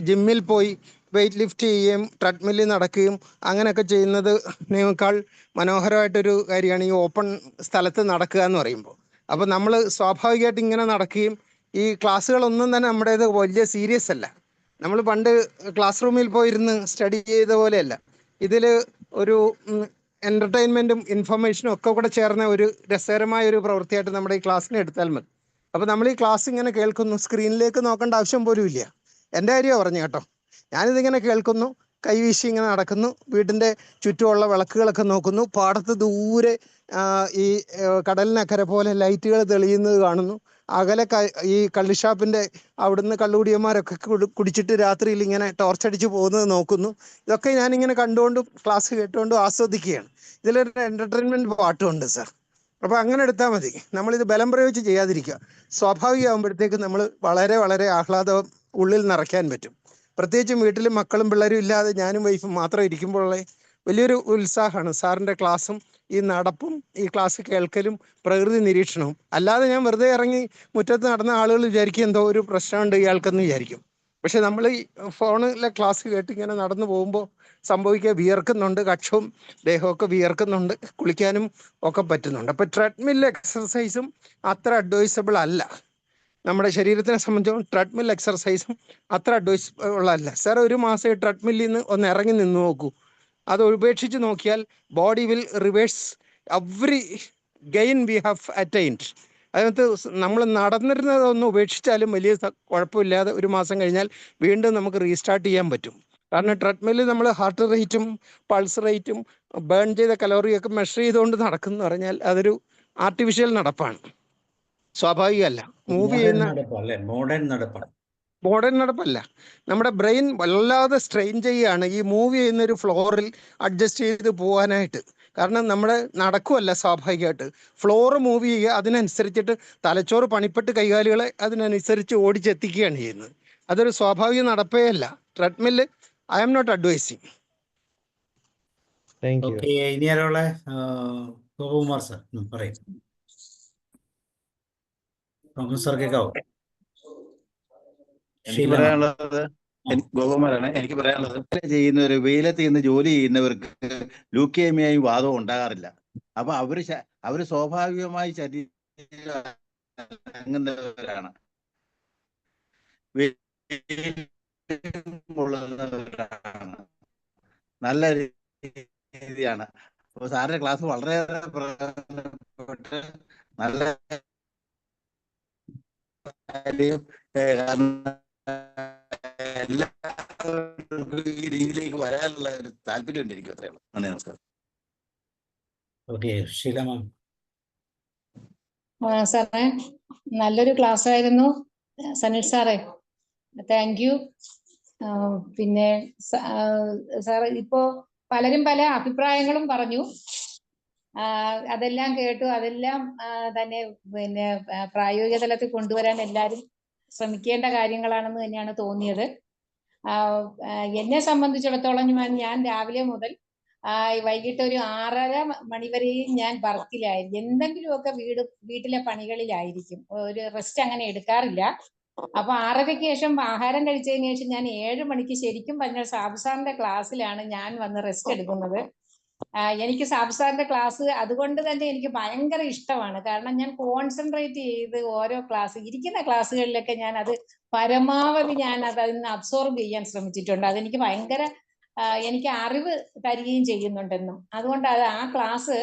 ജിമ്മിൽ പോയി വെയിറ്റ് ലിഫ്റ്റ് ചെയ്യുകയും ട്രെഡ്മില്ലിൽ നടക്കുകയും അങ്ങനെയൊക്കെ ചെയ്യുന്നതിനേക്കാൾ മനോഹരമായിട്ടൊരു കാര്യമാണ് ഈ ഓപ്പൺ സ്ഥലത്ത് നടക്കുക എന്ന് പറയുമ്പോൾ. അപ്പോൾ നമ്മൾ സ്വാഭാവികമായിട്ട് ഇങ്ങനെ നടക്കുകയും ഈ ക്ലാസ്സുകളൊന്നും തന്നെ നമ്മുടേത് വലിയ സീരിയസ് അല്ല. നമ്മൾ പണ്ട് ക്ലാസ് റൂമിൽ പോയിരുന്ന് സ്റ്റഡി ചെയ്ത പോലെയല്ല. ഇതിൽ ഒരു എന്റർടൈൻമെന്റും ഇൻഫർമേഷനും ഒക്കെ കൂടെ ചേർന്ന ഒരു രസകരമായ ഒരു പ്രവൃത്തിയായിട്ട് നമ്മുടെ ഈ ക്ലാസ്സിനെ എടുത്താൽ മതി. അപ്പോൾ നമ്മൾ ഈ ക്ലാസ് ഇങ്ങനെ കേൾക്കുന്നു, സ്ക്രീനിലേക്ക് നോക്കേണ്ട ആവശ്യം പോലും ഇല്ല. എൻ്റെ കാര്യമാണ് പറഞ്ഞു കേട്ടോ. ഞാനിതിങ്ങനെ കേൾക്കുന്നു, കൈവീശി ഇങ്ങനെ നടക്കുന്നു, വീടിൻ്റെ ചുറ്റുമുള്ള വിളക്കുകളൊക്കെ നോക്കുന്നു, പാടത്ത് ദൂരെ ഈ കടലിനക്കരെ പോലെ ലൈറ്റുകൾ തെളിയുന്നത് കാണുന്നു, അകലെ ഈ കള്ളുഷാപ്പിൻ്റെ അവിടുന്ന് കള്ളുകുടിയന്മാരൊക്കെ കുടിച്ചിട്ട് രാത്രിയിൽ ഇങ്ങനെ ടോർച്ചടിച്ച് പോകുന്നത് നോക്കുന്നു. ഇതൊക്കെ ഞാനിങ്ങനെ കണ്ടുകൊണ്ടും ക്ലാസ് കേട്ടുകൊണ്ടും ആസ്വദിക്കുകയാണ്. ഇതിലൊരു എൻ്റർടൈൻമെൻറ്റ് പാട്ടുമുണ്ട് സാർ. അപ്പോൾ അങ്ങനെ എടുത്താൽ മതി. നമ്മളിത് ബലം പ്രയോഗിച്ച് ചെയ്യാതിരിക്കുക. സ്വാഭാവികമാകുമ്പോഴത്തേക്ക് നമ്മൾ വളരെ വളരെ ആഹ്ലാദം ഉള്ളിൽ നിറയ്ക്കാൻ പറ്റും. പ്രത്യേകിച്ചും വീട്ടിൽ മക്കളും പിള്ളേരും ഇല്ലാതെ ഞാനും വൈഫും മാത്രം ഇരിക്കുമ്പോഴുള്ള വലിയൊരു ഉത്സാഹമാണ് സാറിൻ്റെ ക്ലാസ്സും ഈ നടപ്പും ഈ ക്ലാസ് കേൾക്കലും പ്രകൃതി നിരീക്ഷണവും. അല്ലാതെ ഞാൻ വെറുതെ ഇറങ്ങി മുറ്റത്ത് നടന്ന ആളുകൾ വിചാരിക്കും എന്തോ ഒരു പ്രശ്നമുണ്ട് ഇയാൾക്കെന്ന് വിചാരിക്കും. പക്ഷെ നമ്മൾ ഈ ഫോണിലെ ക്ലാസ് കേട്ട് ഇങ്ങനെ നടന്നു പോകുമ്പോൾ സംഭവിക്കുക, വിയർക്കുന്നുണ്ട്, കക്ഷവും ദേഹമൊക്കെ വിയർക്കുന്നുണ്ട്, കുളിക്കാനും ഒക്കെ പറ്റുന്നുണ്ട്. അപ്പോൾ ട്രെഡ്മിൽ എക്സർസൈസും അത്ര അഡ്വൈസബിൾ അല്ല. നമ്മുടെ ശരീരത്തിനെ സംബന്ധിച്ചോളം ട്രെഡ്മിൽ എക്സർസൈസും അത്ര അഡ്വൈസബിൾ അല്ല. സാർ ഒരു മാസം ഈ ട്രെഡ്മില്ലിൽ നിന്ന് ഒന്ന് ഇറങ്ങി നിന്ന് നോക്കൂ. അത് ഉപേക്ഷിച്ച് നോക്കിയാൽ body will reverse every gain we have attained. അതിനകത്ത് നമ്മൾ നടന്നിരുന്നതൊന്നും ഉപേക്ഷിച്ചാലും വലിയ കുഴപ്പമില്ലാതെ ഒരു മാസം കഴിഞ്ഞാൽ വീണ്ടും നമുക്ക് റീസ്റ്റാർട്ട് ചെയ്യാൻ പറ്റും. കാരണം ട്രെഡ്മില്ലിൽ നമ്മൾ ഹാർട്ട് റേറ്റും പൾസ് റേറ്റും ബേൺ ചെയ്ത കലോറിയൊക്കെ മെഷർ ചെയ്തുകൊണ്ട് നടക്കുന്നു പറഞ്ഞാൽ അതൊരു ആർട്ടിഫിഷ്യൽ നടപ്പാണ്, സ്വാഭാവികമല്ല. മൂവ് ചെയ്യുന്ന മോഡേൺ നടപ്പല്ല. നമ്മുടെ ബ്രെയിൻ വല്ലാതെ സ്ട്രെയിൻ ചെയ്യുകയാണ് ഈ മൂവ് ചെയ്യുന്നൊരു ഫ്ലോറിൽ അഡ്ജസ്റ്റ് ചെയ്ത് പോകാനായിട്ട്. കാരണം നമ്മുടെ നടക്കുമല്ല സ്വാഭാവികമായിട്ട്, ഫ്ലോറ് മൂവ് ചെയ്യുക, അതിനനുസരിച്ചിട്ട് തലച്ചോറ് പണിപ്പെട്ട് കൈകാലുകളെ അതിനനുസരിച്ച് ഓടിച്ചെത്തിക്കുകയാണ് ചെയ്യുന്നത്. അതൊരു സ്വാഭാവിക നടപ്പേ അല്ല. Treadmill I am not advising.
ഇനി ആരോള ഗോപകുമാർ സാർ പറയും. പ്രൊഫസർ കേൾക്കാവോ?
എനിക്ക് പറയാനുള്ളത് ഗോപകുമാരാണ്. എനിക്ക് പറയാനുള്ളത് ചെയ്യുന്നവർ, വെയിലത്ത് നിന്ന് ജോലി ചെയ്യുന്നവർക്ക് ലൂക്കേമിയയും വാദവും ഉണ്ടാകാറില്ല. അപ്പൊ അവര് സ്വാഭാവികമായി ശരീരമാണ്, നല്ല രീതിയാണ്. അപ്പൊ സാറിന്റെ ക്ലാസ് വളരെയേറെ പ്രധാനപ്പെട്ട നല്ല കാരണം എല്ലാ രീതിയിലേക്ക് വരാനുള്ള ഒരു താല്പര്യമുണ്ട് എനിക്ക്. അത്രയുള്ളൂ. നന്ദി, നമസ്കാരം.
സാറേ, നല്ലൊരു ക്ലാസ് ആയിരുന്നു സനിൽ സാറേ, താങ്ക് യു. പിന്നെ സാറ് ഇപ്പോ പലരും പല അഭിപ്രായങ്ങളും പറഞ്ഞു, അതെല്ലാം കേട്ടു. അതെല്ലാം തന്നെ പിന്നെ പ്രായോഗിക തലത്തിൽ കൊണ്ടുവരാൻ എല്ലാവരും ശ്രമിക്കേണ്ട കാര്യങ്ങളാണെന്ന് തന്നെയാണ് തോന്നിയത്. എന്നെ സംബന്ധിച്ചിടത്തോളം ഞാൻ രാവിലെ മുതൽ വൈകിട്ട് ഒരു 6:30 മണി വരെയും ഞാൻ വർക്കിലായിരിക്കും. എന്തെങ്കിലുമൊക്കെ വീട്ടിലെ പണികളിലായിരിക്കും. ഒരു റെസ്റ്റ് അങ്ങനെ എടുക്കാറില്ല. അപ്പൊ 6:30-ക്ക് ശേഷം ആഹാരം കഴിച്ചതിന് ശേഷം ഞാൻ 7 മണിക്ക് ശരിക്കും പറഞ്ഞാൽ സാബു സാറിന്റെ ക്ലാസ്സിലാണ് ഞാൻ വന്ന് റെസ്റ്റ് എടുക്കുന്നത്. എനിക്ക് സാബു സാറിന്റെ ക്ലാസ് അതുകൊണ്ട് തന്നെ എനിക്ക് ഭയങ്കര ഇഷ്ടമാണ്. കാരണം ഞാൻ കോൺസെൻട്രേറ്റ് ചെയ്ത് ഓരോ ഇരിക്കുന്ന ക്ലാസ്സുകളിലൊക്കെ ഞാൻ അത് പരമാവധി ഞാൻ അതിന് അബ്സോർബ് ചെയ്യാൻ ശ്രമിച്ചിട്ടുണ്ട്. അതെനിക്ക് ഭയങ്കര എനിക്ക് അറിവ് തരികയും ചെയ്യുന്നുണ്ടെന്നും. അതുകൊണ്ട് ആ ക്ലാസ്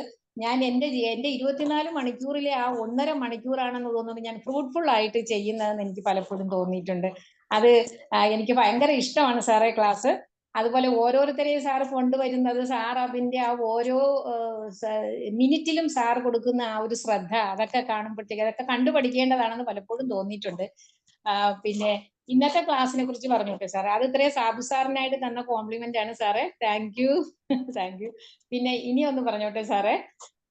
ഞാൻ എൻ്റെ 24 മണിക്കൂറിലെ ആ 1.5 മണിക്കൂറാണെന്ന് തോന്നുന്നു ഞാൻ ഫ്രൂട്ട്ഫുൾ ആയിട്ട് ചെയ്യുന്നതെന്ന് എനിക്ക് പലപ്പോഴും തോന്നിയിട്ടുണ്ട്. അത് എനിക്ക് ഭയങ്കര ഇഷ്ടമാണ് സാറേ ക്ലാസ്. അതുപോലെ ഓരോരുത്തരെയും സാറ് കൊണ്ടുവരുന്നത്, സാർ അതിൻ്റെ ആ ഓരോ മിനിറ്റിലും സാർ കൊടുക്കുന്ന ആ ഒരു ശ്രദ്ധ, അതൊക്കെ കാണുമ്പോഴത്തേക്ക് അതൊക്കെ കണ്ടുപഠിക്കേണ്ടതാണെന്ന് പലപ്പോഴും തോന്നിയിട്ടുണ്ട്. പിന്നെ ഇന്നത്തെ ക്ലാസ്സിനെ കുറിച്ച് പറഞ്ഞോട്ടെ സാർ, അത് ഇത്രയും സാബു സാറിനായിട്ട് തന്ന കോംപ്ലിമെന്റ് ആണ് സാറേ. Thank you, thank you. പിന്നെ ഇനി ഒന്ന് പറഞ്ഞോട്ടെ സാറേ,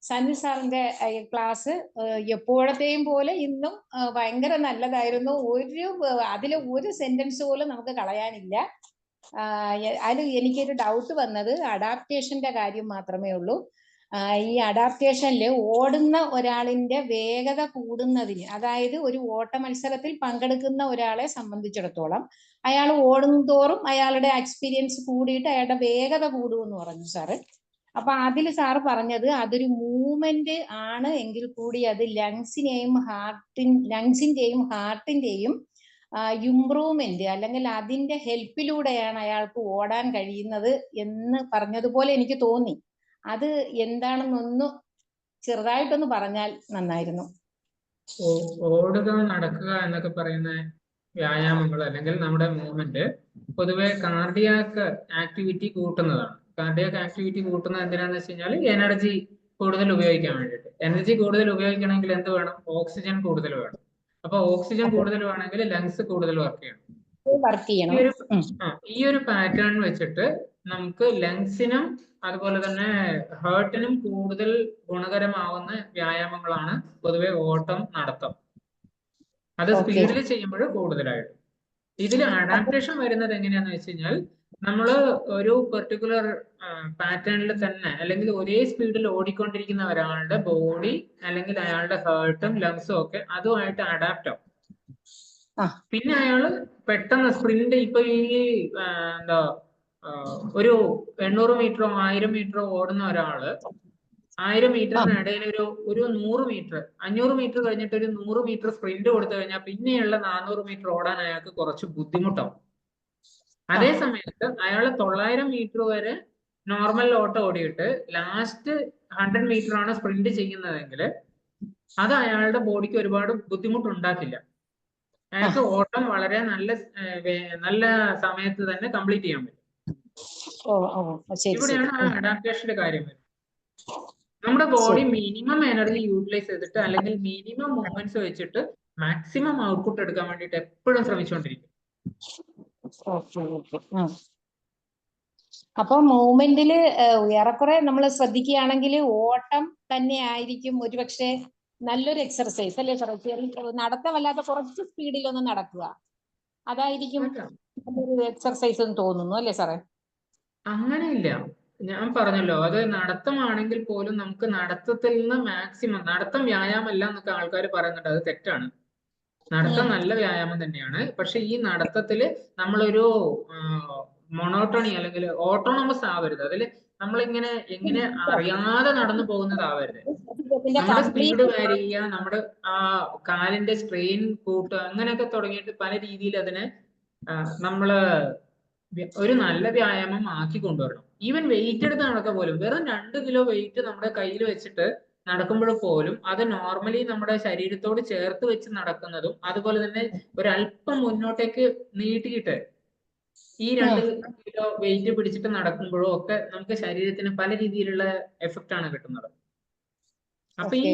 സനിൽ സാറിന്റെ ക്ലാസ് എപ്പോഴത്തെയും പോലെ ഇന്നും ഭയങ്കര നല്ലതായിരുന്നു. അതിലെ ഒരു സെന്റൻസ് പോലും നമുക്ക് കളയാനില്ല. അതിൽ എനിക്കൊരു ഡൗട്ട് വന്നത് അഡാപ്റ്റേഷന്റെ കാര്യം മാത്രമേ ഉള്ളൂ. ഈ അഡാപ്റ്റേഷനിൽ ഓടുന്ന ഒരാളിന്റെ വേഗത കൂടുന്നതിന്, അതായത് ഒരു ഓട്ട മത്സരത്തിൽ പങ്കെടുക്കുന്ന ഒരാളെ സംബന്ധിച്ചിടത്തോളം അയാൾ ഓടുന്തോറും അയാളുടെ എക്സ്പീരിയൻസ് കൂടിയിട്ട് അയാളുടെ വേഗത കൂടുമെന്ന് പറഞ്ഞു സാറ്. അപ്പൊ അതിൽ സാറ് പറഞ്ഞത് അതൊരു മൂവ്മെന്റ് ആണ് എങ്കിൽ കൂടി അത് ലങ്സിന്റെയും ഹാർട്ടിന്റെയും ഇംപ്രൂവ്മെന്റ് അല്ലെങ്കിൽ അതിന്റെ ഹെൽപ്പിലൂടെയാണ് അയാൾക്ക് ഓടാൻ കഴിയുന്നത് എന്ന് പറഞ്ഞതുപോലെ എനിക്ക് തോന്നി. അത് എന്താണെന്നൊന്ന് ചെറുതായിട്ടൊന്ന് പറഞ്ഞാൽ നന്നായിരുന്നു.
ഓടുക, നടക്കുക എന്നൊക്കെ പറയുന്ന വ്യായാമങ്ങൾ അല്ലെങ്കിൽ നമ്മുടെ മൂവ്മെന്റ് പൊതുവെ കാർഡിയാക് ആക്ടിവിറ്റി കൂട്ടുന്നതാണ്. കാർഡിയാക് ആക്ടിവിറ്റി കൂട്ടുന്നത് എന്തിനാന്ന് വെച്ച് കഴിഞ്ഞാൽ എനർജി കൂടുതൽ ഉപയോഗിക്കാൻ വേണ്ടിയിട്ട്. എനർജി കൂടുതൽ ഉപയോഗിക്കണമെങ്കിൽ എന്ത് വേണം? ഓക്സിജൻ കൂടുതൽ വേണം. അപ്പൊ ഓക്സിജൻ കൂടുതൽ വേണമെങ്കിൽ ലങ്സ് കൂടുതൽ വർക്ക് ചെയ്യണം. ഈ ഒരു പാറ്റേൺ വെച്ചിട്ട് നമുക്ക് ലങ്സിനും അതുപോലെ തന്നെ ഹേർട്ടിനും കൂടുതൽ ഗുണകരമാവുന്ന വ്യായാമങ്ങളാണ് പൊതുവെ ഓട്ടം, നടത്തം. അത് സ്പീഡിൽ ചെയ്യുമ്പോൾ കൂടുതലായിട്ട്. ഇതിൽ അഡാപ്റ്റേഷൻ വരുന്നത് എങ്ങനെയാന്ന് വെച്ച് കഴിഞ്ഞാൽ നമ്മൾ ഒരു പെർട്ടിക്കുലർ പാറ്റേണിൽ തന്നെ അല്ലെങ്കിൽ ഒരേ സ്പീഡിൽ ഓടിക്കൊണ്ടിരിക്കുന്ന ഒരാളുടെ ബോഡി അല്ലെങ്കിൽ അയാളുടെ ഹേർട്ടും ലങ്സും ഒക്കെ അതുമായിട്ട് അഡാപ്റ്റ് ആവും. പിന്നെ അയാള് പെട്ടെന്ന് സ്പ്രിന്റ്, ഇപ്പൊ ഈ എന്താ ഒരു 800 മീറ്ററോ 1000 മീറ്ററോ ഓടുന്ന ഒരാള് 1000 മീറ്ററിന് ഇടയിൽ ഒരു 100 മീറ്റർ 500 മീറ്റർ കഴിഞ്ഞിട്ട് ഒരു 100 മീറ്റർ സ്പ്രിന്റ് കൊടുത്തു കഴിഞ്ഞാൽ പിന്നെയുള്ള 400 മീറ്റർ ഓടാൻ അയാൾക്ക് കുറച്ച് ബുദ്ധിമുട്ടാവും. അതേ സമയത്ത് അയാൾ 900 മീറ്റർ വരെ നോർമൽ ഓട്ടം ഓടിയിട്ട് ലാസ്റ്റ് 100 മീറ്റർ ആണ് സ്പ്രിന്റ് ചെയ്യുന്നതെങ്കിൽ അത് അയാളുടെ ബോഡിക്ക് ഒരുപാട് ബുദ്ധിമുട്ടുണ്ടാക്കില്ല. അയാൾക്ക് ഓട്ടം വളരെ നല്ല സമയത്ത് തന്നെ കംപ്ലീറ്റ് ചെയ്യാൻ പറ്റും. ഇവിടെയാണ് ആ അഡാപ്റ്റേഷന്റെ കാര്യം വരുന്നത്. നമ്മുടെ ബോഡി മിനിമം എനർജി യൂട്ടിലൈസ് ചെയ്തിട്ട് അല്ലെങ്കിൽ മിനിമം മൂവ്മെന്റ്സ് വെച്ചിട്ട് മാക്സിമം ഔട്ട്പുട്ട് എടുക്കാൻ വേണ്ടിയിട്ട് എപ്പോഴും ശ്രമിച്ചുകൊണ്ടിരിക്കും.
അപ്പൊ മൂവ്മെന്റില് ഏറെക്കുറെ നമ്മൾ ശ്രദ്ധിക്കുകയാണെങ്കിൽ ഓട്ടം തന്നെ ആയിരിക്കും ഒരുപക്ഷെ നല്ലൊരു എക്സർസൈസ് അല്ലേ സാറേ? നടത്തമല്ലാത്ത കുറച്ച് സ്പീഡിലൊന്ന് നടക്കുക, അതായിരിക്കും നല്ലൊരു എക്സർസൈസ് എന്ന് തോന്നുന്നു അല്ലേ സാറേ?
അങ്ങനെയില്ല, ഞാൻ പറഞ്ഞല്ലോ, അത് നടത്തമാണെങ്കിൽ പോലും നമുക്ക് നടത്തത്തിൽ നിന്ന് മാക്സിമം, നടത്തം വ്യായാമമല്ല എന്നൊക്കെ ആൾക്കാർ പറയുന്നുണ്ട്, അത് തെറ്റാണ്. നടത്തം നല്ല വ്യായാമം തന്നെയാണ്. പക്ഷെ ഈ നടത്തത്തില് നമ്മളൊരു മൊണോട്ടണി അല്ലെങ്കിൽ ഓട്ടോണമസ് ആവരുത്. അതിൽ നമ്മളിങ്ങനെ എങ്ങനെ അറിയാതെ നടന്നു പോകുന്നതാവരുത്. നമ്മുടെ സ്പീഡ് വാരി ചെയ്യുക, നമ്മുടെ ആ കാലിന്റെ സ്ട്രെയിൻ കൂട്ടുക, അങ്ങനെയൊക്കെ തുടങ്ങിയിട്ട് പല രീതിയിൽ അതിനെ നമ്മള് ഒരു നല്ല വ്യായാമം ആക്കി കൊണ്ടുവരണം. ഈവൻ വെയിറ്റ് എടുത്ത് നടക്കുക പോലും, വെറും 2 കിലോ വെയിറ്റ് നമ്മുടെ കയ്യിൽ വെച്ചിട്ട് നടക്കുമ്പോൾ പോലും അത് നോർമലി നമ്മുടെ ശരീരത്തോട് ചേർത്ത് വെച്ച് നടക്കുന്നതും അതുപോലെ തന്നെ ഒരല്പം മുന്നോട്ടേക്ക് നീട്ടിയിട്ട് ഈ 2 കിലോ വെയിറ്റ് പിടിച്ചിട്ട് നടക്കുമ്പോഴും ഒക്കെ നമുക്ക് ശരീരത്തിന് പല രീതിയിലുള്ള എഫക്റ്റ് ആണ് കിട്ടുന്നത്. അപ്പൊ ഈ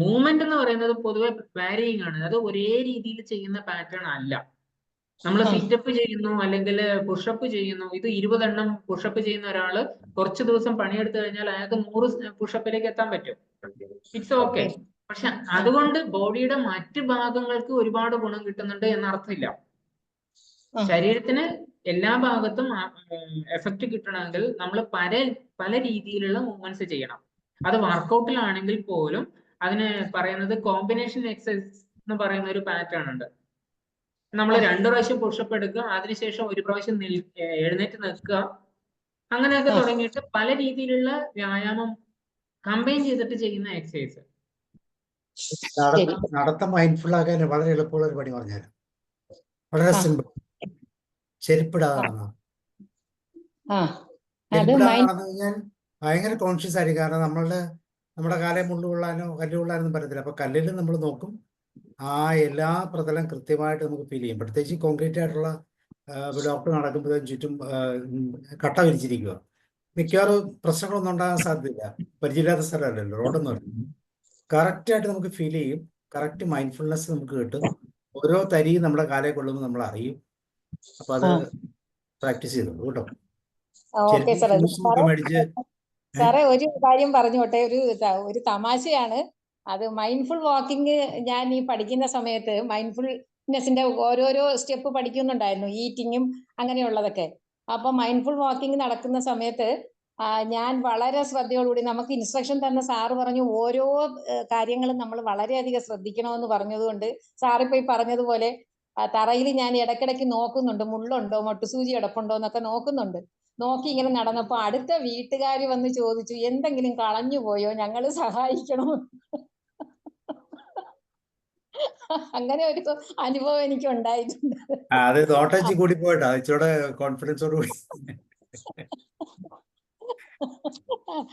മൂവ്മെന്റ് എന്ന് പറയുന്നത് പൊതുവെ വാരിയിങ് ആണ്. അത് ഒരേ രീതിയിൽ ചെയ്യുന്ന പാറ്റേൺ അല്ല. നമ്മൾ സിറ്റപ്പ് ചെയ്യുന്നു അല്ലെങ്കിൽ പുഷപ്പ് ചെയ്യുന്നു, ഇത് 20 എണ്ണം പുഷപ്പ് ചെയ്യുന്ന ഒരാള് കുറച്ച് ദിവസം പണിയെടുത്തു കഴിഞ്ഞാൽ അയാൾക്ക് 100 പുഷപ്പിലേക്ക് എത്താൻ പറ്റും. It's okay. പക്ഷെ അതുകൊണ്ട് ബോഡിയുടെ മറ്റ് ഭാഗങ്ങൾക്ക് ഒരുപാട് ഗുണം കിട്ടുന്നുണ്ട് എന്നർത്ഥമില്ല. ശരീരത്തിന് എല്ലാ ഭാഗത്തും എഫക്റ്റ് കിട്ടണമെങ്കിൽ നമ്മൾ പല രീതിയിലുള്ള മൂവ്മെന്റ്സ് ചെയ്യണം. അത് വർക്കൗട്ടിലാണെങ്കിൽ പോലും അതിന് പറയുന്നത് കോമ്പിനേഷൻ എക്സസൈസ് എന്ന് പറയുന്ന ഒരു പാറ്റേൺ ഉണ്ട്. നമ്മൾ 2 പ്രാവശ്യം പുഷപ്പ് എടുക്കുക, അതിനുശേഷം 1 പ്രാവശ്യം എഴുന്നേറ്റ് നിൽക്കുക, അങ്ങനെയൊക്കെ തുടങ്ങിയിട്ട് പല രീതിയിലുള്ള വ്യായാമം കമ്പൈൻ ചെയ്തിട്ട് ചെയ്യുന്ന എക്സസൈസ്.
നടത്തം മൈൻഡ്ഫുൾ ആക്കാൻ വളരെ എളുപ്പമുള്ള ഒരു പണി പറഞ്ഞുതരാം. വളരെ സിമ്പിൾ. ചെരുപ്പിടാതെ നടന്നു കഴിഞ്ഞാൽ ഭയങ്കര കോൺഷ്യസ് ആയിരിക്കും. കാരണം നമ്മുടെ കാലം മുള്ളുകൊള്ളാനോ കല്ല് കൊള്ളാനൊന്നും പറ്റത്തില്ല. അപ്പൊ കല്ലിൽ നമ്മൾ നോക്കും, ആ എല്ലാ പ്രതലം കൃത്യമായിട്ട് നമുക്ക് ഫീൽ ചെയ്യും. പ്രത്യേകിച്ച് കോൺക്രീറ്റ് ആയിട്ടുള്ള ഡോക്ടർ നടക്കുമ്പോഴും ചുറ്റും കട്ട വിരിച്ചിരിക്കുക, മിക്കവാറും പ്രശ്നങ്ങളൊന്നും ഉണ്ടാകാൻ സാധ്യതയില്ല. പരിചയമില്ലാത്ത സ്ഥലമല്ലല്ലോ, റോഡൊന്നും അല്ല. കറക്റ്റായിട്ട് നമുക്ക് ഫീൽ ചെയ്യും. കറക്റ്റ് മൈൻഡ്ഫുൾനെസ് നമുക്ക് കിട്ടും. ഓരോ തരിയും നമ്മുടെ കാലേ കൊള്ളുമ്പോൾ നമ്മൾ അറിയും. അപ്പൊ അത് പ്രാക്ടീസ് ചെയ്തോളൂ കേട്ടോ. മേടിച്ച്
സാറേ ഒരു കാര്യം പറഞ്ഞോട്ടെ, ഒരു തമാശയാണ് അത്. മൈൻഡ്ഫുൾ വാക്കിംഗ് ഞാൻ ഈ പഠിക്കുന്ന സമയത്ത് മൈൻഡ്ഫുൾനെസിന്റെ ഓരോരോ സ്റ്റെപ്പ് പഠിക്കുന്നുണ്ടായിരുന്നു, ഈറ്റിങ്ങും അങ്ങനെയുള്ളതൊക്കെ. അപ്പൊ മൈൻഡ്ഫുൾ വാക്കിംഗ് നടക്കുന്ന സമയത്ത് ഞാൻ വളരെ ശ്രദ്ധയോടുകൂടി, നമുക്ക് ഇൻസ്ട്രക്ഷൻ തന്ന സാറ് പറഞ്ഞു ഓരോ കാര്യങ്ങളും നമ്മൾ വളരെയധികം ശ്രദ്ധിക്കണമെന്ന് പറഞ്ഞതുകൊണ്ട് സാറിപ്പോ ഈ പറഞ്ഞതുപോലെ തറയിൽ ഞാൻ ഇടയ്ക്കിടയ്ക്ക് നോക്കുന്നുണ്ട്, മുള്ളുണ്ടോ മൊട്ടുസൂചി കിടപ്പുണ്ടോ എന്നൊക്കെ നോക്കുന്നുണ്ട്. നോക്കി ഇങ്ങനെ നടന്നപ്പോ അടുത്ത വീട്ടുകാർ വന്ന് ചോദിച്ചു, എന്തെങ്കിലും കളഞ്ഞു പോയോ, ഞങ്ങൾ സഹായിക്കണോ? അങ്ങനെ ഒരു അനുഭവം എനിക്ക് ഉണ്ടായിട്ടുണ്ട്.
അത് തോട്ടച്ചി കൂടി പോയിട്ടാ ഇച്ചിരൂടെ കോൺഫിഡൻസോട് കൂടി.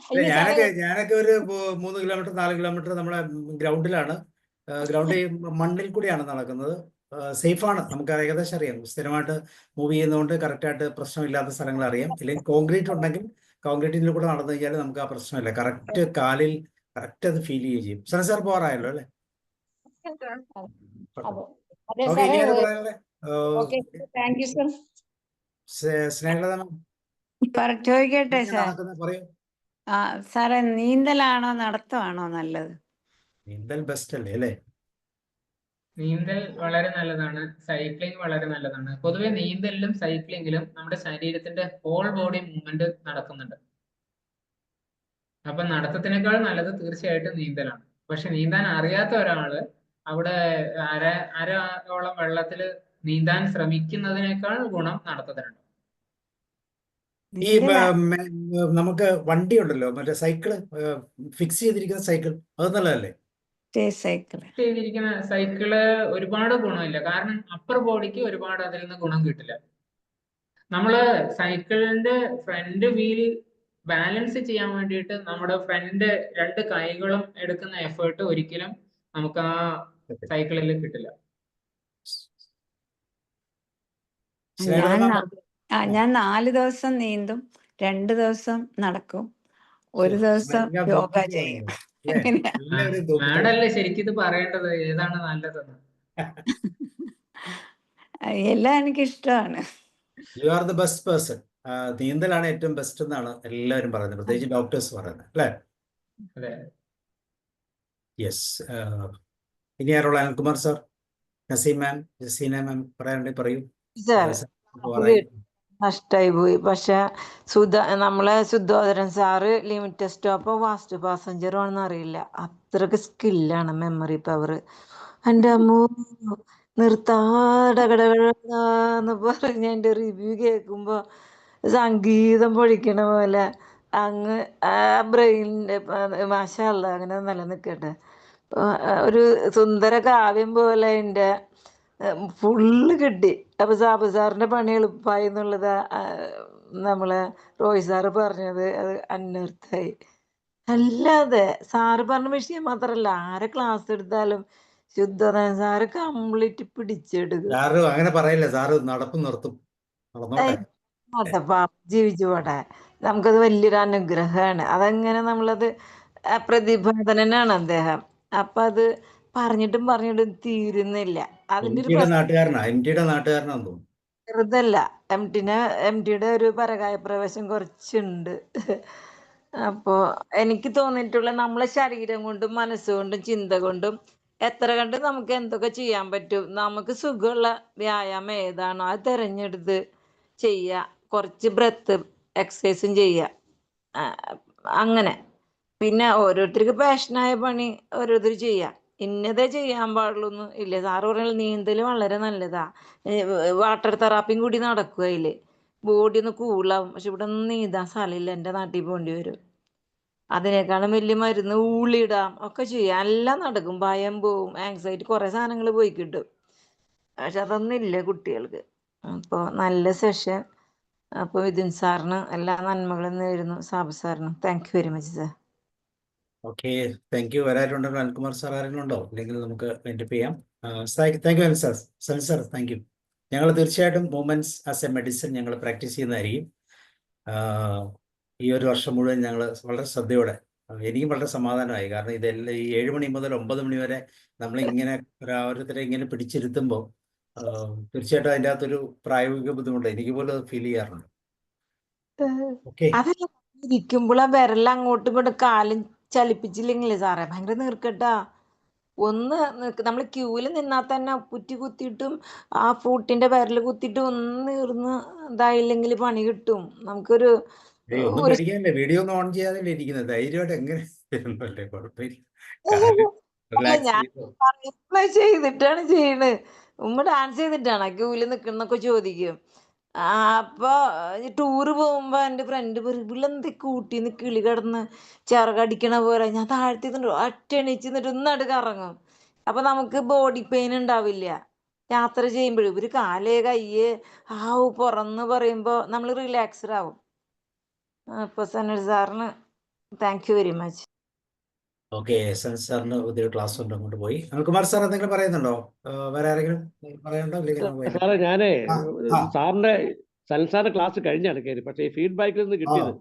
അയ്യോ സാറേ,
ഞാനൊക്കെ ഒരു 3 കിലോമീറ്റർ 4 കിലോമീറ്റർ നമ്മളെ ഗ്രൗണ്ടിലാണ്. ഗ്രൗണ്ട് മണ്ണിൽ കൂടിയാണ് നടക്കുന്നത്. സേഫാണ്, നമുക്ക് ഏകദേശം അറിയാം. സ്ഥിരമായിട്ട് മൂവ് ചെയ്യുന്നതുകൊണ്ട് കറക്റ്റായിട്ട് പ്രശ്നമില്ലാത്ത സ്ഥലങ്ങൾ അറിയാം. ഇല്ലെങ്കിൽ കോൺക്രീറ്റ് ഉണ്ടെങ്കിൽ കോൺക്രീറ്റിൽ കൂടെ നടന്നു കഴിഞ്ഞാൽ നമുക്ക് ആ പ്രശ്നമില്ല. കറക്റ്റ് കാലിൽ കറക്റ്റ് അത് ഫീൽ ചെയ്യുകയും ചെയ്യും. സനൽ സാർ പോകാറായല്ലോ അല്ലേ?
അതെ അതെ
ഓക്കെ,
സാറേ.
ഇനി ആരാ പറയാനുള്ളത്?
Okay, thank you sir.
Snehalatha
ചോദിക്കട്ടെ സാർ?
നടക്കുന്നത് പറയൂ.
സാറേ, നീന്തലാണോ നടത്തമാണോ നല്ലത്?
നീന്തൽ ബെസ്റ്റ് അല്ലേ അല്ലേ?
നീന്തൽ വളരെ നല്ലതാണ്, സൈക്ലിംഗ് വളരെ നല്ലതാണ്. പൊതുവെ നീന്തലിലും സൈക്ലിങ്ങിലും നമ്മുടെ ശരീരത്തിന്റെ ഹോൾ ബോഡി മൂവ്മെന്റ് നടക്കുന്നുണ്ട്. അപ്പൊ നടത്തത്തിനേക്കാൾ നല്ലത് തീർച്ചയായിട്ടും നീന്തലാണ്. പക്ഷെ നീന്താൻ അറിയാത്ത ഒരാള് അവിടെ അരയോളം വെള്ളത്തില് നീന്താൻ ശ്രമിക്കുന്നതിനേക്കാൾ ഗുണം നടത്തത്തിനുണ്ട്.
ഈ നമുക്ക് വണ്ടി ഉണ്ടല്ലോ, മറ്റേ സൈക്കിള്, ഫിക്സ് ചെയ്തിരിക്കുന്ന സൈക്കിൾ, അത് നല്ലതല്ലേ?
ചെയ്തിരിക്കുന്ന സൈക്കിള് ഒരുപാട് ഗുണമില്ല. കാരണം അപ്പർ ബോഡിക്ക് ഒരുപാട് അതിൽ നിന്ന് ഗുണം കിട്ടില്ല. നമ്മള് സൈക്കിളിന്റെ ഫ്രണ്ട് വീല് ബാലൻസ് ചെയ്യാൻ വേണ്ടിയിട്ട് നമ്മുടെ ഫ്രണ്ട് 2 കൈകളും എടുക്കുന്ന എഫേർട്ട് ഒരിക്കലും നമുക്ക് ആ സൈക്കിളിൽ കിട്ടില്ല.
ഞാൻ 4 ദിവസം നീന്തും, 2 ദിവസം നടക്കും, 1 ദിവസം യോഗ ചെയ്യും.
മാഡല്ലേ ശരിക്കും ഇത് പറയേണ്ടത്, ഏതാണ് നല്ലതെന്ന്.
എല്ലാം എനിക്ക് ഇഷ്ടമാണ്.
You are the best person. നീന്തലാണ് ഏറ്റവും ബെസ്റ്റ് എന്നാണ് എല്ലാവരും പറയുന്നത്, പ്രത്യേകിച്ച് ഡോക്ടേഴ്സ് പറയുന്നത് അല്ലേ?
അതെ.
യെസ്. ഇനി ആരുള്ള? അനിൽകുമാർ സാർ, നസീം മാം, ജസീന മാം പറയാനുണ്ടെങ്കിൽ പറയൂ.
നഷ്ടായി പോയി. പക്ഷെ നമ്മളെ ശുദ്ധോദരൻ സാറ് ലിമിറ്റഡ് സ്റ്റോപ്പോ ഫാസ്റ്റ് പാസഞ്ചറോ ആണെന്ന് അറിയില്ല, അത്രക്ക് സ്കില്ലാണ്, മെമ്മറി പവർ. എൻ്റെ അമ്മോ, നിർത്താടകടകടാന്ന് പറഞ്ഞ എൻ്റെ റിവ്യൂ കേൾക്കുമ്പോ സംഗീതം പൊഴിക്കണ പോലെ അങ്ങ് ആ ബ്രെയിനിന്റെ മാഷാള്ള അങ്ങനെ നിലനിൽക്കട്ടെ. ഒരു സുന്ദര കാവ്യം പോലെ എൻ്റെ ഫുള്ള് കിട്ടി. അപ്പൊ സാബു സാറിന്റെ പണി എളുപ്പമായി എന്നുള്ളത് നമ്മളെ റോയ് സാറ് പറഞ്ഞത് അത് അന്വർത്ഥായി. അല്ലാതെ സാറ് പറഞ്ഞ വിഷയം മാത്രല്ല, ആരെ ക്ലാസ് എടുത്താലും ശുദ്ധോദയൻ സാറ് കംപ്ലീറ്റ് പിടിച്ചെടുക്കും.
അങ്ങനെ പറയില്ല, സാറ് നടപ്പ് നിർത്തും,
ജീവിച്ചു പോട്ടെ. നമുക്കത് വലിയൊരു അനുഗ്രഹമാണ്. അതെങ്ങനെ നമ്മളത് പ്രതിപാദനാണ് അദ്ദേഹം. അപ്പൊ അത് പറഞ്ഞിട്ടും തീരുന്നില്ല. അതിന്റെ ഒരു
നാട്ടുകാരനാണെന്ന് തോന്നുന്നു.
ചെറുതല്ല, എംടിയുടെ ഒരു പരകായ പ്രവേശം കുറച്ചുണ്ട്. അപ്പോ എനിക്ക് തോന്നിയിട്ടുള്ള നമ്മളെ ശരീരം കൊണ്ടും മനസ്സുകൊണ്ടും ചിന്ത കൊണ്ടും എത്ര കണ്ട് നമുക്ക് എന്തൊക്കെ ചെയ്യാൻ പറ്റും. നമുക്ക് സുഖമുള്ള വ്യായാമം ഏതാണോ അത് തിരഞ്ഞെടുത്ത് ചെയ്യുക. കുറച്ച് ബ്രെത്ത് എക്സസൈസും ചെയ്യുക. അങ്ങനെ പിന്നെ ഓരോരുത്തർക്ക് പാഷനായ പണി ഓരോരുത്തർ ചെയ്യാം. ഇന്നതേ ചെയ്യാൻ പാടുള്ളൂന്ന് ഇല്ല. സാറ് പറഞ്ഞാൽ നീന്തൽ വളരെ നല്ലതാ. വാട്ടർ തെറാപ്പിയും കൂടി നടക്കും അതില്. ബോഡി ഒന്ന് കൂളാവും. പക്ഷെ ഇവിടെ ഒന്നും നീന്താൻ സ്ഥലമില്ല, എൻ്റെ നാട്ടിൽ പോകേണ്ടി വരും. അതിനേക്കാളും വലിയ മരുന്ന് ഊളിയിടാം ഒക്കെ ചെയ്യാം, എല്ലാം നടക്കും. ഭയം പോവും, ആങ്സൈറ്റി, കുറെ സാധനങ്ങൾ പോയി കിട്ടും. പക്ഷെ അതൊന്നും ഇല്ല കുട്ടികൾക്ക്. അപ്പോൾ നല്ല സെഷൻ. അപ്പോൾ വിതിൻ സാറിന് എല്ലാ നന്മകളും നേരുന്നു. സാബു സാറിന് thank you very much sir.
Okay, thank you. വരാറുണ്ടല്ലോ അനിൽകുമാർ സാർ, ആരെങ്കിലും ഉണ്ടോ? അല്ലെങ്കിൽ നമുക്ക് വൈൻഡപ്പ് ചെയ്യാം. Thank you sir. Sanal sir, thank you. ഞങ്ങൾ തീർച്ചയായിട്ടും മൂവ്മെന്റ്സ് ആസ് എ മെഡിസിൻ ഞങ്ങൾ പ്രാക്ടീസ് ചെയ്യുന്നതായിരിക്കും. ഈ ഒരു വർഷം മുഴുവൻ ഞങ്ങൾ വളരെ ശ്രദ്ധയോടെ, എനിക്കും വളരെ സമാധാനമായി. കാരണം ഇതെല്ലാം ഈ 7 മണി മുതൽ 9 മണി വരെ നമ്മളിങ്ങനെ ഓരോരുത്തരെ ഇങ്ങനെ പിടിച്ചിരുത്തുമ്പോൾ തീർച്ചയായിട്ടും അതിൻ്റെ അകത്തൊരു പ്രായോഗിക ബുദ്ധിമുട്ട് എനിക്ക് പോലും ഫീൽ ചെയ്യാറുണ്ട്.
അതല്ല, ഇരിക്കുമ്പോൾ ആ വിരൽ അങ്ങോട്ടും ഇങ്ങോട്ടും കാലും ചലിപ്പിച്ചില്ലെങ്കിലേ സാറേ ഭയങ്കര നീർക്കെട്ടാ. ഒന്ന് നമ്മൾ ക്യൂവിൽ നിന്നാൽ തന്നെ കുറ്റി കുത്തിയിട്ടും ആ ഫൂട്ടിന്റെ വിരൽ കുത്തിയിട്ട് ഒന്ന് നീർന്ന് ഇതായില്ലെങ്കിൽ പണി കിട്ടും. നമുക്കൊരു
വീഡിയോ ഒന്നും ഓൺ ചെയ്യാതെ ഇരിക്കുന്നത്, ധൈര്യമായിട്ട് എങ്ങനെ കുഴപ്പമില്ല.
ഞാൻ ചെയ്തിട്ടാണ് ചെയ്യണത്. ഉമ്മ ഡാൻസ് ചെയ്തിട്ടാണ് ക്യൂവിൽ നിൽക്കുന്നൊക്കെ ചോദിക്കും. അപ്പൊ ടൂറ് പോകുമ്പോ എന്റെ ഫ്രണ്ട് പറയും, ഇവളെന്ത് കൂട്ടിന്ന് കിളി കിടന്ന് ചിറകടിക്കണ പോലെ. ഞാൻ താഴ്ത്തി ഒറ്റ എണീച്ച് നിന്നിട്ട് ഒന്നടുക്ക് ഇറങ്ങും. അപ്പൊ നമുക്ക് ബോഡി പെയിൻ ഉണ്ടാവില്ല. യാത്ര ചെയ്യുമ്പോഴും ഇവര് കാലേ കയ്യ് പുറന്ന് പറയുമ്പോ നമ്മൾ റിലാക്സ്ഡ് ആവും. അപ്പൊ സനൽ സാറിന് thank you very much.
Okay, Sanal സാറിന് പുതിയൊരു ക്ലാസ് ഉണ്ട്, അങ്ങോട്ട് പോയി. അനിൽകുമാർ സാർ എന്തെങ്കിലും പറയുന്നുണ്ടോ? വേറെ ആരെങ്കിലും പറയണ്ടോ?
സാറേ, ഞാനേ
ആ,
സാറിന്റെ സനൽ സാറിന്റെ ക്ലാസ് കഴിഞ്ഞാണ് കയറി, പക്ഷേ ഈ ഫീഡ്ബാക്കിൽ നിന്ന്
ആ,
കിട്ടിയത്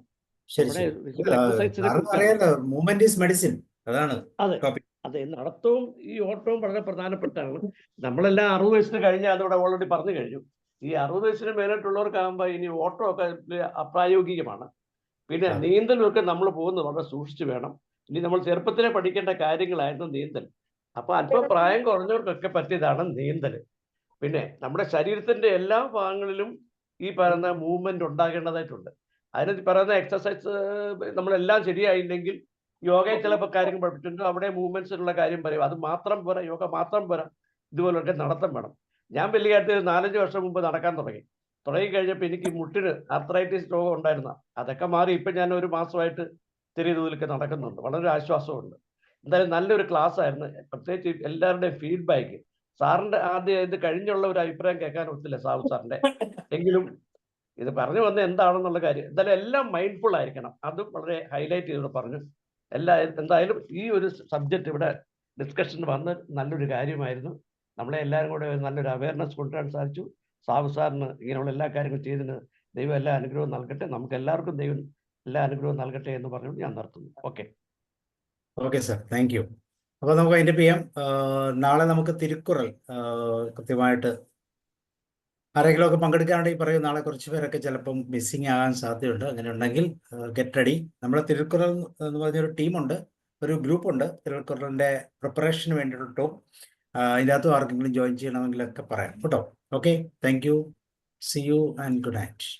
ശരി
നമ്മുടെ
ശരി.
ഫിസിക്കൽ എക്സസൈസിനെ
സാറിന്
കുറിച്ചാണ്.
അറിയാലോ, മൂവ്മെന്റ് ഈസ് മെഡിസിൻ, അതാണ്
അതെ
ടോപ്പിക്.
അതെ, നടത്തവും ഈ ഓട്ടവും വളരെ പ്രധാനപ്പെട്ടാണ്. നമ്മളെല്ലാം 60 വയസ്സിന് കഴിഞ്ഞാൽ അതിവിടെ ഓൾറെഡി പറഞ്ഞു കഴിഞ്ഞു. ഈ 60 വയസ്സിന് മേലോട്ടുള്ളവർക്കാകുമ്പോൾ ഇനി ഓട്ടമൊക്കെ അപ്രായോഗികമാണ്. പിന്നെ
അതെ
നീന്തലൊക്കെ നമ്മൾ പോകുന്നത് വളരെ സൂക്ഷിച്ചു വേണം. ഇനി നമ്മൾ ചെറുപ്പത്തിലെ പഠിക്കേണ്ട കാര്യങ്ങളായിരുന്നു നീന്തൽ. അപ്പൊ അല്പം പ്രായം കുറഞ്ഞവർക്കൊക്കെ പറ്റിയതാണ് നീന്തൽ. പിന്നെ നമ്മുടെ ശരീരത്തിന്റെ എല്ലാ ഭാഗങ്ങളിലും ഈ പറയുന്ന മൂവ്മെന്റ് ഉണ്ടാകേണ്ടതായിട്ടുണ്ട്. അതിന് പറയുന്ന എക്സസൈസ് നമ്മളെല്ലാം ശരിയായില്ലെങ്കിൽ യോഗയിൽ ചിലപ്പോൾ കാര്യങ്ങൾ പഠിപ്പിച്ചിട്ടുണ്ട്, അവിടെ മൂവ്മെന്റ്സിനുള്ള കാര്യം പറയും. അത് മാത്രം പോരാ, യോഗ മാത്രം പോരാ, ഇതുപോലൊക്കെ നടത്തം വേണം. ഞാൻ വലിയ കാര്യത്തിൽ 4-5 വർഷം മുമ്പ് നടക്കാൻ തുടങ്ങി കഴിഞ്ഞപ്പോൾ എനിക്ക് മുട്ടിന് ആർത്രൈറ്റിസ് രോഗം ഉണ്ടായിരുന്ന അതൊക്കെ മാറി. ഇപ്പം ഞാൻ 1 മാസമായിട്ട് ചെറിയ തോതിലൊക്കെ നടക്കുന്നുണ്ട്, വളരെ ആശ്വാസമുണ്ട്. എന്തായാലും നല്ലൊരു ക്ലാസ് ആയിരുന്നു. പ്രത്യേകിച്ച് എല്ലാവരുടെയും ഫീഡ്ബാക്ക്. സാറിന്റെ ആദ്യം ഇത് കഴിഞ്ഞുള്ള ഒരു അഭിപ്രായം കേൾക്കാൻ ഒത്തില്ല സാബു സാറിന്റെ, എങ്കിലും ഇത് പറഞ്ഞു വന്ന എന്താണെന്നുള്ള കാര്യം എന്തായാലും എല്ലാം മൈൻഡ്ഫുൾ ആയിരിക്കണം. അതും വളരെ ഹൈലൈറ്റ് ചെയ്ത് പറഞ്ഞു. എന്തായാലും ഈ ഒരു സബ്ജക്റ്റ് ഇവിടെ ഡിസ്കഷൻ വന്ന് നല്ലൊരു കാര്യമായിരുന്നു. നമ്മളെ എല്ലാവരും കൂടെ നല്ലൊരു അവയർനെസ് കൊണ്ടുവരാൻ സാധിച്ചു. സാബു സാറിന് ഇങ്ങനെയുള്ള എല്ലാ കാര്യങ്ങളും ചെയ്തതിന് ദൈവം എല്ലാ അനുഗ്രഹവും നൽകട്ടെ. നമുക്ക് എല്ലാവർക്കും ദൈവം എല്ലാ അനുഗ്രഹവും നൽകട്ടെ എന്ന് പറഞ്ഞു ഞാൻ നിർത്തുന്നു. Okay
okay sir, thank U. അപ്പോൾ നമുക്ക് അതിൻ്റെ ചെയ്യാം. നാളെ നമുക്ക് തിരുക്കുറൽ കൃത്യമായിട്ട് ആരെങ്കിലും ഒക്കെ പങ്കെടുക്കാനുണ്ടെങ്കിൽ പറയൂ. നാളെ കുറച്ച് പേരൊക്കെ ചിലപ്പം മിസ്സിങ് ആകാൻ സാധ്യതയുണ്ട്. അങ്ങനെ ഉണ്ടെങ്കിൽ ഗെറ്റ് റെഡി. നമ്മുടെ തിരുക്കുറൽ എന്ന് പറഞ്ഞൊരു ടീമുണ്ട്, ഒരു ഗ്രൂപ്പുണ്ട് തിരുക്കുറലിൻ്റെ പ്രിപ്പറേഷന് വേണ്ടിയിട്ടും. ഇതിനകത്തും ആർക്കെങ്കിലും ജോയിൻ ചെയ്യണമെങ്കിലൊക്കെ പറയാം കേട്ടോ. Okay, thank U, C you and good night.